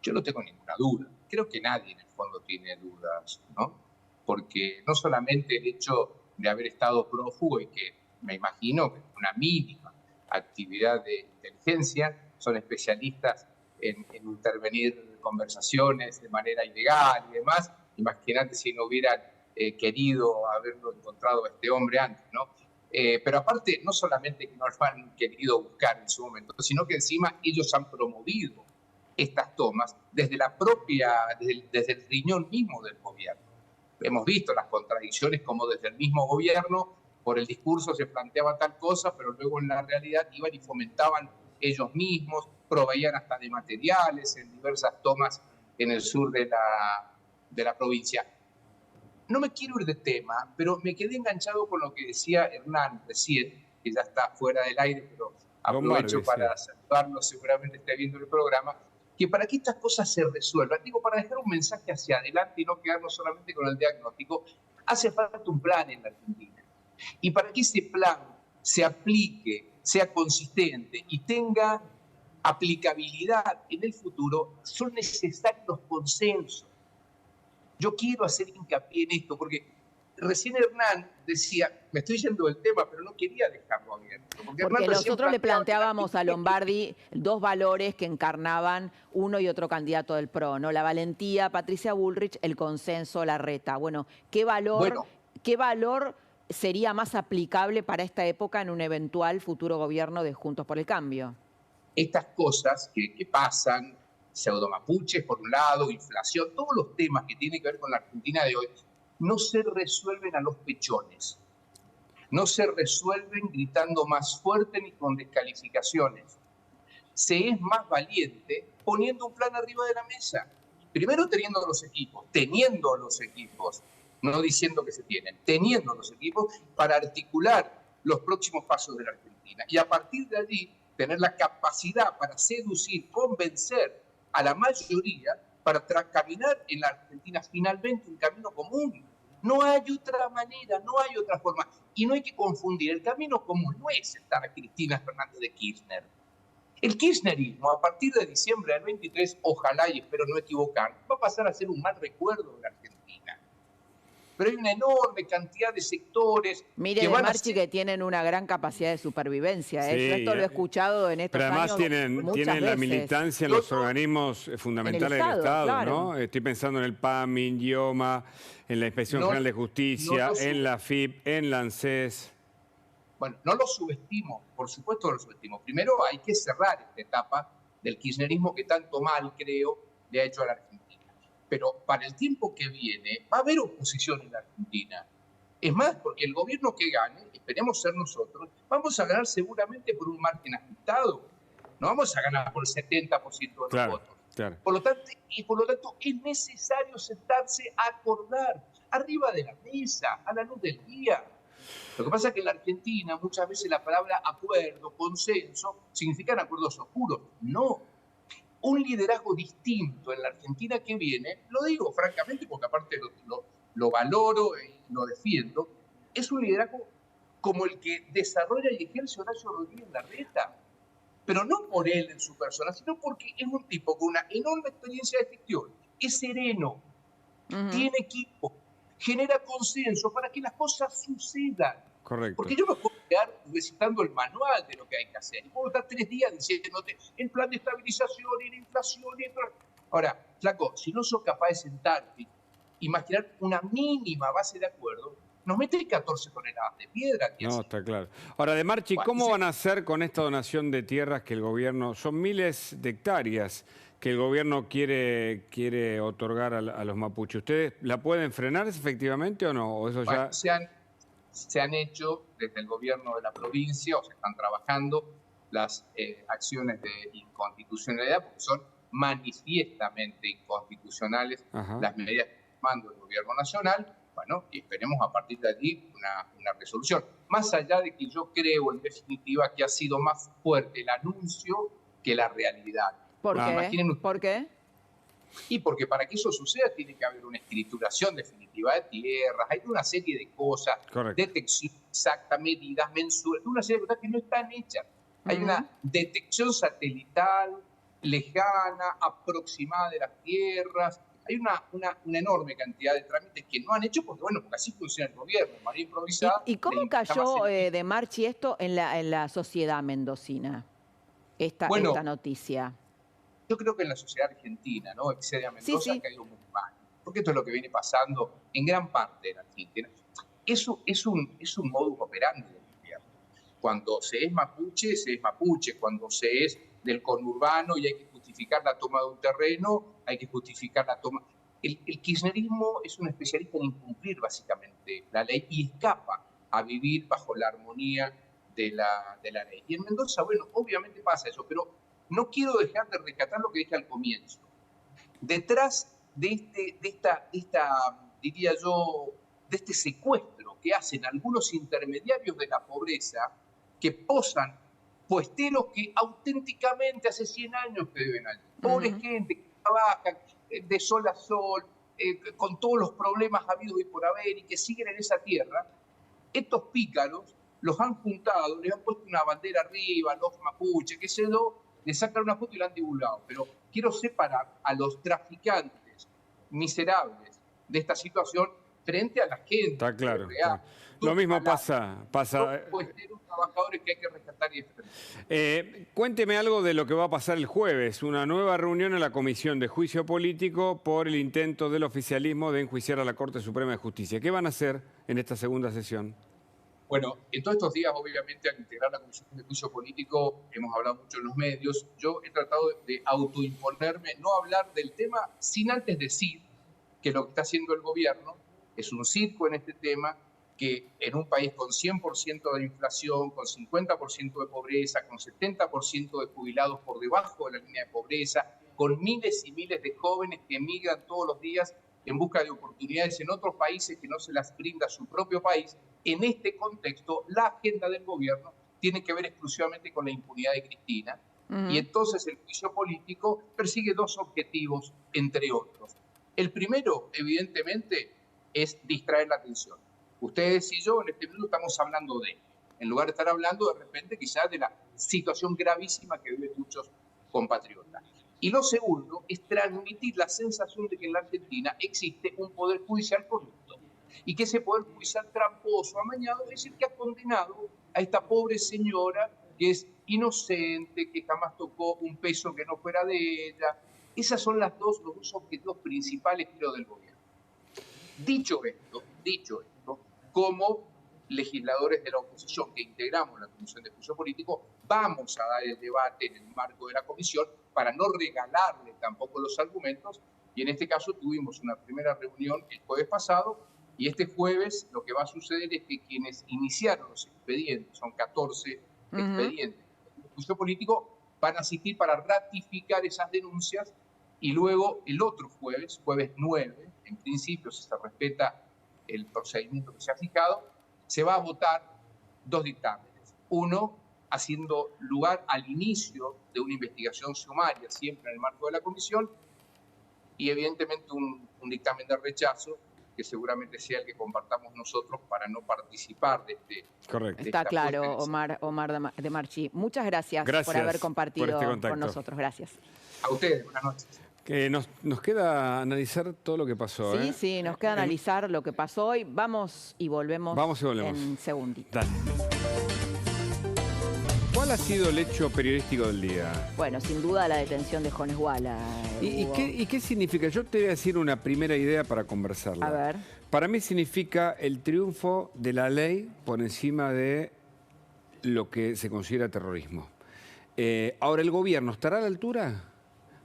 [SPEAKER 10] Yo no tengo ninguna duda. Creo que nadie en el fondo tiene dudas, ¿no? Porque no solamente el hecho de haber estado prófugo y que me imagino que una mínima actividad de inteligencia, son especialistas en intervenir conversaciones de manera ilegal y demás. Imagínate si no hubieran querido haberlo encontrado a este hombre antes, ¿no? Pero aparte, no solamente que no lo han querido buscar en su momento, sino que encima ellos han promovido estas tomas desde el riñón mismo del gobierno. Hemos visto las contradicciones, como desde el mismo gobierno, por el discurso se planteaba tal cosa, pero luego en la realidad iban y fomentaban ellos mismos, proveían hasta de materiales en diversas tomas en el sur de la provincia. No me quiero ir de tema, pero me quedé enganchado con lo que decía Hernán recién, que ya está fuera del aire, pero aprovecho para saludarlo, seguramente está viendo el programa, que para que estas cosas se resuelvan, digo, para dejar un mensaje hacia adelante y no quedarnos solamente con el diagnóstico, hace falta un plan en la Argentina. Y para que ese plan se aplique, sea consistente y tenga aplicabilidad en el futuro, son necesarios los consensos. Yo quiero hacer hincapié en esto, porque recién Hernán decía, me estoy yendo del tema, pero no quería dejarlo abierto.
[SPEAKER 3] Porque nosotros le planteábamos a Lombardi dos valores que encarnaban uno y otro candidato del PRO, ¿no? La valentía, Patricia Bullrich, el consenso, Larreta. Bueno, ¿qué valor sería más aplicable para esta época en un eventual futuro gobierno de Juntos por el Cambio?
[SPEAKER 10] Estas cosas que pasan, pseudomapuches por un lado, inflación, todos los temas que tienen que ver con la Argentina de hoy, no se resuelven a los pechones. No se resuelven gritando más fuerte ni con descalificaciones. Se es más valiente poniendo un plan arriba de la mesa. Primero teniendo los equipos, no diciendo que se tienen, teniendo los equipos para articular los próximos pasos de la Argentina. Y a partir de allí, tener la capacidad para seducir, convencer a la mayoría para caminar en la Argentina finalmente un camino común. No hay otra manera, no hay otra forma. Y no hay que confundir, el camino común no es sentar a Cristina Fernández de Kirchner. El kirchnerismo, a partir de diciembre del 23, ojalá y espero no equivocar, va a pasar a ser un mal recuerdo de la Argentina. Pero hay una enorme cantidad de sectores.
[SPEAKER 3] Mire, de Marchi que tienen una gran capacidad de supervivencia.
[SPEAKER 2] Sí,
[SPEAKER 3] yo esto lo he escuchado en estos años.
[SPEAKER 2] Pero además tienen la militancia en los organismos fundamentales del Estado, claro. ¿No? Estoy pensando en el PAM, en IOMA, en la Inspección General de Justicia, en la FIP, en la ANSES.
[SPEAKER 10] Bueno, no lo subestimo, por supuesto lo subestimo. Primero hay que cerrar esta etapa del kirchnerismo que tanto mal, creo, le ha hecho a la Argentina. Pero para el tiempo que viene va a haber oposición en la Argentina. Es más, porque el gobierno que gane, esperemos ser nosotros, vamos a ganar seguramente por un margen ajustado. No vamos a ganar por el 70% de los votos.
[SPEAKER 2] Claro.
[SPEAKER 10] Por lo tanto, es necesario sentarse a acordar arriba de la mesa, a la luz del día. Lo que pasa es que en la Argentina muchas veces la palabra acuerdo, consenso, significan acuerdos oscuros. No. Un liderazgo distinto en la Argentina que viene, lo digo francamente porque aparte lo valoro y lo defiendo, es un liderazgo como el que desarrolla y ejerce Horacio Rodríguez Larreta. Pero no por él en su persona, sino porque es un tipo con una enorme experiencia de gestión, es sereno, tiene equipo, genera consenso para que las cosas sucedan.
[SPEAKER 2] Correcto.
[SPEAKER 10] Porque yo me puedo quedar recitando el manual de lo que hay que hacer. Y puedo estar 3 días diciéndote el plan de estabilización y la inflación. Ahora, flaco, si no sos capaz de sentarte, imaginar una mínima base de acuerdo, nos mete 14 toneladas de piedra.
[SPEAKER 2] No, está claro. Ahora, de Marchi, ¿cómo van a hacer con esta donación de tierras que el gobierno, son miles de hectáreas que el gobierno quiere otorgar a los mapuches? ¿Ustedes la pueden frenar efectivamente o no? ¿O eso ya...
[SPEAKER 10] Se han hecho desde el gobierno de la provincia, o se están trabajando las acciones de inconstitucionalidad, porque son manifiestamente inconstitucionales las medidas que está tomando el gobierno nacional. Bueno, y esperemos a partir de allí una resolución. Más allá de que yo creo, en definitiva, que ha sido más fuerte el anuncio que la realidad.
[SPEAKER 3] ¿Por qué? ¿Por qué?
[SPEAKER 10] Y porque para que eso suceda tiene que haber una escrituración definitiva de tierras, hay una serie de cosas, detección exacta, medidas, mensuras, una serie de cosas que no están hechas. Hay una detección satelital, lejana, aproximada de las tierras, hay una enorme cantidad de trámites que no han hecho porque, bueno, porque así funciona el gobierno, de manera improvisada.
[SPEAKER 3] ¿Y cómo cayó de Marchi esto en la sociedad mendocina, esta noticia?
[SPEAKER 10] Yo creo que en la sociedad argentina, ¿no? Epicedia Mendoza ha caído muy mal, porque esto es lo que viene pasando en gran parte de la Argentina. Eso es un modus operandi del gobierno. Cuando se es mapuche, cuando se es del conurbano y hay que justificar la toma de un terreno, hay que justificar la toma... El kirchnerismo es un especialista en incumplir básicamente la ley y escapa a vivir bajo la armonía de la ley. Y en Mendoza, bueno, obviamente pasa eso, pero no quiero dejar de rescatar lo que dije al comienzo. Detrás de diría yo, de este secuestro que hacen algunos intermediarios de la pobreza, que posan puesteros que auténticamente hace 100 años que viven allí. Pobre gente que trabaja de sol a sol, con todos los problemas habidos y por haber, y que siguen en esa tierra. Estos pícaros los han juntado, les han puesto una bandera arriba, los mapuches, qué sé yo, le sacan una foto y la han divulgado. Pero quiero separar a los traficantes miserables de esta situación frente a la gente.
[SPEAKER 2] Está claro.
[SPEAKER 10] Real.
[SPEAKER 2] Lo mismo pasa.
[SPEAKER 10] Puesteros trabajadores que hay que rescatar y defender.
[SPEAKER 2] Cuénteme algo de lo que va a pasar el jueves, una nueva reunión en la Comisión de Juicio Político por el intento del oficialismo de enjuiciar a la Corte Suprema de Justicia. ¿Qué van a hacer en esta segunda sesión?
[SPEAKER 10] Bueno, en todos estos días, obviamente, al integrar la Comisión de Juicio Político, hemos hablado mucho en los medios. Yo he tratado de autoimponerme, no hablar del tema sin antes decir que lo que está haciendo el gobierno es un circo en este tema, que en un país con 100% de inflación, con 50% de pobreza, con 70% de jubilados por debajo de la línea de pobreza, con miles y miles de jóvenes que emigran todos los días en busca de oportunidades en otros países que no se las brinda su propio país, en este contexto la agenda del gobierno tiene que ver exclusivamente con la impunidad de Cristina. Y entonces el juicio político persigue dos objetivos, entre otros. El primero, evidentemente, es distraer la atención. Ustedes y yo en este minuto estamos hablando de, en lugar de estar hablando de repente quizás de la situación gravísima que viven muchos compatriotas. Y lo segundo es transmitir la sensación de que en la Argentina existe un poder judicial corrupto y que ese poder judicial tramposo, amañado, es el que ha condenado a esta pobre señora que es inocente, que jamás tocó un peso que no fuera de ella. Esos son los dos objetivos principales, creo, del gobierno. Dicho esto, como legisladores de la oposición que integramos la Comisión de Juicio Político, vamos a dar el debate en el marco de la comisión para no regalarle tampoco los argumentos. Y en este caso tuvimos una primera reunión el jueves pasado, y este jueves lo que va a suceder es que quienes iniciaron los expedientes, son 14 expedientes de juicio político, van a asistir para ratificar esas denuncias, y luego el otro jueves 9, en principio, si se respeta el procedimiento que se ha fijado, se va a votar dos dictámenes. Uno, haciendo lugar al inicio de una investigación sumaria, siempre en el marco de la comisión, y evidentemente un dictamen de rechazo, que seguramente sea el que compartamos nosotros para no participar de este...
[SPEAKER 2] Correcto.
[SPEAKER 3] Está claro, Omar de Marchi. Muchas gracias por haber compartido con nosotros. Gracias.
[SPEAKER 10] A ustedes, buenas noches.
[SPEAKER 2] Nos queda analizar todo lo que pasó.
[SPEAKER 3] Sí, nos queda analizar lo que pasó hoy. Vamos y volvemos en segundito.
[SPEAKER 2] Dale. ¿Cuál ha sido el hecho periodístico del día?
[SPEAKER 3] Bueno, sin duda la detención de Jones Wala.
[SPEAKER 2] ¿Y qué significa? Yo te voy a decir una primera idea para conversarla.
[SPEAKER 3] A ver.
[SPEAKER 2] Para mí significa el triunfo de la ley por encima de lo que se considera terrorismo. Ahora, ¿el gobierno estará a la altura?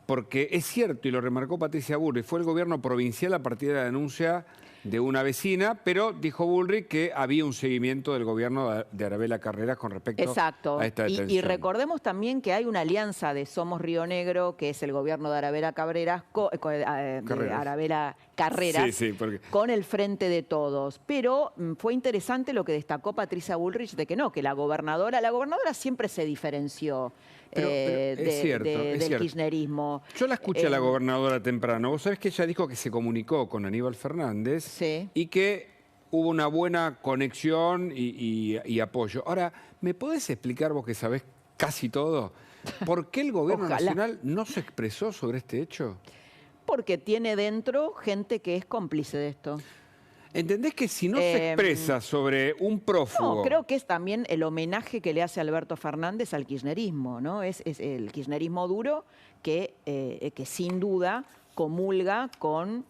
[SPEAKER 2] Porque es cierto, y lo remarcó Patricia Bullrich, fue el gobierno provincial a partir de la denuncia de una vecina, pero dijo Bullrich que había un seguimiento del gobierno de Arabella Carreras con respecto a esta detención.
[SPEAKER 3] Y recordemos también que hay una alianza de Somos Río Negro, que es el gobierno de Arabella Carreras, con el Frente de Todos. Pero fue interesante lo que destacó Patricia Bullrich de que no, que la gobernadora siempre se diferenció.
[SPEAKER 2] Es cierto.
[SPEAKER 3] Del kirchnerismo.
[SPEAKER 2] Yo la escuché a la gobernadora temprano. Vos sabés que ella dijo que se comunicó con Aníbal Fernández y que hubo una buena conexión y apoyo. Ahora, ¿me podés explicar, vos que sabés casi todo, por qué el gobierno nacional no se expresó sobre este hecho?
[SPEAKER 3] Porque tiene dentro gente que es cómplice de esto.
[SPEAKER 2] ¿Entendés que si no se expresa sobre un prófugo?
[SPEAKER 3] No, creo que es también el homenaje que le hace Alberto Fernández al kirchnerismo, ¿no? Es el kirchnerismo duro que sin duda comulga con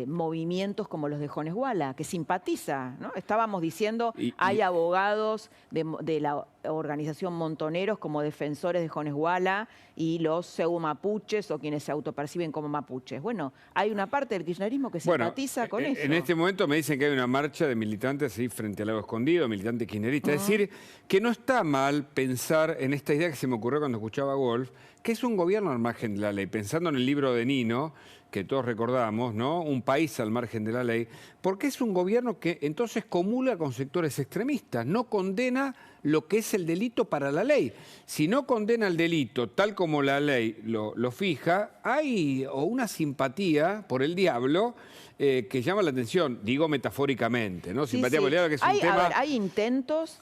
[SPEAKER 3] movimientos como los de Jones Wala, que simpatiza, ¿no? Estábamos diciendo, hay abogados de la organización Montoneros como defensores de Jones Wala y los pseudo mapuches o quienes se autoperciben como mapuches. Bueno, hay una parte del kirchnerismo que simpatiza con eso.
[SPEAKER 2] En este momento me dicen que hay una marcha de militantes ahí frente al Lago Escondido, militantes kirchneristas. Es decir, que no está mal pensar en esta idea que se me ocurrió cuando escuchaba a Wolf, que es un gobierno al margen de la ley. Pensando en el libro de Nino, que todos recordamos, ¿no? Un país al margen de la ley, porque es un gobierno que entonces comulga con sectores extremistas, no condena lo que es el delito para la ley. Si no condena el delito tal como la ley lo fija, hay una simpatía por el diablo que llama la atención, digo metafóricamente, ¿no? Simpatía por el diablo, que es un tema...
[SPEAKER 3] A ver, hay intentos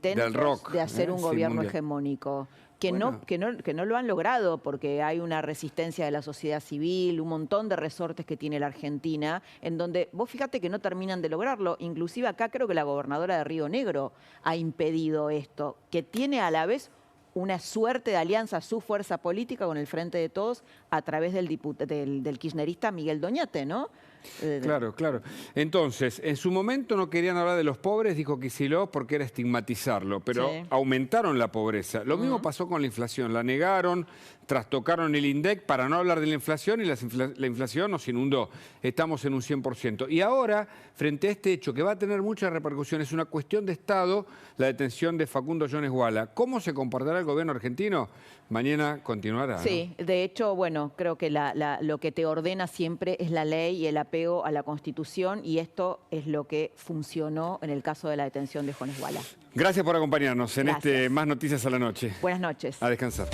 [SPEAKER 2] del rock,
[SPEAKER 3] de hacer un gobierno
[SPEAKER 2] mundial.
[SPEAKER 3] hegemónico. Que no lo han logrado porque hay una resistencia de la sociedad civil, un montón de resortes que tiene la Argentina, en donde vos fíjate que no terminan de lograrlo. Inclusive acá creo que la gobernadora de Río Negro ha impedido esto, que tiene a la vez una suerte de alianza, su fuerza política con el Frente de Todos a través del kirchnerista Miguel Doñate, ¿no?
[SPEAKER 2] Claro, claro. Entonces, en su momento no querían hablar de los pobres, dijo Kicillof, porque era estigmatizarlo, pero aumentaron la pobreza. Lo mismo pasó con la inflación, la negaron, trastocaron el INDEC para no hablar de la inflación y la inflación nos inundó. Estamos en un 100%. Y ahora, frente a este hecho que va a tener muchas repercusiones, es una cuestión de Estado, la detención de Facundo Jones Wala. ¿Cómo se comportará el gobierno argentino? Mañana continuará,
[SPEAKER 3] Sí,
[SPEAKER 2] ¿no?
[SPEAKER 3] De hecho, bueno, creo que lo que te ordena siempre es la ley y el apego a la Constitución, y esto es lo que funcionó en el caso de la detención de Jones Wala.
[SPEAKER 2] Gracias por acompañarnos en
[SPEAKER 3] Gracias.
[SPEAKER 2] Más Noticias a la Noche.
[SPEAKER 3] Buenas noches.
[SPEAKER 2] A descansar.